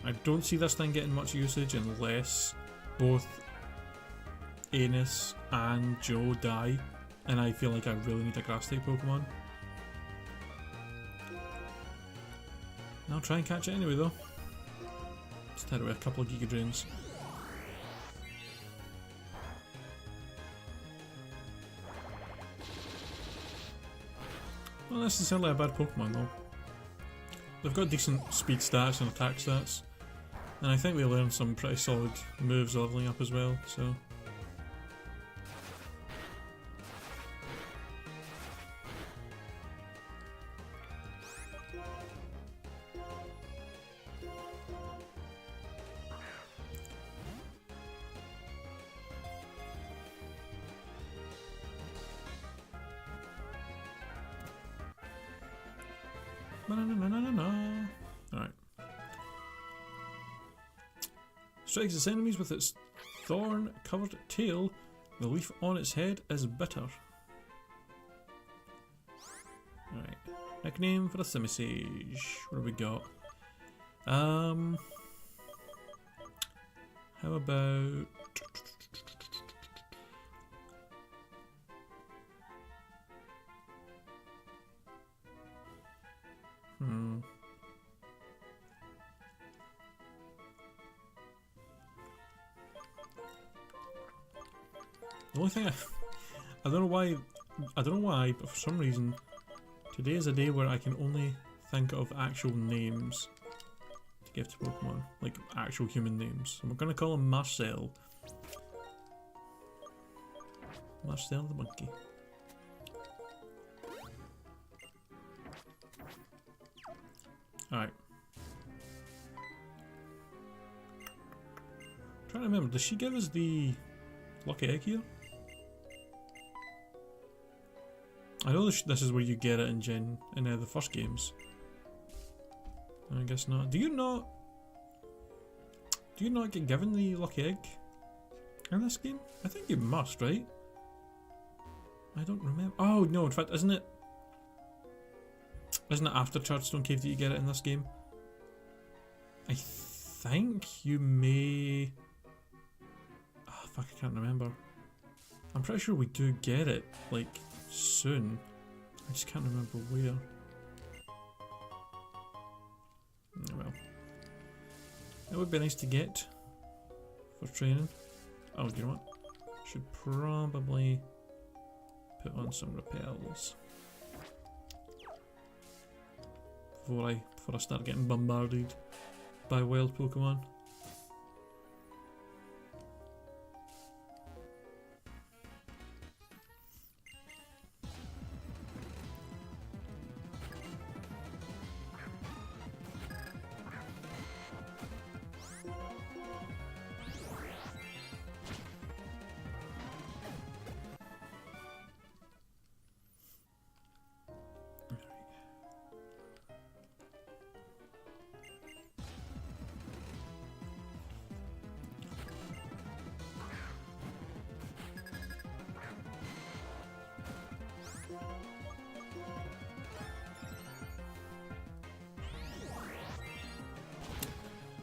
I don't see this thing getting much usage unless both Anus and Joe die, and I feel like I really need a grass type Pokemon. I'll try and catch it anyway though. Just head away a couple of Giga Drains. Not necessarily a bad Pokemon though. They've got decent speed stats and attack stats, and I think they learned some pretty solid moves leveling up as well, so... Alright. Strikes its enemies with its thorn-covered tail. The leaf on its head is bitter. Alright. Nickname for the Simisage. What have we got? How about... The only thing I don't know why, but for some reason today is a day where I can only think of actual names to give to Pokemon, like actual human names. So I'm gonna call him Marcel. Marcel the monkey. Alright. Trying to remember, does she give us the lucky egg here? I know this is where you get it in the first games. I guess not. Do you not get given the lucky egg in this game? I think you must, right? I don't remember. Oh no, in fact, isn't it after Chartstone Cave that you get it in this game? I think you may... Oh fuck, I can't remember. I'm pretty sure we do get it, like, soon. I just can't remember where. Oh well. It would be nice to get for training. Oh, you know what? Should probably put on some repels before I start getting bombarded by wild Pokemon.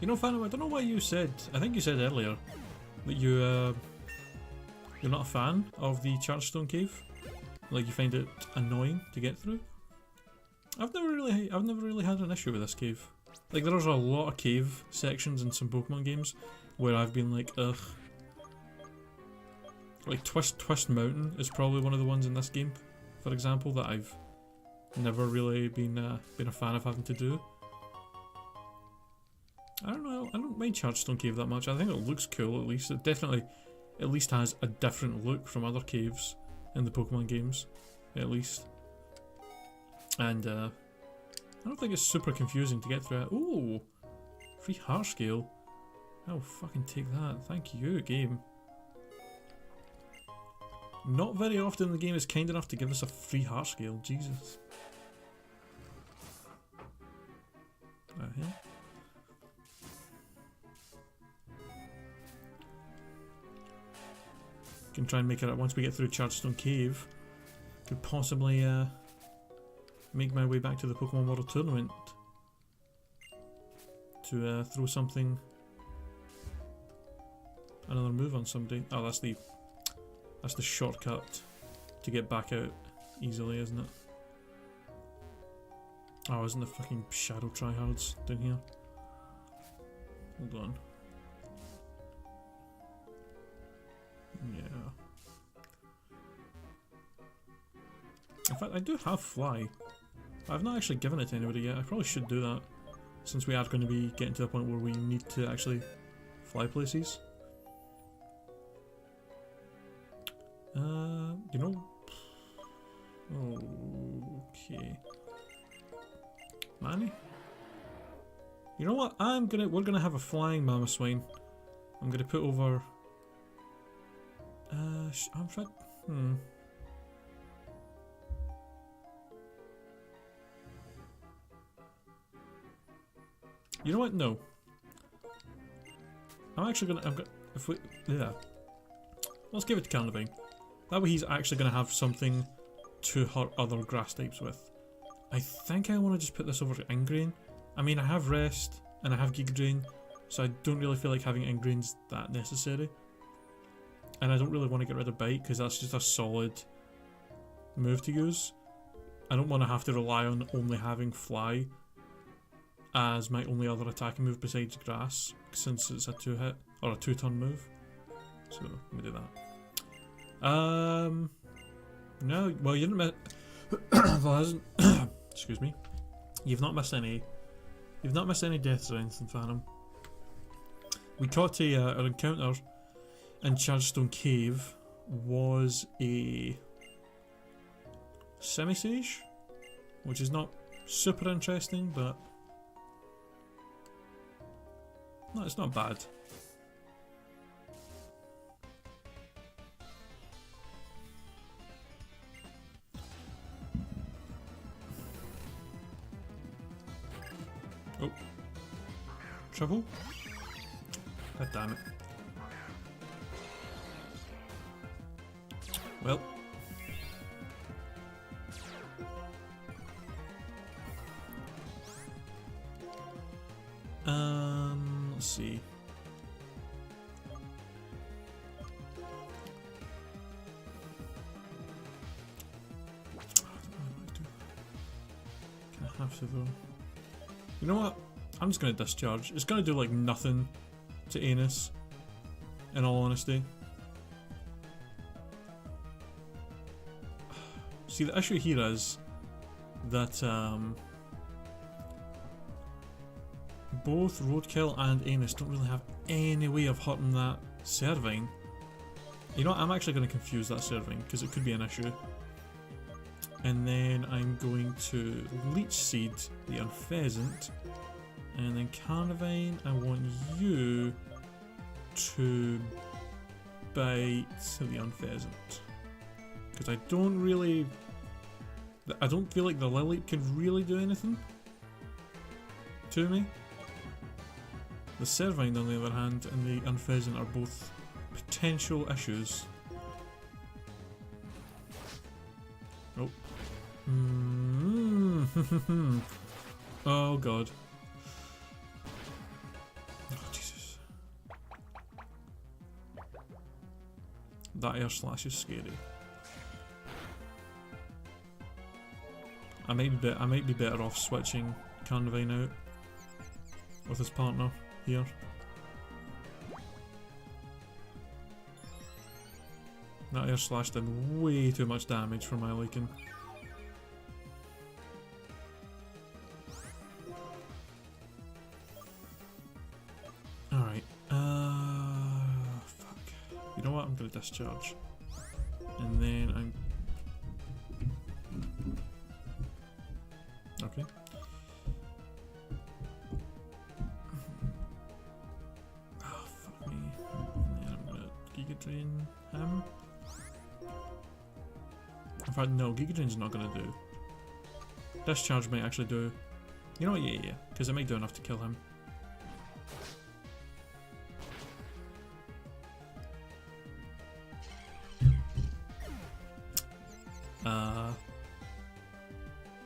You know, Phantom, I don't know what you said. I think you said earlier that you're not a fan of the Chargestone Cave. Like you find it annoying to get through. I've never really had an issue with this cave. Like there's a lot of cave sections in some Pokemon games where I've been like, ugh. Like Twist Mountain is probably one of the ones in this game, for example, that I've never really been a fan of having to do. I don't know, I don't mind Chargestone Cave that much. I think it looks cool at least. It definitely at least has a different look from other caves in the Pokemon games, at least. And I don't think it's super confusing to get through it. Ooh! Free heart scale. I'll fucking take that. Thank you, game. Not very often the game is kind enough to give us a free heart scale. Jesus. Yeah. Can try and make it once we get through Chargestone Cave. Could possibly make my way back to the Pokemon World Tournament to throw something, another move on somebody. Oh, that's the shortcut to get back out easily, isn't it? Oh, isn't the fucking shadow tryhards down here? Hold on. Yeah. In fact, I do have Fly. I've not actually given it to anybody yet. I probably should do that, since we are going to be getting to the point where we need to actually fly places. You know... Okay. Manny? You know what? We're gonna have a flying Mamoswine. I'm gonna put over... I'm trying... You know what? No. I'm actually gonna... if we... Yeah. Let's give it to Carnivine. That way he's actually gonna have something to hurt other grass types with. I think I want to just put this over to Ingrain. I mean, I have Rest and I have Giga Drain, so I don't really feel like having Ingrain's that necessary. And I don't really want to get rid of Bite because that's just a solid move to use. I don't want to have to rely on only having Fly as my only other attacking move besides Grass, since it's a 2-hit or a 2-turn move. So let me do that. No, well, you didn't miss. Well, hasn't. Excuse me. You've not missed any. You've not missed any deaths or anything, Phantom. We caught our encounter in Chargestone Cave was a Semi-Sage, which is not super interesting, but no, it's not bad. Oh. Trouble? God damn it. Well. Let's see. I have to though. You know what? I'm just gonna discharge. It's gonna do like nothing to Anus, in all honesty. See, the issue here is that both Roadkill and Anus don't really have any way of hurting that Servine. You know what? I'm actually going to confuse that Servine because it could be an issue. And then I'm going to Leech Seed the Unpheasant. And then Carnivine, I want you to bite the Unpheasant. Because I don't feel like the Lilip can really do anything to me. The Servine, on the other hand, and the Unpheasant are both potential issues. Oh. Oh god. That air slash is scary. I might be better off switching Carnivine out with his partner here. That air slash did way too much damage for my liking. Alright, fuck. You know what, I'm gonna discharge. And then I'm... Okay. Oh, fuck me. And then I'm gonna Giga Drain him. In fact, no, Giga Drain's not gonna do. Discharge might actually do. You know what, yeah, because it might do enough to kill him.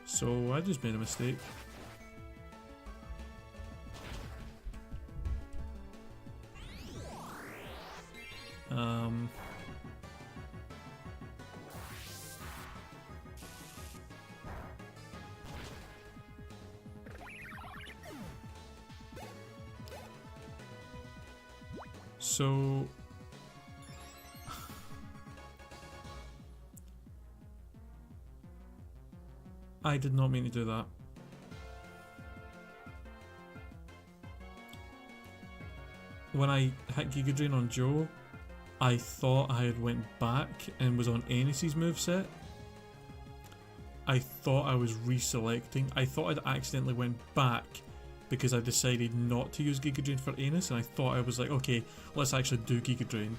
So I just made a mistake. So I did not mean to do that. When I hit Giga Drain on Joe, I thought I had went back and was on Enis's moveset. I thought I was reselecting. I thought I'd accidentally went back because I decided not to use Giga Drain for Enis, and I thought I was like, okay, let's actually do Giga Drain.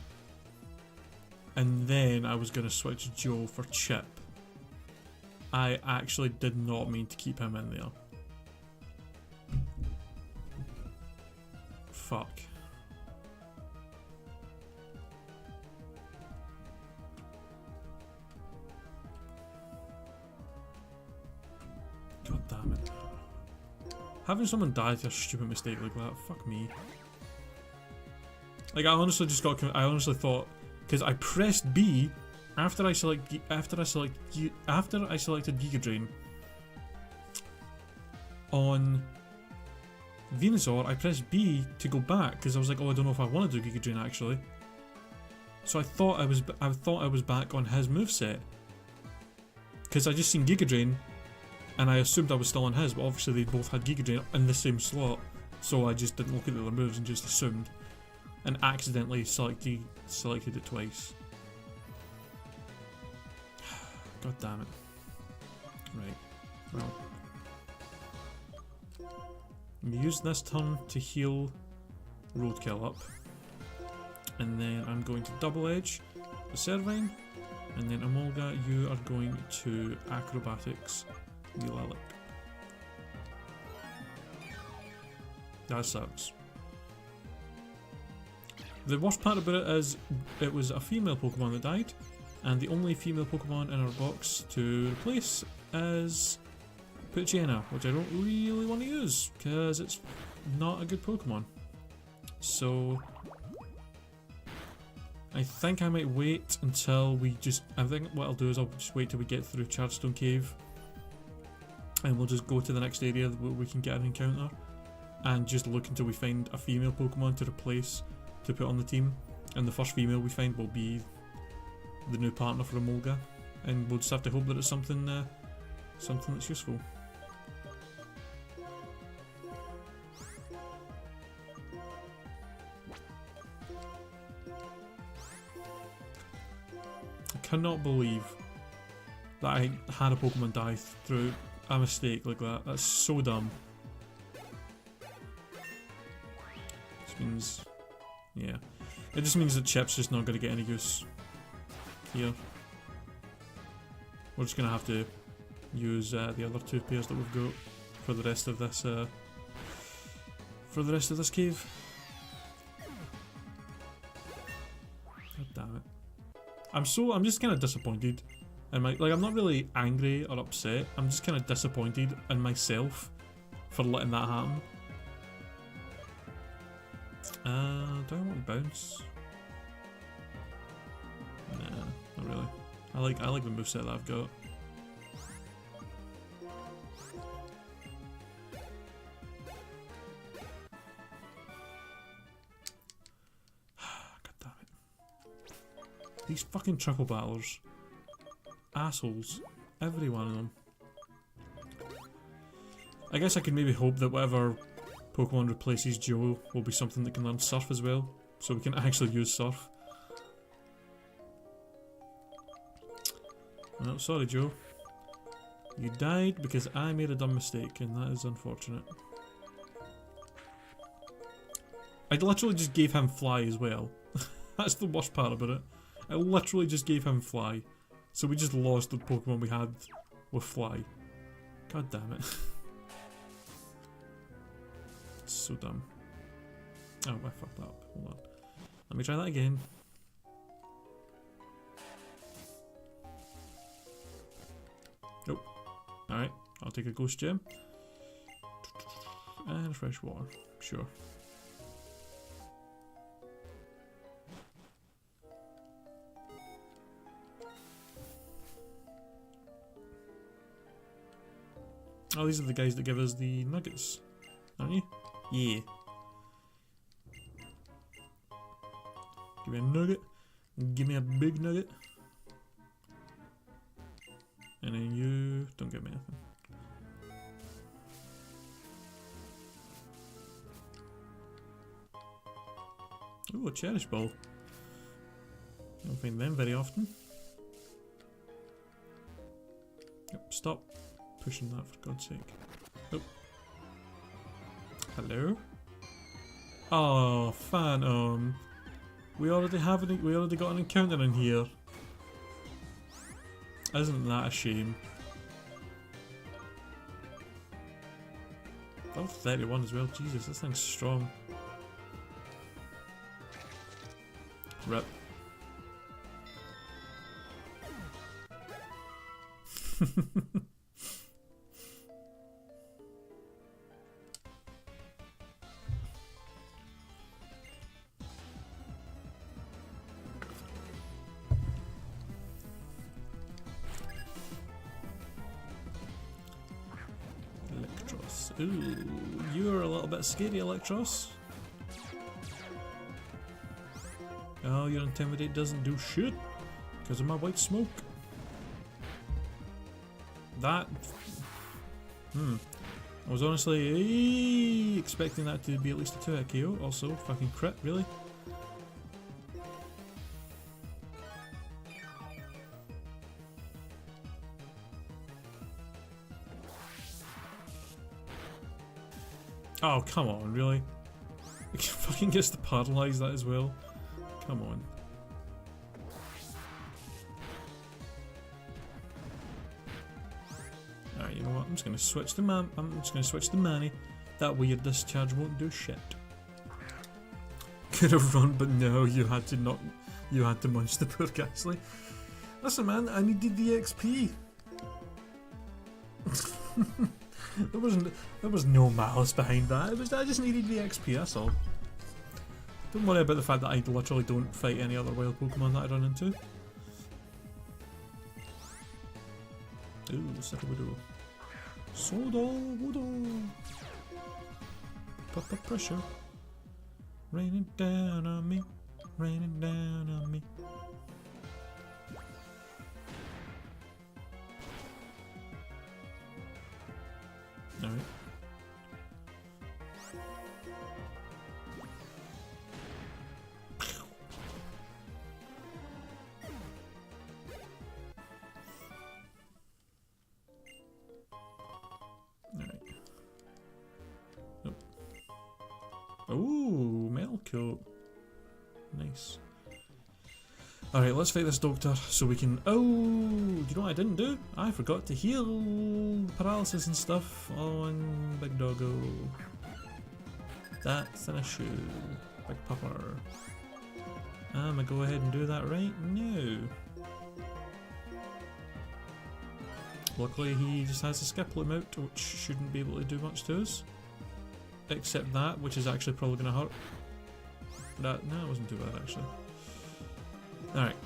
And then I was going to switch Joe for Chip. I actually did not mean to keep him in there. Fuck. God damn it. Having someone die to a stupid mistake like that, fuck me. Like, I honestly just got, I honestly thought, because I pressed B after I selected Giga Drain on Venusaur. I pressed B to go back because I was like, oh, I don't know if I want to do Giga Drain actually. So I thought I was back on his moveset because I just seen Giga Drain and I assumed I was still on his, but obviously they both had Giga Drain in the same slot, so I just didn't look at the other moves and just assumed and accidentally selected it twice. God damn it. Right. Well. I'm gonna use this turn to heal Roadkill up. And then I'm going to double edge the Servine. And then Emolga, you are going to Acrobatics the Lilac. That sucks. The worst part about it is it was a female Pokemon that died. And the only female Pokemon in our box to replace is Poochyena, which I don't really want to use because it's not a good Pokemon. So I think I might wait until we I think what I'll do is I'll just wait till we get through Chargestone Cave and we'll just go to the next area where we can get an encounter and just look until we find a female Pokemon to replace, to put on the team, and the first female we find will be the new partner for Emolga, and we'll just have to hope that it's something that's useful. I cannot believe that I had a Pokemon die through a mistake like that. That's so dumb. This means, yeah, it just means that Chip's just not going to get any use here. We're just going to have to use the other two pairs that we've got for the rest of this cave. God damn it. I'm just kind of disappointed. And I'm not really angry or upset. I'm just kind of disappointed in myself for letting that happen. Do I want to bounce? Not really. I like the moveset that I've got. God damn it. These fucking triple battlers. Assholes. Every one of them. I guess I could maybe hope that whatever Pokemon replaces Joe will be something that can learn Surf as well, so we can actually use Surf. Oh, sorry Joe. You died because I made a dumb mistake, and that is unfortunate. I literally just gave him Fly as well. That's the worst part about it. I literally just gave him Fly. So we just lost the Pokemon we had with Fly. God damn it. So dumb. Oh, I fucked that up. Hold on. Let me try that again. Nope. Alright, I'll take a Ghost Gem. And fresh water. Sure. Oh, these are the guys that give us the nuggets, aren't you? Yeah. Give me a nugget. Give me a big nugget. And then you don't give me anything. Ooh, a Cherish Ball. You don't find them very often. Yep, stop pushing that for God's sake. Oh. Hello? Oh, Phantom. We already got an encounter in here. Isn't that a shame? Oh, 31 as well. Jesus, this thing's strong. Rip. Ooh, you're a little bit scary, Electros. Oh, your Intimidate doesn't do shit because of my white smoke. That... I was honestly expecting that to be at least a 2-hit KO. Also, fucking crit, really? Oh, come on, really? It fucking gets to paralyze that as well. Come on. Alright, you know what? I'm just gonna switch the Manny. That way your discharge won't do shit. Could have run, but no, you had to munch the poor Ghastly. Listen man, I needed the XP. There was no malice behind that. I just needed the XP, that's all. Don't worry about the fact that I literally don't fight any other wild Pokemon that I run into. Ooh, Sakabudo. Soda-Wudo. Pop up pressure. Raining down on me. Raining down on me. Alright. Ooh, Metal Coat. Nice. Alright, let's fight this doctor so we can... Oh, you know what I didn't do? I forgot to heal paralysis and stuff on Big Doggo. That's an issue. Big Pupper. I'm gonna go ahead and do that right now. Luckily he just has a skip limit out, which shouldn't be able to do much to us. Except that, which is actually probably going to hurt. No, it wasn't too bad actually. Alright.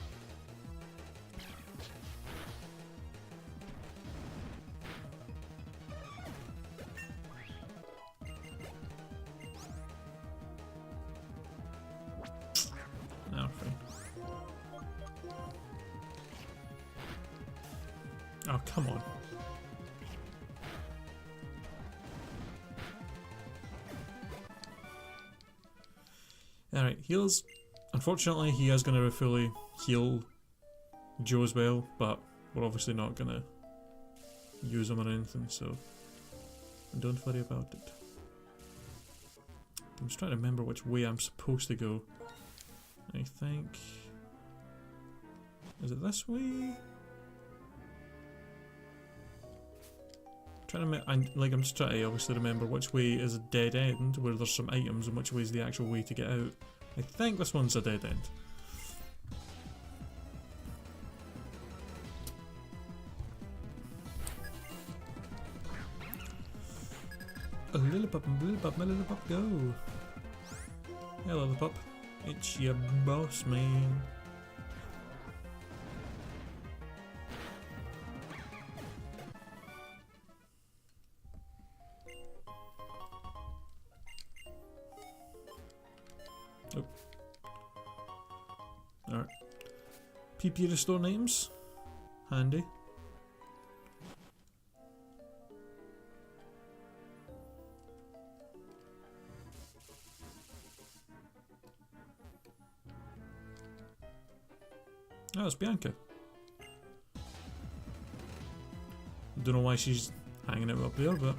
Ah, fine. Oh, come on. Alright, heals. Unfortunately, he is going to fully heal Joe as well, but we're obviously not going to use him or anything, so don't worry about it. I'm just trying to remember which way I'm supposed to go. I think... Is it this way? I'm just trying to obviously remember which way is a dead end, where there's some items, and which way is the actual way to get out. I think this one's a dead end. A little pup, my little pup, go! Hello, little pup. It's your boss, man. Oh. Alright. PP restore names. Handy. Oh, it's Bianca. Don't know why she's hanging out up there, but...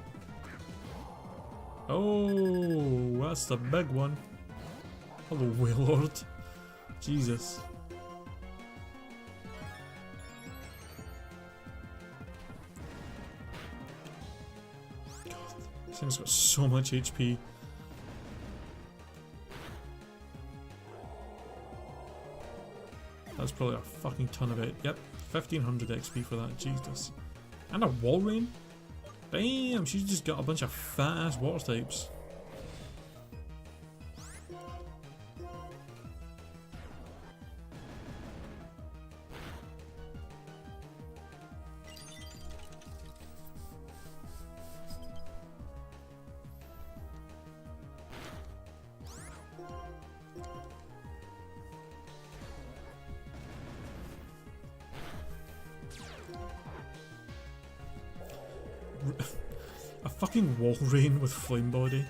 Oh, that's the big one. Hello, Waylord. Jesus. God, this thing's got so much HP. That's probably a fucking ton of it. Yep, 1500 XP for that, Jesus. And a wall rain? Damn, she's just got a bunch of fat ass water types. A fucking wall rain with flame body?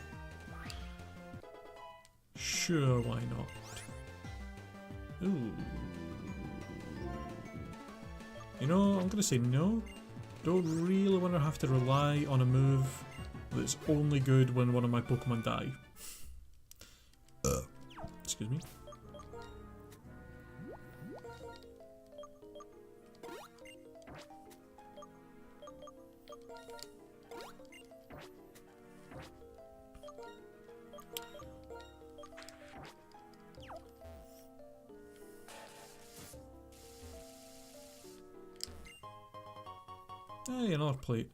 Sure, why not? Ooh. You know, I'm gonna say no. Don't really want to have to rely on a move that's only good when one of my Pokemon die. Excuse me. Hey, another plate.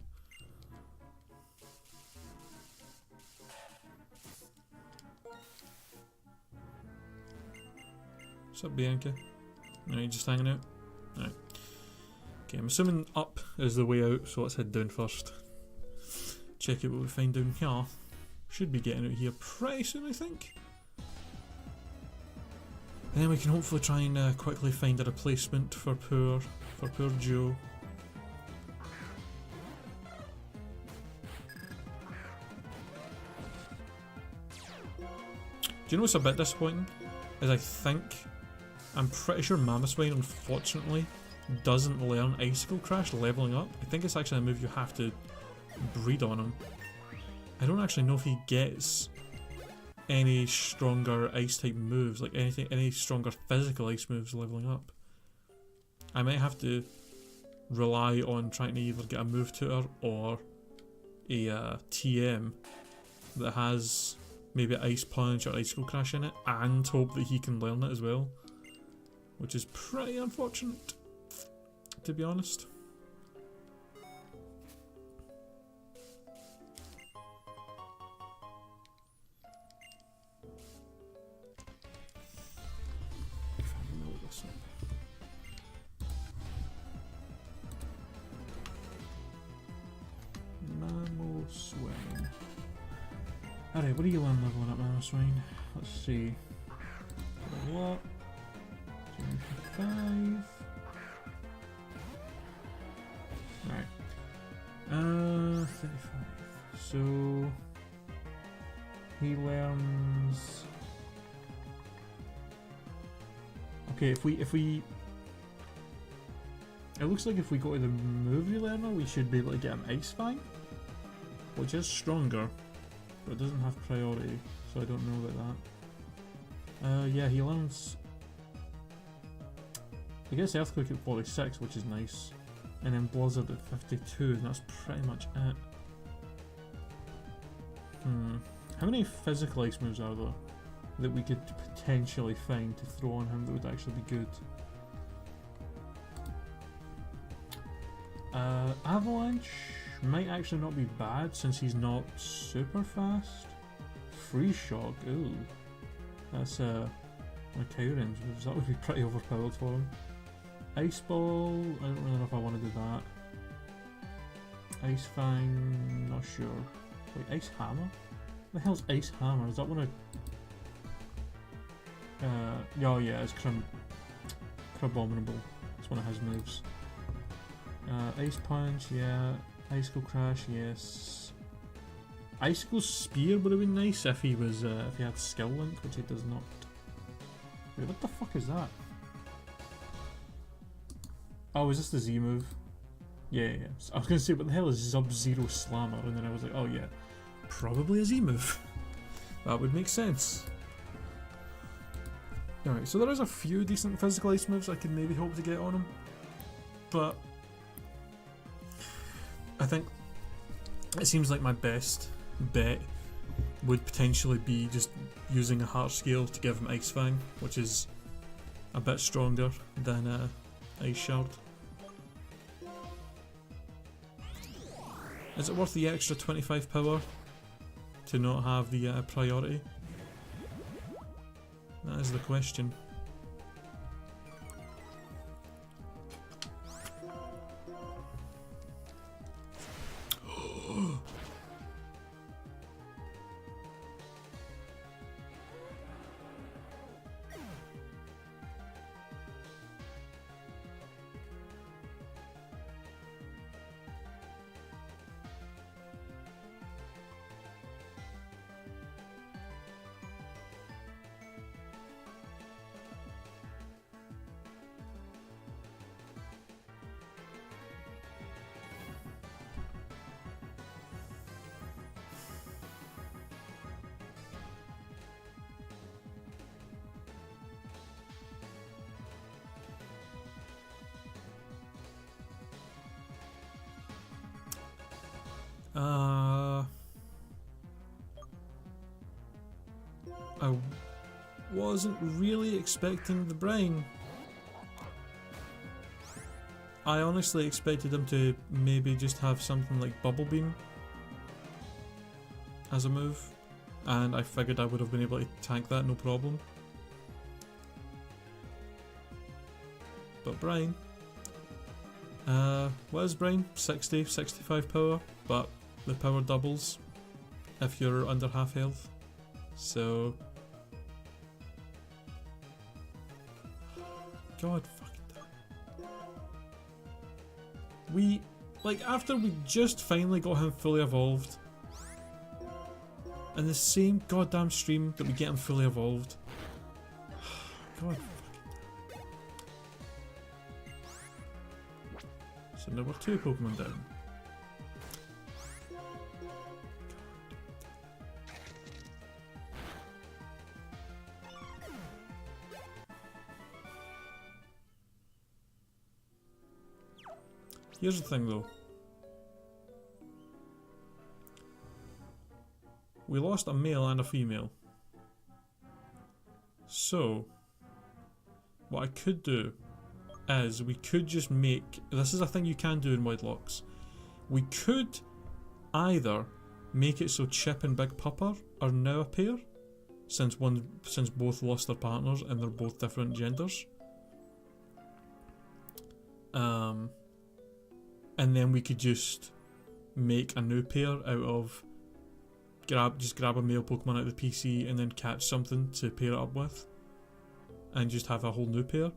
What's up, Bianca? Are you just hanging out? Alright. Okay, I'm assuming up is the way out, so let's head down first. Check out what we find down here. Should be getting out here pretty soon, I think. And then we can hopefully try and quickly find a replacement for poor Joe. Do you know what's a bit disappointing? Is I'm pretty sure Mamoswine, unfortunately, doesn't learn Icicle Crash leveling up. I think it's actually a move you have to breed on him. I don't actually know if he gets any stronger ice type moves, like any stronger physical ice moves leveling up. I might have to rely on trying to either get a move tutor or a TM that has maybe Ice Punch or Icicle Crash in it, and hope that he can learn it as well. Which is pretty unfortunate, to be honest. If I load this up. Mamoswine. Alright, what are you leveling up, Mamoswine? Let's see. What? 35. Right. 35. So he learns. Okay, if we it looks like if we go to the movie learner, we should be able to get an Ice Fang, which is stronger, but it doesn't have priority, so I don't know about that. Yeah, he learns. He gets Earthquake at 46, which is nice, and then Blizzard at 52, and that's pretty much it. How many physical ice moves are there that we could potentially find to throw on him that would actually be good? Avalanche might actually not be bad since he's not super fast. Freeze Shock, ooh. That's one of Kyuren's moves. That would be pretty overpowered for him. Ice Ball, I don't really know if I want to do that. Ice Fang, not sure. Wait, Ice Hammer? What the hell's Ice Hammer? Is that one of... oh yeah, it's Crabominable. It's one of his moves. Ice Punch, yeah. Icicle Crash, yes. Icicle Spear would have been nice if he was if he had Skill Link, which he does not. Wait, what the fuck is that? Oh, is this the Z move? Yeah. I was gonna say, what the hell is Sub-Zero Slammer? And then I was like, oh yeah, probably a Z move. That would make sense. Alright, so there is a few decent physical ice moves I could maybe hope to get on him, but I think it seems like my best bet would potentially be just using a heart scale to give him Ice Fang, which is a bit stronger than Ice Shard. Is it worth the extra 25 power to not have the priority? That is the question. I wasn't really expecting the brain. I honestly expected him to maybe just have something like Bubble Beam as a move, and I figured I would have been able to tank that no problem. But Brain, what is Brain? 60, 65 power, but the power doubles if you're under half health. So, God fucking damn. We, like, after we just finally got him fully evolved, in the same goddamn stream that we get him fully evolved. God fucking damn. So now we're 2 Pokemon down. Here's the thing though. We lost a male and a female. So, what I could do is we could just make... This is a thing you can do in Wedlocks. We could either make it so Chip and Big Pupper are now a pair, since both lost their partners and they're both different genders. And then we could just make a new pair out of just grab a male Pokemon out of the PC and then catch something to pair it up with, and just have a whole new pair.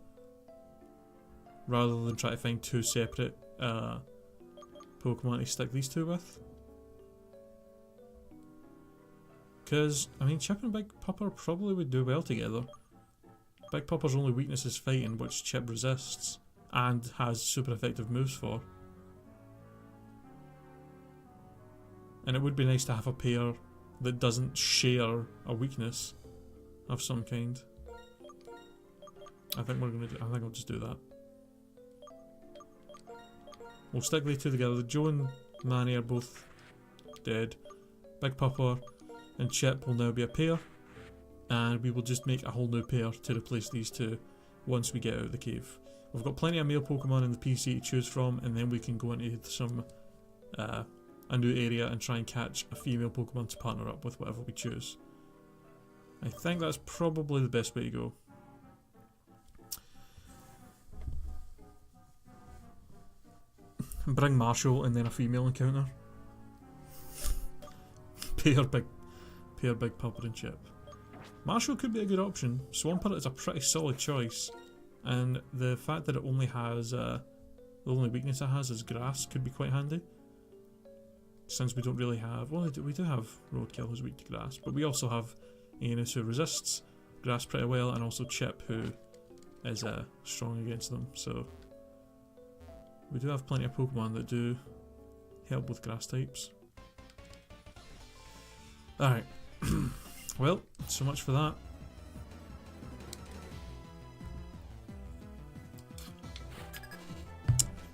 rather than try to find two separate Pokemon to stick these two with. Because, I mean, Chip and Big Pupper probably would do well together. Big Pupper's only weakness is fighting, which Chip resists, and has super effective moves for. And it would be nice to have a pair that doesn't share a weakness of some kind. I think I'll just do that. We'll stick the two together. Joe and Manny are both dead. Big Pupper and Chip will now be a pair, and we will just make a whole new pair to replace these two once we get out of the cave. We've got plenty of male Pokemon in the PC to choose from, and then we can go into some a new area and try and catch a female Pokemon to partner up with whatever we choose. I think that's probably the best way to go. Bring Marshall and then a female encounter. pair Big Pupper and Chip. Marshall could be a good option. Swampert is a pretty solid choice, and the fact that it only has the only weakness it has is grass could be quite handy. Since we don't really have, well, we do have Roadkill who's weak to grass, but we also have Anus who resists grass pretty well, and also Chip who is strong against them. So we do have plenty of Pokemon that do help with grass types. Alright, well, so much for that.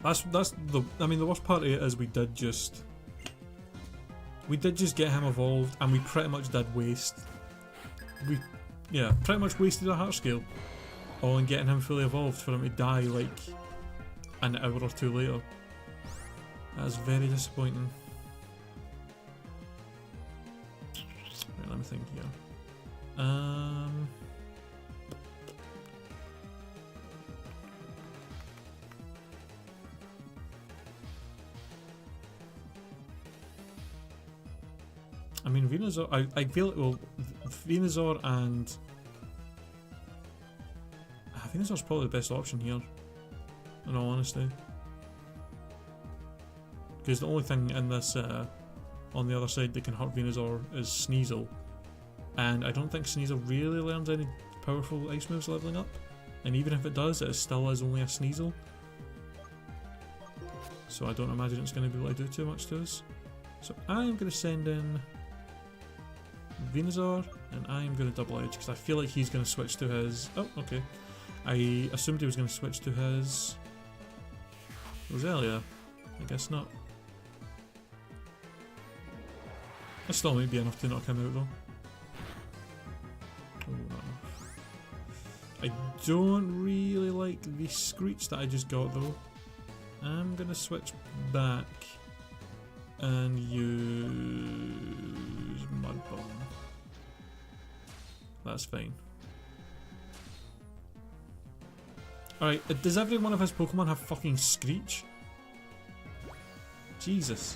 That's the, I mean, the worst part of it is we did just get him evolved, and we pretty much did waste. Yeah, pretty much wasted a heart scale all in getting him fully evolved for him to die like an hour or two later. That is very disappointing. Right, let me think here. I mean, Venusaur, I feel it will. Venusaur and. Venusaur's probably the best option here, in all honesty. Because the only thing in this, on the other side that can hurt Venusaur is Sneasel. And I don't think Sneasel really learns any powerful ice moves leveling up. And even if it does, it still is only a Sneasel. So I don't imagine it's going to be able to do too much to us. So I am going to send in Venusaur, and I am going to double edge because I feel like he's going to switch to his. Oh, okay. I assumed he was going to switch to his Roselia. I guess not. That still might be enough to knock him out though. Oh, no. I don't really like the Screech that I just got though. I'm going to switch back and use Mud Bomb. That's fine. Alright, does every one of his Pokemon have fucking Screech? Jesus.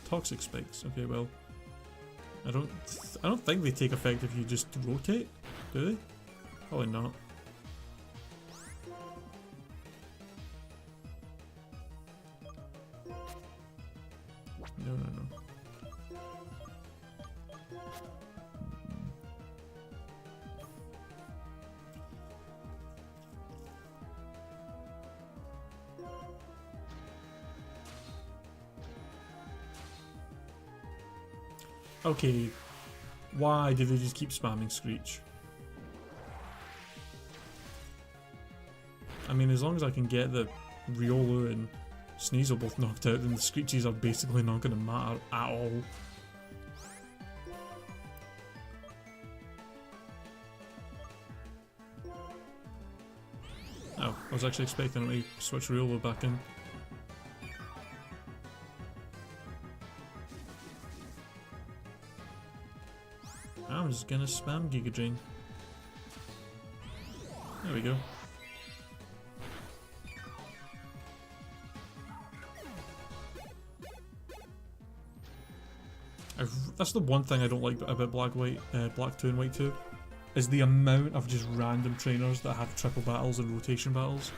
Toxic Spikes. Okay, well, I don't think they take effect if you just rotate, do they? Probably not. No. Okay, why do they just keep spamming Screech? I mean, as long as I can get the Riolu and Sneasel both knocked out, then the Screeches are basically not going to matter at all. Oh, I was actually expecting him to switch Riolu back in. I'm just gonna spam Giga Drain. There we go. that's the one thing I don't like about Black 2 and White 2, is the amount of just random trainers that have triple battles and rotation battles.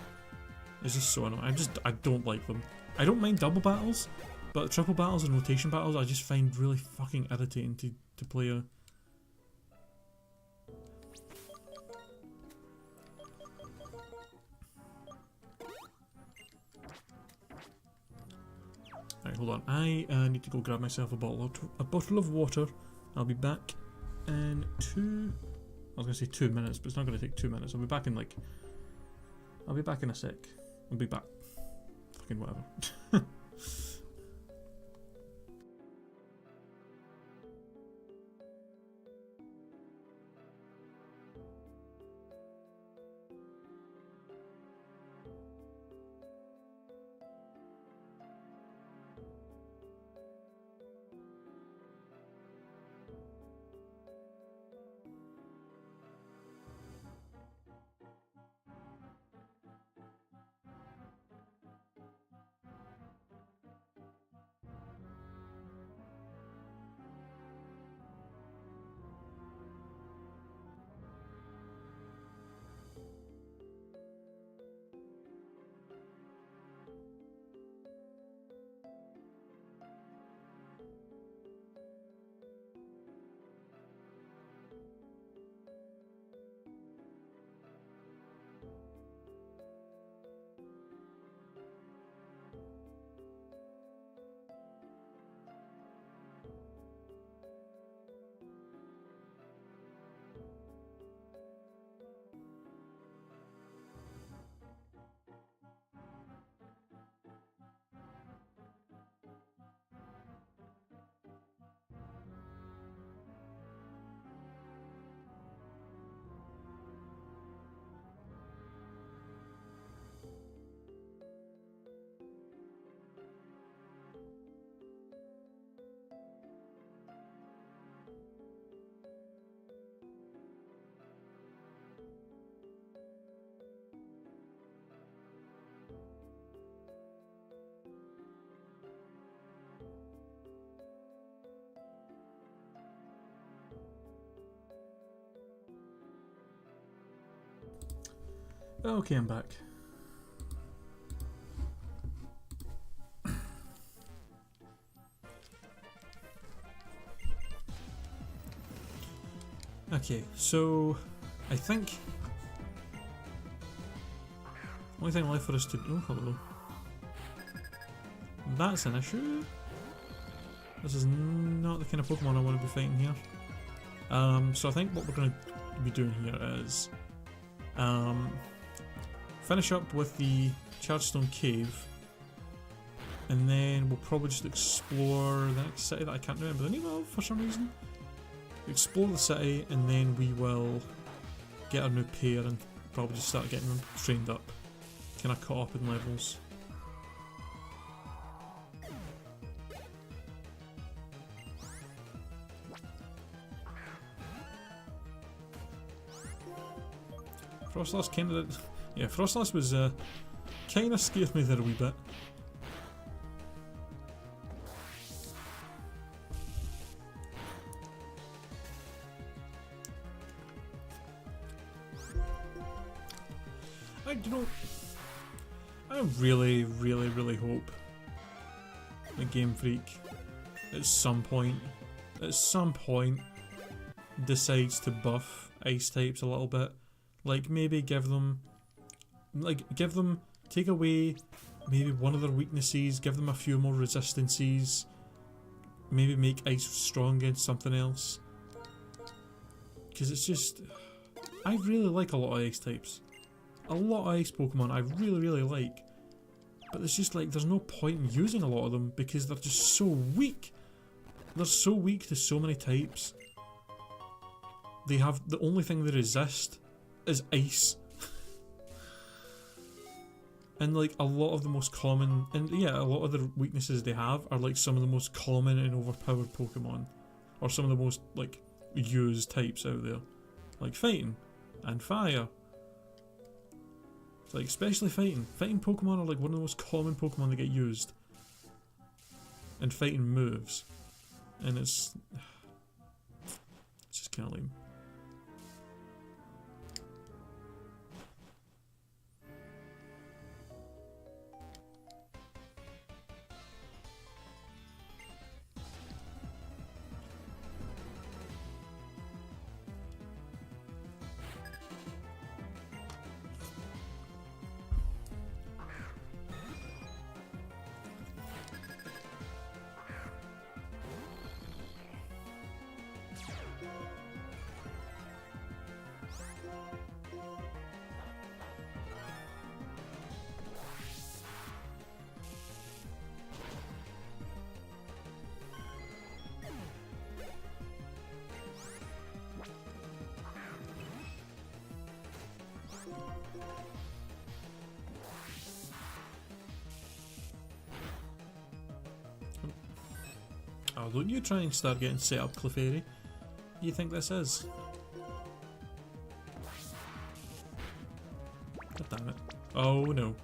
It's just so annoying. I don't like them. I don't mind double battles, but triple battles and rotation battles I just find really fucking irritating to play. Right, hold on. I need to go grab myself a bottle of water. I'll be back in I was gonna say 2 minutes, but it's not gonna take 2 minutes. I'll be back in a sec. I'll be back. Fucking whatever. Okay, I'm back. Okay, so I think the only thing left for us to do. Oh, hello. That's an issue. This is not the kind of Pokemon I want to be fighting here. So I think what we're going to be doing here is finish up with the Chargestone Cave, and then we'll probably just explore the next city that I can't remember the name of for some reason. Explore the city, and then we will get our new pair and probably just start getting them trained up, kind of caught up in levels. Frostlass kind of, yeah, Frostlass was kind of scared me there a wee bit. I really hope that Game Freak at some point decides to buff ice types a little bit. Like maybe take away maybe one of their weaknesses, give them a few more resistances, maybe make ice strong against something else. Because it's just, I really like a lot of ice types. A lot of ice Pokemon I really like. But it's just like, there's no point in using a lot of them because they're just so weak. They're so weak to so many types. They have, the only thing they resist is ice. And like a lot of the most common, and yeah, a lot of the weaknesses they have are like some of the most common and overpowered Pokemon. Or some of the most like used types out there. Like fighting and fire. Like especially fighting. Fighting Pokemon are like one of the most common Pokemon that get used. And fighting moves. and it's just kind of lame. Oh, don't you try and start getting set up, Clefairy. What do you think this is? God damn it. Oh no.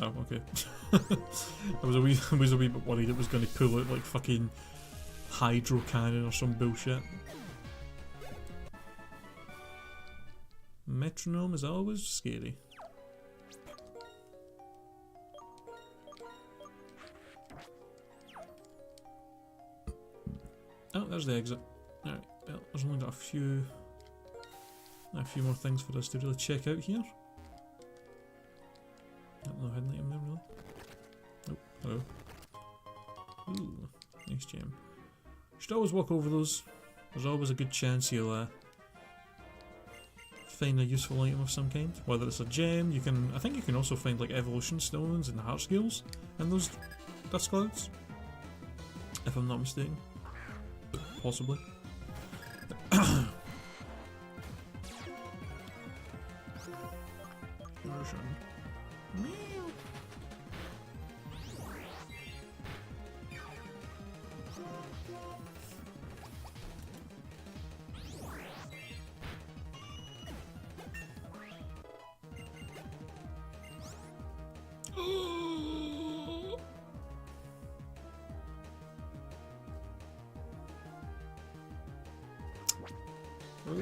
Oh, okay. I was a wee bit worried it was going to pull out like fucking hydro cannon or some bullshit. Metronome is always scary. Oh, there's the exit. Alright, well, there's only got a few more things for us to really check out here. No hidden item there, really. Oh, hello. Ooh, nice gem. Should always walk over those. There's always a good chance you'll find a useful item of some kind. Whether it's a gem, I think you can also find like evolution stones and heart scales in those dust clouds. If I'm not mistaken. Possibly.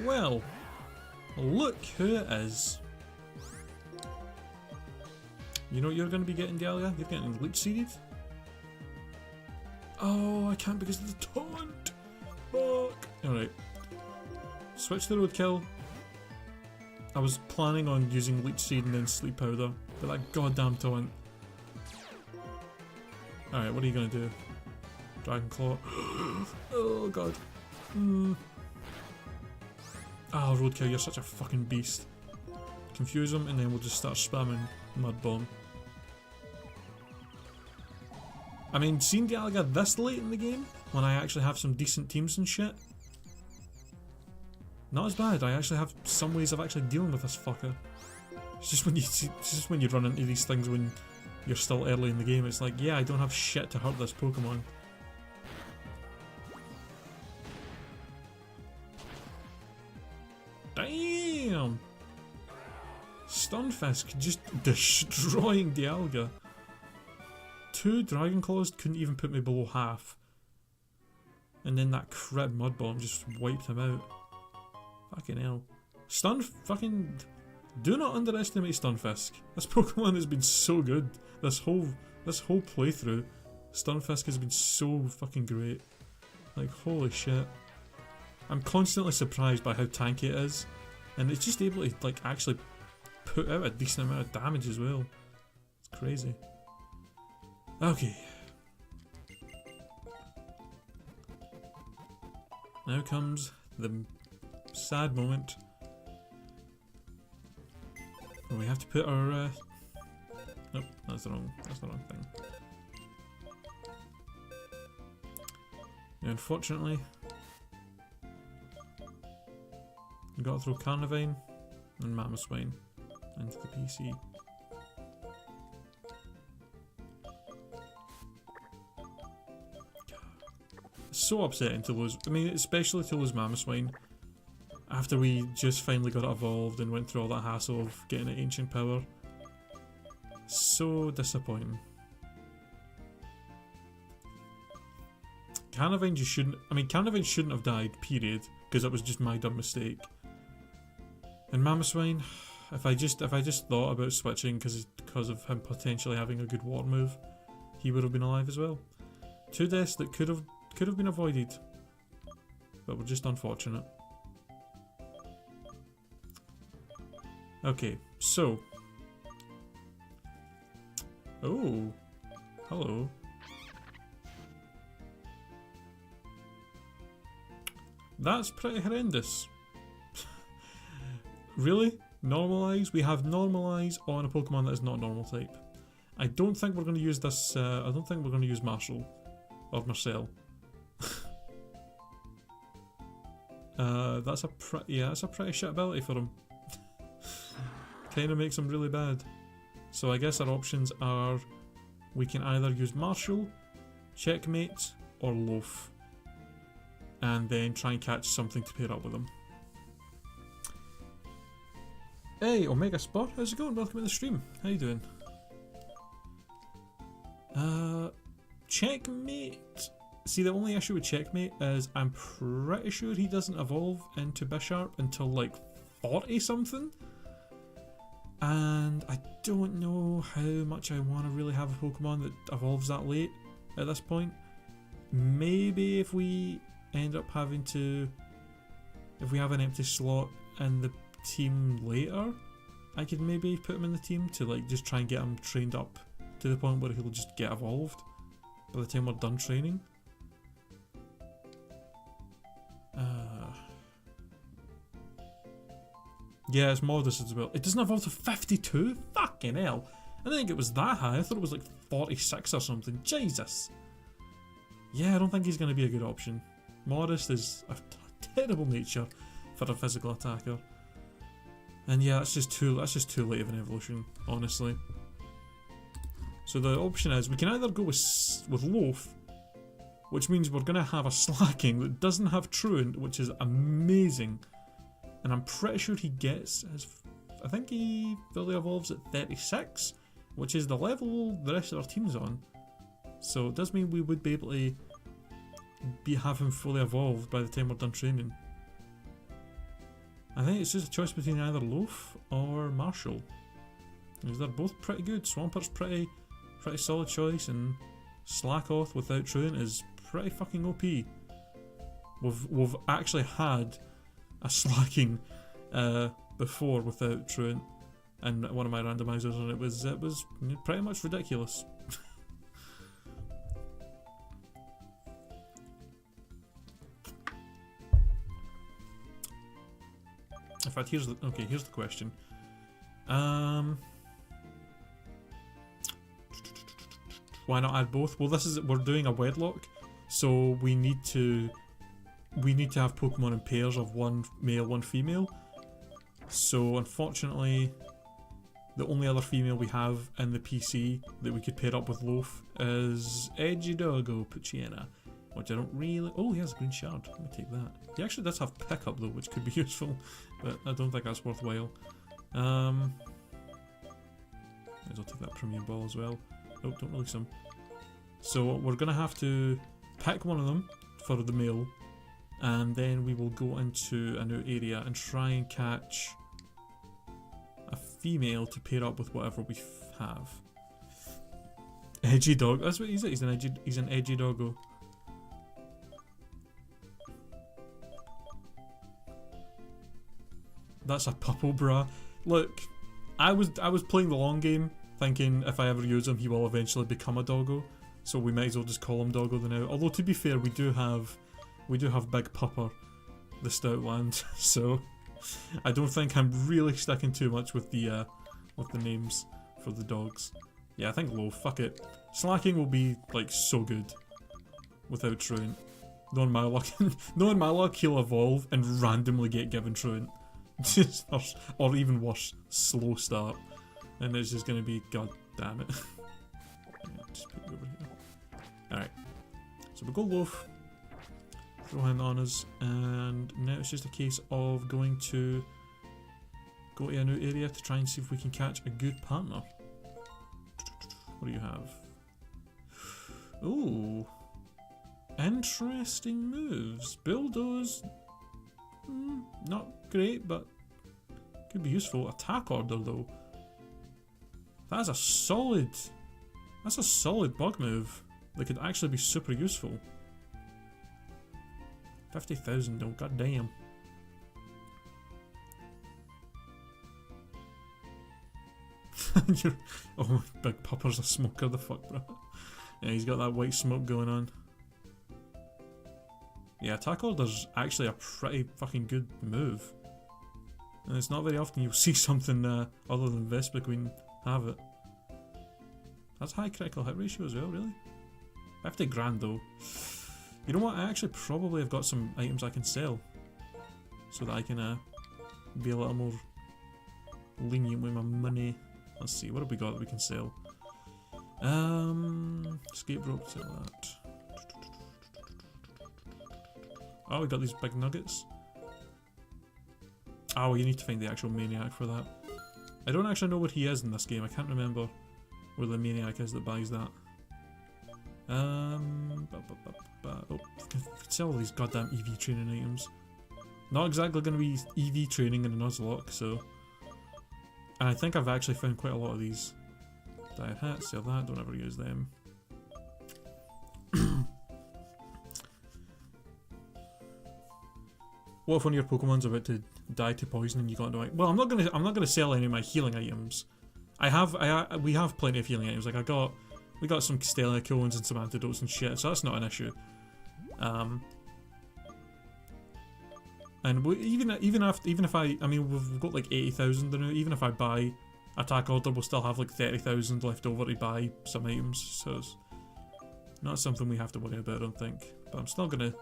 Well, look who it is. You know what you're going to be getting, Dahlia? You're getting leech seeded. Oh, I can't because of the taunt. Fuck. Alright. Switch to roadkill. I was planning on using leech seed and then sleep powder, but that goddamn taunt. Alright, what are you going to do? Dragon Claw. Oh god. Oh, roadkill, you're such a fucking beast. Confuse him and then we'll just start spamming Mud Bomb. I mean, seeing Gallagher this late in the game, when I actually have some decent teams and shit, not as bad. I actually have some ways of actually dealing with this fucker. It's just when you run into these things when you're still early in the game, it's like, yeah, I don't have shit to hurt this Pokemon. Damn! Stunfisk just destroying Dialga. 2 Dragon Claws couldn't even put me below half. And then that crit Mud Bomb just wiped him out. Fucking hell. Fucking... Do not underestimate Stunfisk. This Pokemon has been so good. This whole playthrough, Stunfisk has been so fucking great. Like, holy shit. I'm constantly surprised by how tanky it is. And it's just able to, like, actually put out a decent amount of damage as well. It's crazy. Okay. Now comes the sad moment where we have to put our nope, that's the wrong thing. Now, unfortunately, we got to throw Carnivine and Mamoswine into the PC. So upsetting to lose. I mean, especially to lose Mamoswine after we just finally got it evolved and went through all that hassle of getting it ancient power. So disappointing. Carnivine just shouldn't... I mean, Carnivine shouldn't have died, period, because it was just my dumb mistake. And Mamoswine, if I just thought about switching because of him potentially having a good war move, he would have been alive as well. 2 deaths that could have been avoided, but were just unfortunate. Okay, so... Oh, hello. That's pretty horrendous. Really? Normalize? We have Normalize on a Pokemon that is not normal type. I don't think we're going to use this, I don't think we're going to use Marshall. Or Marcel. That's a pretty shit ability for him. Kinda makes him really bad. So I guess our options are, we can either use Marshall, Checkmate, or Loaf. And then try and catch something to pair up with him. Hey, Omega Spur, how's it going? Welcome to the stream. How you doing? Checkmate. See, the only issue with Checkmate is I'm pretty sure he doesn't evolve into Bisharp until like 40 something. And I don't know how much I want to really have a Pokemon that evolves that late at this point. Maybe if we end up having to... If we have an empty slot in the team later, I could maybe put him in the team to like just try and get him trained up to the point where he'll just get evolved by the time we're done training. Yeah, it's modest as well. It doesn't evolve to 52? Fucking hell. I didn't think it was that high. I thought it was like 46 or something. Jesus. Yeah, I don't think he's going to be a good option. Modest is a terrible nature for a physical attacker. And yeah, that's just too late of an evolution, honestly. So the option is, we can either go with Loaf, which means we're going to have a Slacking that doesn't have Truant, which is amazing. And I'm pretty sure he gets his... I think he fully evolves at 36, which is the level the rest of our team's on. So it does mean we would be able to have him fully evolved by the time we're done training. I think it's just a choice between either Loaf or Marshall, because they're both pretty good. Swampert's pretty solid choice, and Slackoth without Truant is pretty fucking OP. We've actually had a Slacking before without Truant and one of my randomizers, and it was pretty much ridiculous. In fact, here's the question. Why not add both? Well, we're doing a Wedlocke, so we need to have Pokemon in pairs of one male, one female. So unfortunately, the only other female we have in the PC that we could pair up with Loaf is Edgidogo Puchiena, which I don't really... Oh, he has a green shard. Let me take that. He actually does have pickup though, which could be useful, but I don't think that's worthwhile. I'll take that premium ball as well. Oh, don't release him. So we're going to have to pick one of them for the male, and then we will go into a new area and try and catch a female to pair up with whatever we have. Edgy dog. That's what he's. He's an edgy doggo. That's a pupple, bruh. Look, I was playing the long game, thinking if I ever use him, he will eventually become a doggo. So we might as well just call him Doggo now. Although to be fair, we do have Big Pupper, the Stoutland. So I don't think I'm really sticking too much with the names for the dogs. Yeah, I think Low. Fuck it. Slacking will be like so good without Truant. Knowing my luck, he'll evolve and randomly get given Truant. or even worse, slow start, and it's just gonna be god damn it. Yeah, just put you over here. Alright, so we'll go Loaf, throw him on us, and now it's just a case of go to a new area to try and see if we can catch a good partner. What do you have? Ooh, Interesting moves. Bulldoze. Not great, but could be useful. Attack order though. That's a solid bug move that could actually be super useful. 50,000 though, god damn. Oh, Big Pupper's a smoker, the fuck, bro. Yeah, he's got that white smoke going on. Yeah, attack order's actually a pretty fucking good move. And it's not very often you'll see something other than Vespa Queen have it. That's high critical hit ratio as well, really. 50 grand though. You know what, I actually probably have got some items I can sell. So that I can be a little more lenient with my money. Let's see, what have we got that we can sell? Escape rope, sell that. Oh, we got these big nuggets. Oh, you need to find the actual maniac for that. I don't actually know what he is in this game. I can't remember where the maniac is that buys that. Oh, sell all these goddamn EV training items. Not exactly going to be EV training in a Nuzlocke, so. And I think I've actually found quite a lot of these. Dire hat, sell that, don't ever use them. What if one of your Pokemon's about to die to poison and you got into it? Well, I'm not gonna sell any of my healing items. We have plenty of healing items. Like we got some Castelia cones and some antidotes and shit, so that's not an issue. And even if I mean we've got like 80,000 now. Even if I buy attack order, we'll still have like 30,000 left over to buy some items. So it's not something we have to worry about, I don't think. But I'm still gonna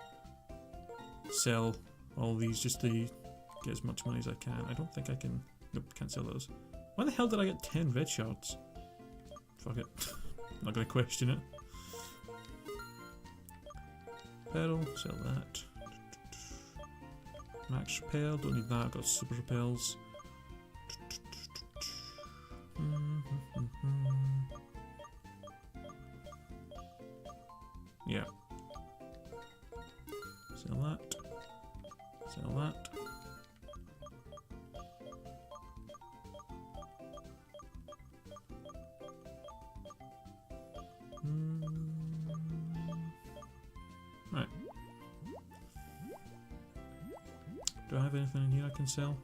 sell all these just to get as much money as I can. I don't think I can. Nope, can't sell those. Why the hell did I get 10 red shards? Fuck it. I'm not gonna question it. Pearl, sell that. Max repel, don't need that, I've got super repels. Yeah. Sell that. Sell that. Right. Do I have anything in here I can sell?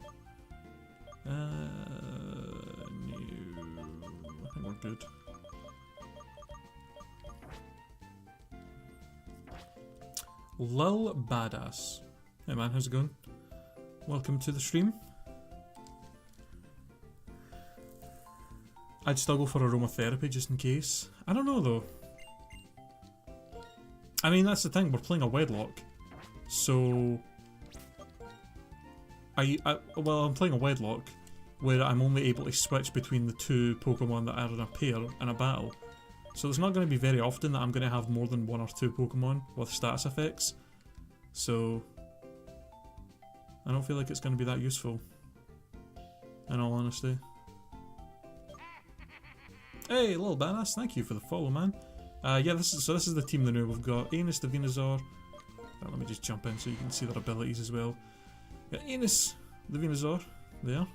No. I think we're good. Lil Badass. Hey man, how's it going? Welcome to the stream. I'd still go for aromatherapy just in case. I don't know though. I mean, that's the thing, we're playing a Wedlocke. So well, I'm playing a Wedlocke where I'm only able to switch between the two Pokemon that are in a pair in a battle. So it's not going to be very often that I'm going to have more than one or two Pokemon with status effects. So I don't feel like it's going to be that useful, in all honesty. Hey, little badass, thank you for the follow, man. Yeah, this is the team that now we've got Anus the Venusaur. Let me just jump in so you can see their abilities as well. We got Anus the Venusaur there.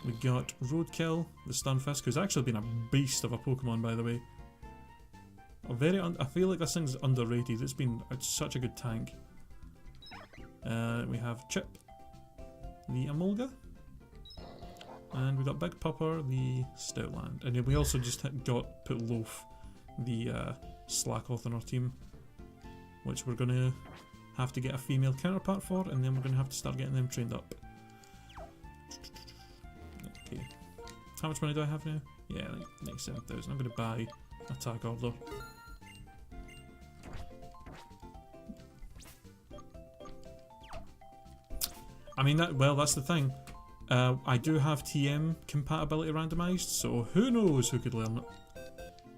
We got Roadkill the Stunfisk, who's actually been a beast of a Pokemon, by the way. I feel like this thing's underrated. It's such a good tank. We have Chip the Emolga. And we got Big Pupper the Stoutland. And we also just put Loaf the Slackoth on our team, which we're going to have to get a female counterpart for, and then we're going to have to start getting them trained up. Okay. How much money do I have now? Yeah, like 7,000. I'm going to buy attack order. I mean, that's the thing. I do have TM compatibility randomized, so who knows who could learn it.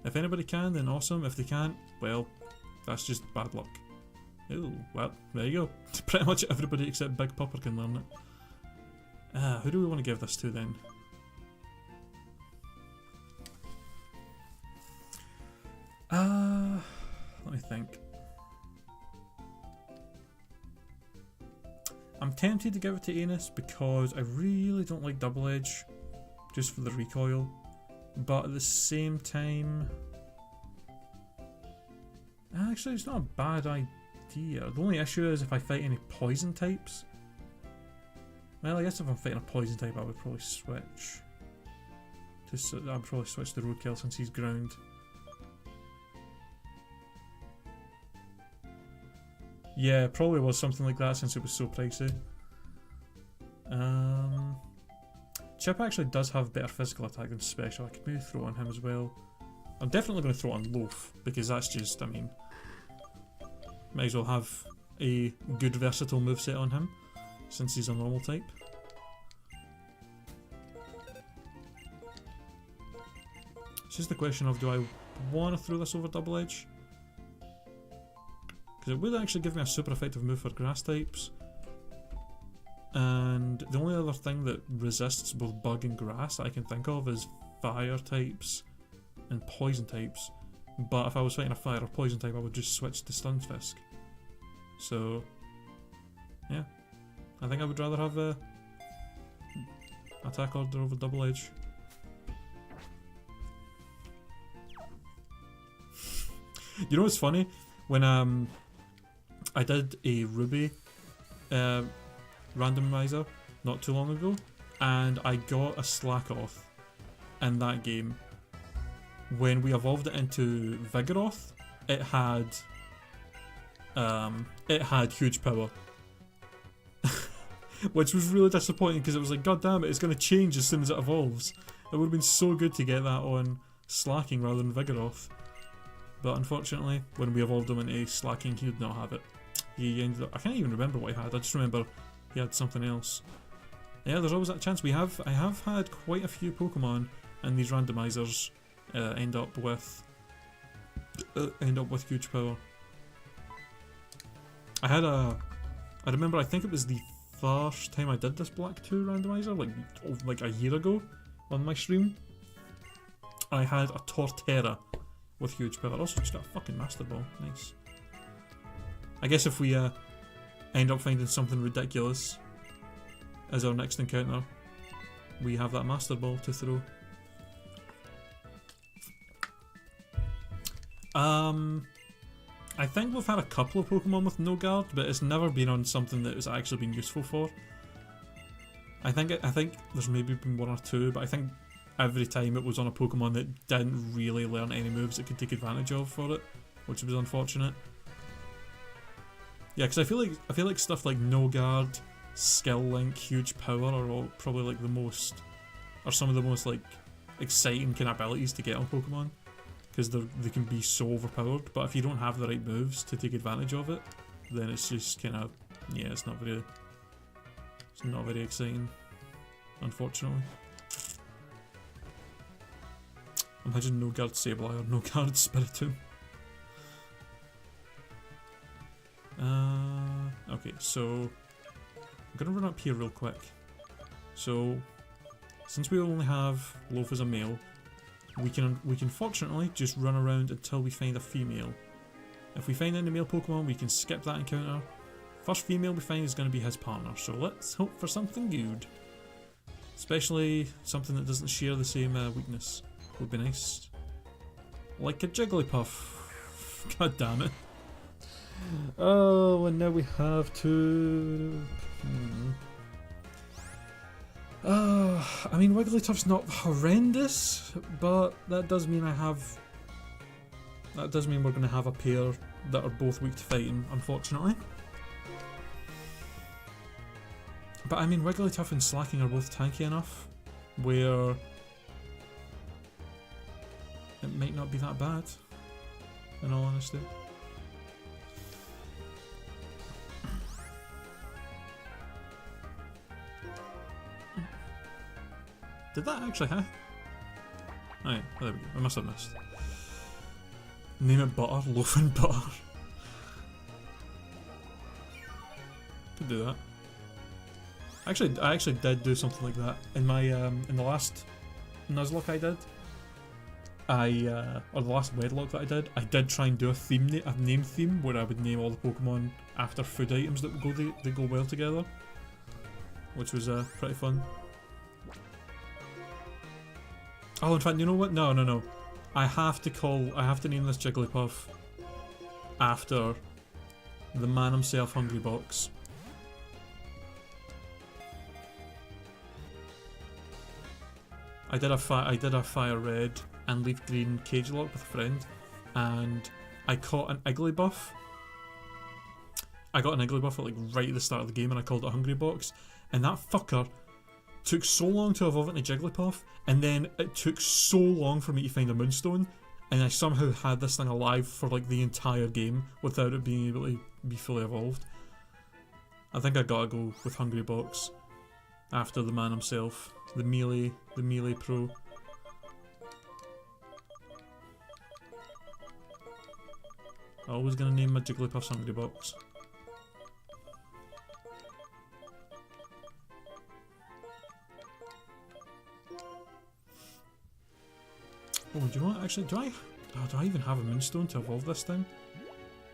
If anybody can, then awesome. If they can't, well, that's just bad luck. Oh, well, there you go. Pretty much everybody except Big Pupper can learn it. Who do we want to give this to then? Let me think. I'm tempted to give it to Anus because I really don't like Double Edge, just for the recoil. But at the same time, actually it's not a bad idea. The only issue is if I fight any poison types. Well, I guess if I'm fighting a poison type I would probably switch. I'd probably switch to Roadkill since he's ground. Yeah, probably was something like that since it was so pricey. Chip actually does have better physical attack than special. I could maybe throw on him as well. I'm definitely going to throw on Loaf because that's just, I mean, might as well have a good versatile moveset on him since he's a normal type. It's just the question of, do I want to throw this over Double Edge? Because it would actually give me a super effective move for grass types. And the only other thing that resists both bug and grass that I can think of is fire types and poison types. But if I was fighting a fire or poison type I would just switch to Stunfisk. So yeah, I think I would rather have a attack order over Double Edge. You know what's funny? When I did a Ruby randomizer not too long ago, and I got a Slackoth in that game. When we evolved it into Vigoroth, it had huge power, which was really disappointing because it was like, god damn it, it's going to change as soon as it evolves. It would have been so good to get that on Slacking rather than Vigoroth, but unfortunately, when we evolved him into Slacking, he did not have it. He ended up, I can't even remember what he had. I just remember he had something else. Yeah, there's always that chance. I have had quite a few Pokemon in these randomizers end up with huge power. I remember, I think it was the first time I did this Black 2 randomizer, like a year ago on my stream. I had a Torterra with huge power. I also just got a fucking Master Ball. Nice. I guess if we end up finding something ridiculous as our next encounter, we have that Master Ball to throw. I think we've had a couple of Pokemon with no guard, but it's never been on something that has actually been useful for. I think there's maybe been one or two, but I think every time it was on a Pokemon that didn't really learn any moves it could take advantage of for it, which was unfortunate. Yeah, because I feel like stuff like no guard, skill link, huge power are all probably like some of the most like exciting kind of abilities to get on Pokemon, because they can be so overpowered. But if you don't have the right moves to take advantage of it, then it's just kind of, yeah, it's not very exciting, unfortunately. Imagine no guard Sableye or no guard Spiritomb. Okay, so I'm gonna run up here real quick. So since we only have Loaf as a male, we can fortunately just run around until we find a female. If we find any male Pokemon, we can skip that encounter. First female we find is going to be his partner, so let's hope for something good. Especially something that doesn't share the same weakness. Would be nice. Like a Jigglypuff. God damn it. Oh, and now we have to... I mean, Wigglytuff's not horrendous, but that does mean we're going to have a pair that are both weak to fighting, unfortunately. But I mean, Wigglytuff and Slacking are both tanky enough where it might not be that bad, in all honesty. Did that actually hit? Oh yeah, there we go. I must have missed. Name it Butter, Loaf and Butter. Could do that. I actually did do something like that in my in the last Nuzlocke I did. Or the last Wedlocke that I did try and do a name theme where I would name all the Pokemon after food items that go well together. which was pretty fun. Oh, in fact, you know what? No. I have to name this Jigglypuff after the man himself, Hungry Box. I did a fire red and leaf green cage lock with a friend, and I caught an Igglybuff. I got an Igglybuff at like right at the start of the game, and I called it a Hungry Box, and that fucker took so long to evolve into Jigglypuff, and then it took so long for me to find a Moonstone, and I somehow had this thing alive for like the entire game without it being able to be fully evolved. I think I gotta go with Hungry Box after the man himself, the melee pro. Always gonna name my Jigglypuff's Hungry Box. Oh, do you know what? Actually, do I even have a Moonstone to evolve this thing?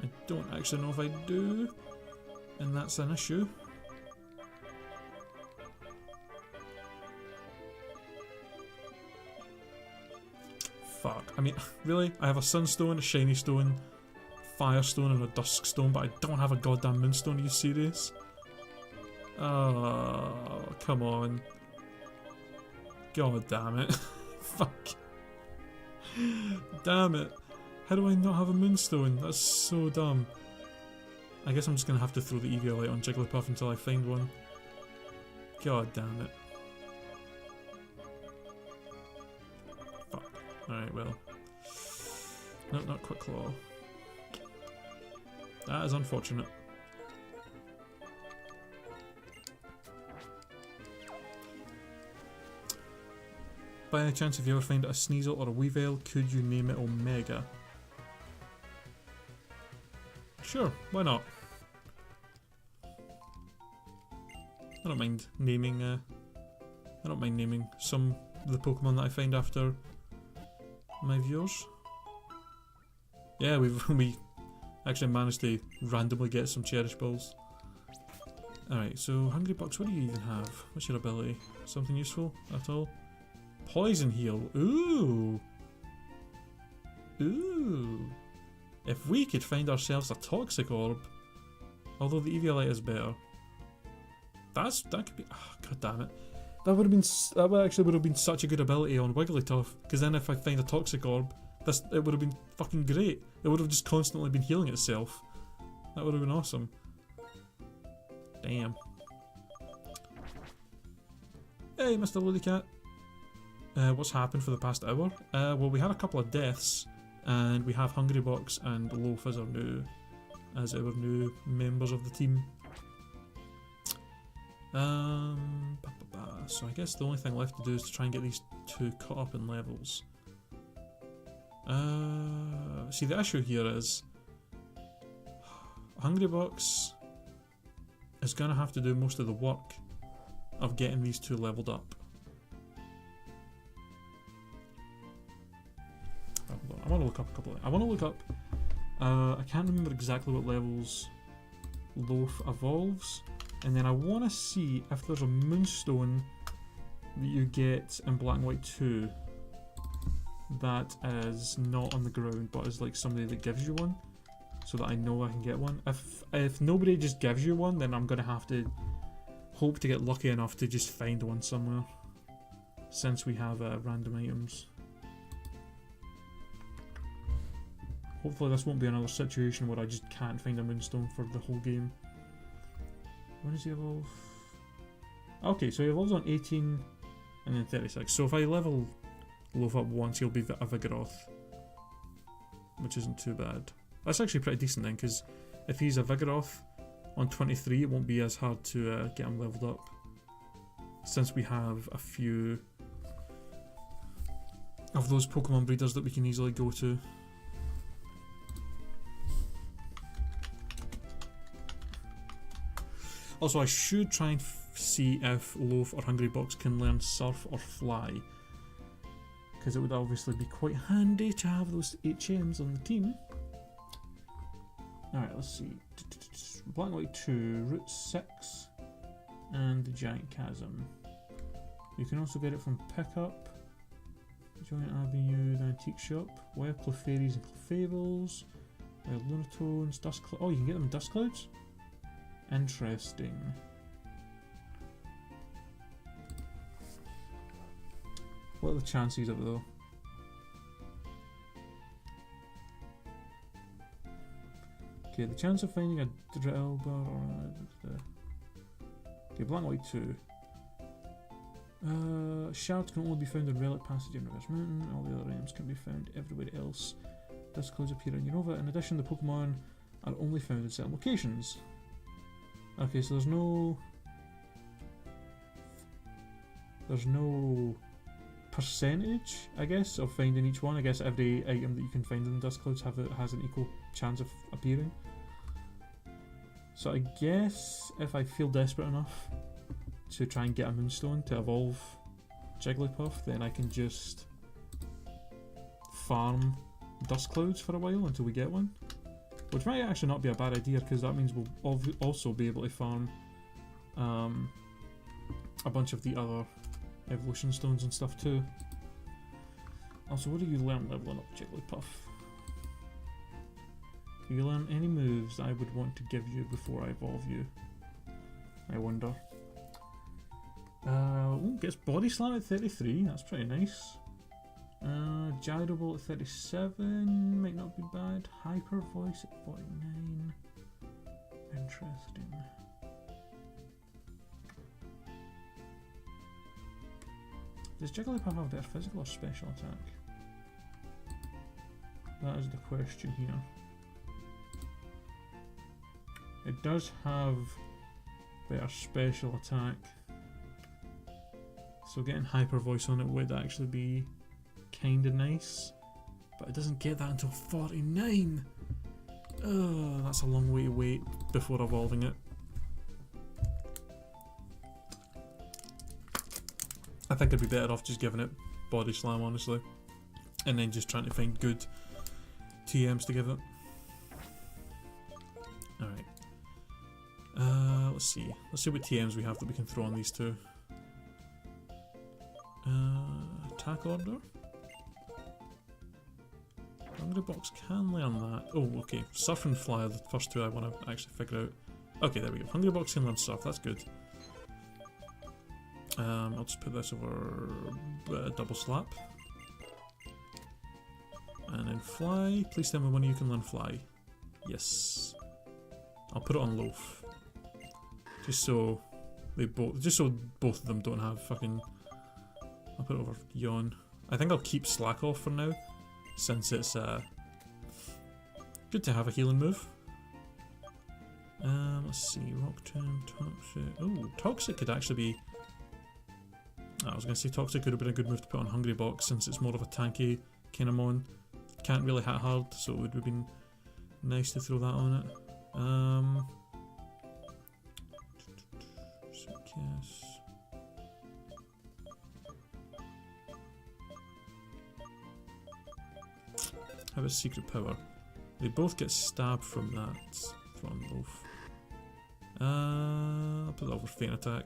I don't actually know if I do, and that's an issue. Fuck. I mean, really? I have a Sunstone, a Shiny Stone, Firestone, and a Dusk Stone, but I don't have a goddamn Moonstone. Are you serious? Oh, come on. God damn it. Fuck. Damn it. How do I not have a Moonstone? That's so dumb. I guess I'm just gonna have to throw the Eviolite on Jigglypuff until I find one. God damn it. Fuck. Alright, well. No, not Quick Claw. That is unfortunate. By any chance, if you ever find a Sneasel or a Weavile, could you name it Omega? Sure, why not? I don't mind naming some of the Pokemon that I find after my viewers. Yeah, we actually managed to randomly get some Cherish Balls. Alright, so Hungry Box, what do you even have? What's your ability? Something useful at all? Poison Heal. Ooh. Ooh. If we could find ourselves a Toxic Orb, although the Eviolite is better, that could be. Oh, God damn it! That would have been such a good ability on Wigglytuff. Because then if I find a Toxic Orb, it would have been fucking great. It would have just constantly been healing itself. That would have been awesome. Damn. Hey, Mr. Lilycat. What's happened for the past hour? Well, we had a couple of deaths, and we have Hungry Box and Loaf as our new members of the team. So I guess the only thing left to do is to try and get these two caught up in levels. See, the issue here is Hungry Box is gonna have to do most of the work of getting these two leveled up. I want to look up a couple of... I can't remember exactly what levels Loaf evolves, and then I want to see if there's a Moonstone that you get in Black and White 2 that is not on the ground, but is like somebody that gives you one, so that I know I can get one. If nobody just gives you one, then I'm going to have to hope to get lucky enough to just find one somewhere, since we have random items. Hopefully this won't be another situation where I just can't find a Moonstone for the whole game. When does he evolve? Okay, so he evolves on 18 and then 36. So if I level Loaf up once, he'll be a Vigoroth, which isn't too bad. That's actually pretty decent then, because if he's a Vigoroth on 23, it won't be as hard to get him leveled up, since we have a few of those Pokemon breeders that we can easily go to. Also, I should try and see if Loaf or Hungry Box can learn Surf or Fly, because it would obviously be quite handy to have those HMs on the team. Alright, let's see. Black and White 2, Route 6. and the Giant Chasm. You can also get it from Pickup, Giant Avenue, the Antique Shop, Wild Clefairies and Clefables, Wild Lunatones, Dust Clouds. Oh, you can get them in Dust Clouds? Interesting. What are the chances of it though? Okay, the chance of finding a drill bar or okay, Black and White 2. Shards can only be found in Relic Passage and Reverse Mountain. All the other items can be found everywhere else. Dust clouds appear in Unova. In addition, the Pokemon are only found in certain locations. Okay, so there's no percentage, I guess, of finding each one. I guess every item that you can find in the Dust Clouds has an equal chance of appearing. So I guess if I feel desperate enough to try and get a Moonstone to evolve Jigglypuff, then I can just farm Dust Clouds for a while until we get one. Which might actually not be a bad idea, because that means we'll also be able to farm a bunch of the other evolution stones and stuff too. Also, what do you learn leveling up Jigglypuff? Do you learn any moves I would want to give you before I evolve you? I wonder. Gets Body Slam at 33, that's pretty nice. Gyro Ball at 37, might not be bad. Hyper Voice at 49. Interesting. Does Jigglypuff have better physical or special attack? That is the question here. It does have better special attack, so getting Hyper Voice on it would actually be kinda nice, but it doesn't get that until 49. Oh, that's a long way to wait before evolving it. I think I'd be better off just giving it Body Slam, honestly, and then just trying to find good TMs to give it. Alright. Let's see. Let's see what TMs we have that we can throw on these two. Attack order. Hungry Box can learn that. Oh, okay. Surf and Fly are the first two I want to actually figure out. Okay, there we go. Hungry Box can learn Surf. That's good. I'll just put this over Double Slap. And then Fly. Please tell me one of you can learn Fly. Yes. I'll put it on Loaf. Just so both of them don't have fucking... I'll put it over Yawn. I think I'll keep Slack off for now, since it's good to have a healing move. Let's see, Rock Tomb, Toxic. Oh, Toxic could actually be... I was going to say Toxic could have been a good move to put on Hungry Box, since it's more of a tanky kind of mon. Can't really hit hard, so it would have been nice to throw that on it. Yes. Have a secret power. They both get stabbed from that. From Loaf. I'll put that over Feint Attack.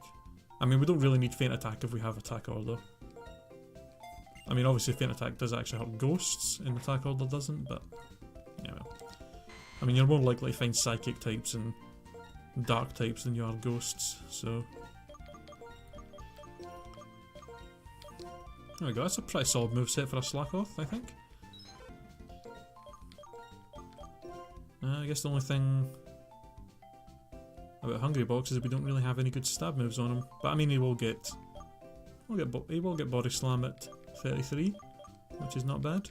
I mean, we don't really need Feint Attack if we have Attack Order. I mean, obviously Feint Attack does actually hurt ghosts, and Attack Order doesn't, but yeah, well. I mean, you're more likely to find Psychic types and Dark types than you are ghosts, so... There we go, that's a pretty solid moveset for a Slackoth, I think. I guess the only thing about Hungry Box is that we don't really have any good stab moves on him. But I mean, he will get Body Slam at 33, which is not bad.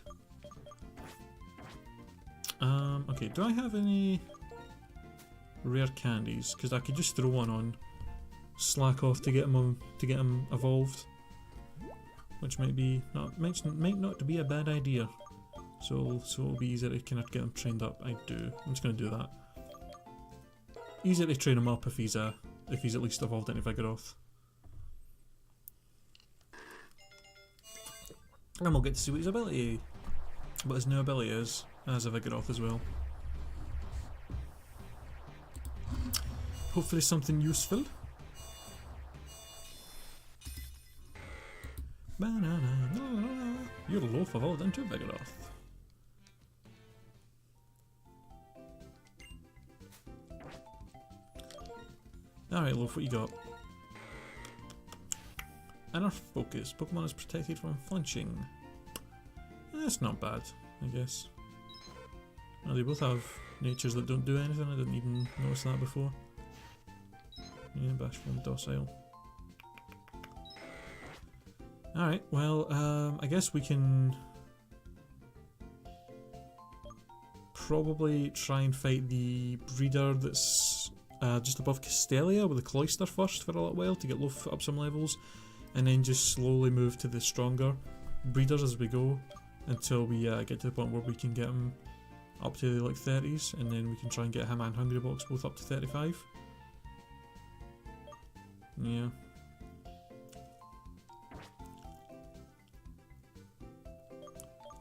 Okay, do I have any rare candies? Because I could just throw one on Slackoth to get him evolved, which might not be a bad idea. So it'll be easier to kind of get him trained up. I'm just going to do that. Easier to train him up if he's at least evolved into Vigoroth. And we'll get to see what his new ability is as a Vigoroth as well. Hopefully something useful. Banana. Your loaf evolved into Vigoroth. Alright, Loaf, what you got? Inner Focus. Pokemon is protected from flinching. That's not bad, I guess. Oh, they both have natures that don't do anything. I didn't even notice that before. Yeah, Bashful and Docile. Alright, well, I guess we can probably try and fight the breeder that's just above Castelia with the Cloyster first for a little while to get Loaf up some levels, and then just slowly move to the stronger breeders as we go until we get to the point where we can get him up to the like 30s, and then we can try and get him and Hungrybox both up to 35. Yeah.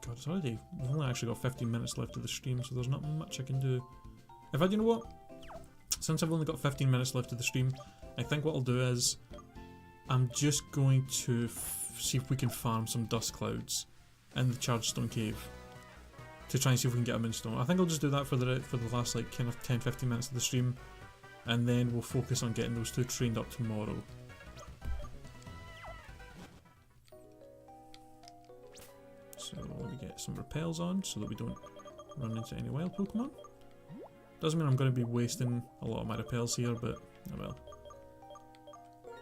God, it's already... We've only actually got 15 minutes left of the stream, so there's not much I can do. In fact, you know what? Since I've only got 15 minutes left of the stream, I think what I'll do is I'm just going to see if we can farm some dust clouds in the Chargestone Cave to try and see if we can get them in stone. I think I'll just do that for the last like kind of 10-15 minutes of the stream, and then we'll focus on getting those two trained up tomorrow. So let me get some repels on so that we don't run into any wild Pokemon. Doesn't mean I'm going to be wasting a lot of my repels here, but oh well.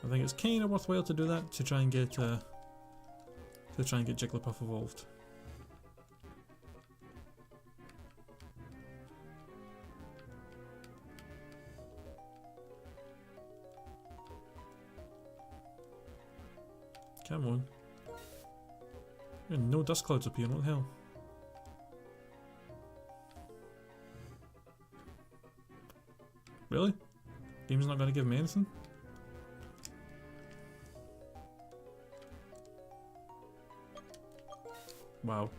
I think it's kind of worthwhile to do that to try and get Jigglypuff evolved. Come on. No dust clouds appearing, what the hell? Really? Game's not going to give me anything? Wow.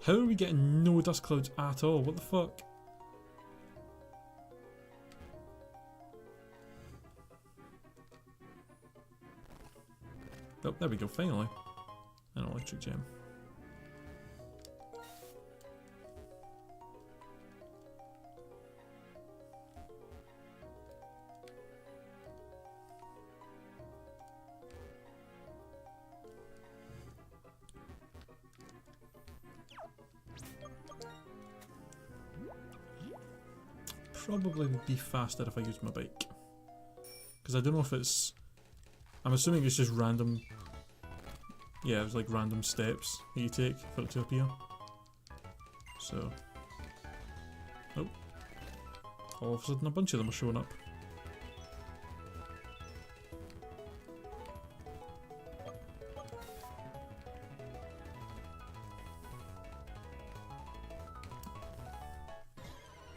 How are we getting no dust clouds at all? What the fuck? Oh, there we go, finally. An electric gem. Probably would be faster if I used my bike. Because I don't know if it's... I'm assuming it's just random... Yeah, it's like random steps that you take for it to appear. So... Oh. All of a sudden a bunch of them are showing up.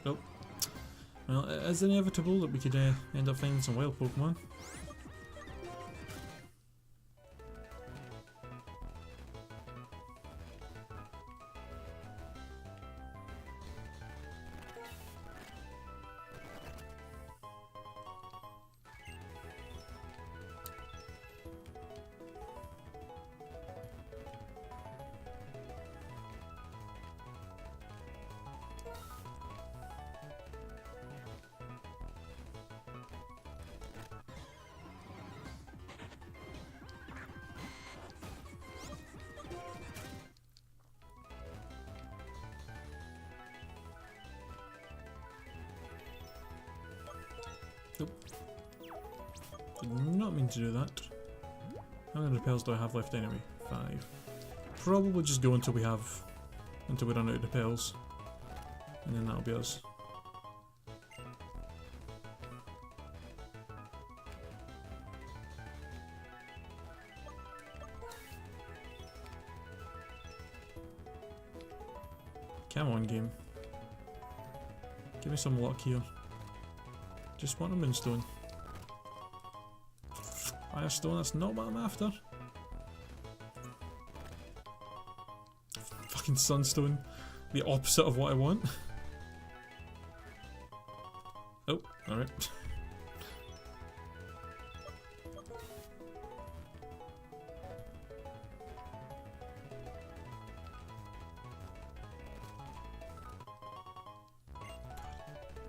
Oh. Well, it is inevitable that we could end up finding some wild Pokemon. Nope. Did not mean to do that. How many repels do I have left anyway? 5. Probably just go until we run out of repels. And then that'll be us. Come on, game. Give me some luck here. Just want a Moonstone. Firestone, that's not what I'm after. Fucking Sunstone. The opposite of what I want. Oh, alright.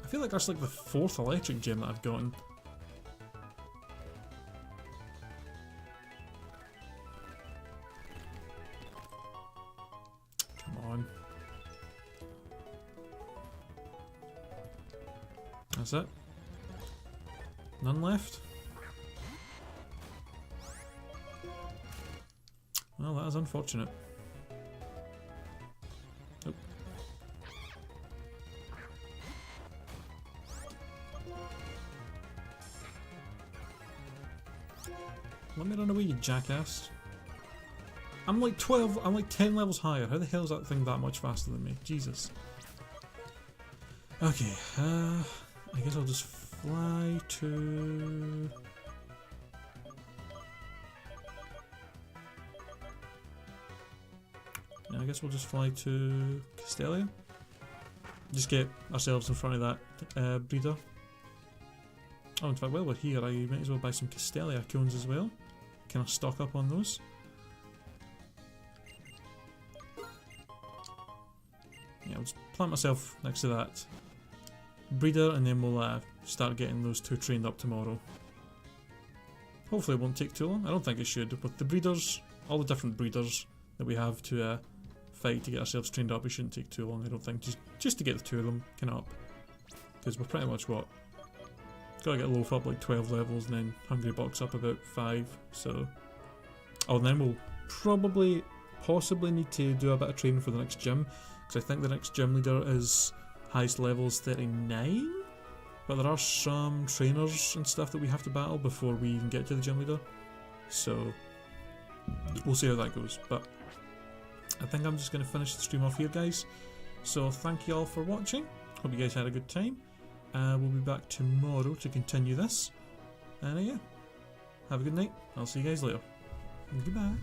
feel like that's like the 4th electric gem that I've gotten. Come on. That's it. None left? Well, that is unfortunate. Oh. Let me run away, you jackass. I'm like 10 levels higher. How the hell is that thing that much faster than me? Jesus. Okay, I guess I'll just fly to... Yeah, I guess we'll just fly to Castelia. Just get ourselves in front of that breeder. Oh, in fact, while we're here, I might as well buy some Castelia cones as well. Kind of stock up on those. Yeah, I'll just plant myself next to that breeder, and then we'll start getting those 2 trained up tomorrow. Hopefully it won't take too long. I don't think it should. With the breeders, all the different breeders that we have to fight to get ourselves trained up, it shouldn't take too long, I don't think. Just to get the 2 of them kind of up. Because we're pretty much, what? Gotta get Loaf up like 12 levels, and then Hungry Box up about 5, so... Oh, and then we'll possibly need to do a bit of training for the next gym. Because I think the next gym leader is highest level is 39? But there are some trainers and stuff that we have to battle before we even get to the gym leader. So, we'll see how that goes. But I think I'm just going to finish the stream off here, guys. So thank you all for watching. Hope you guys had a good time. We'll be back tomorrow to continue this. And yeah, have a good night. I'll see you guys later. Goodbye.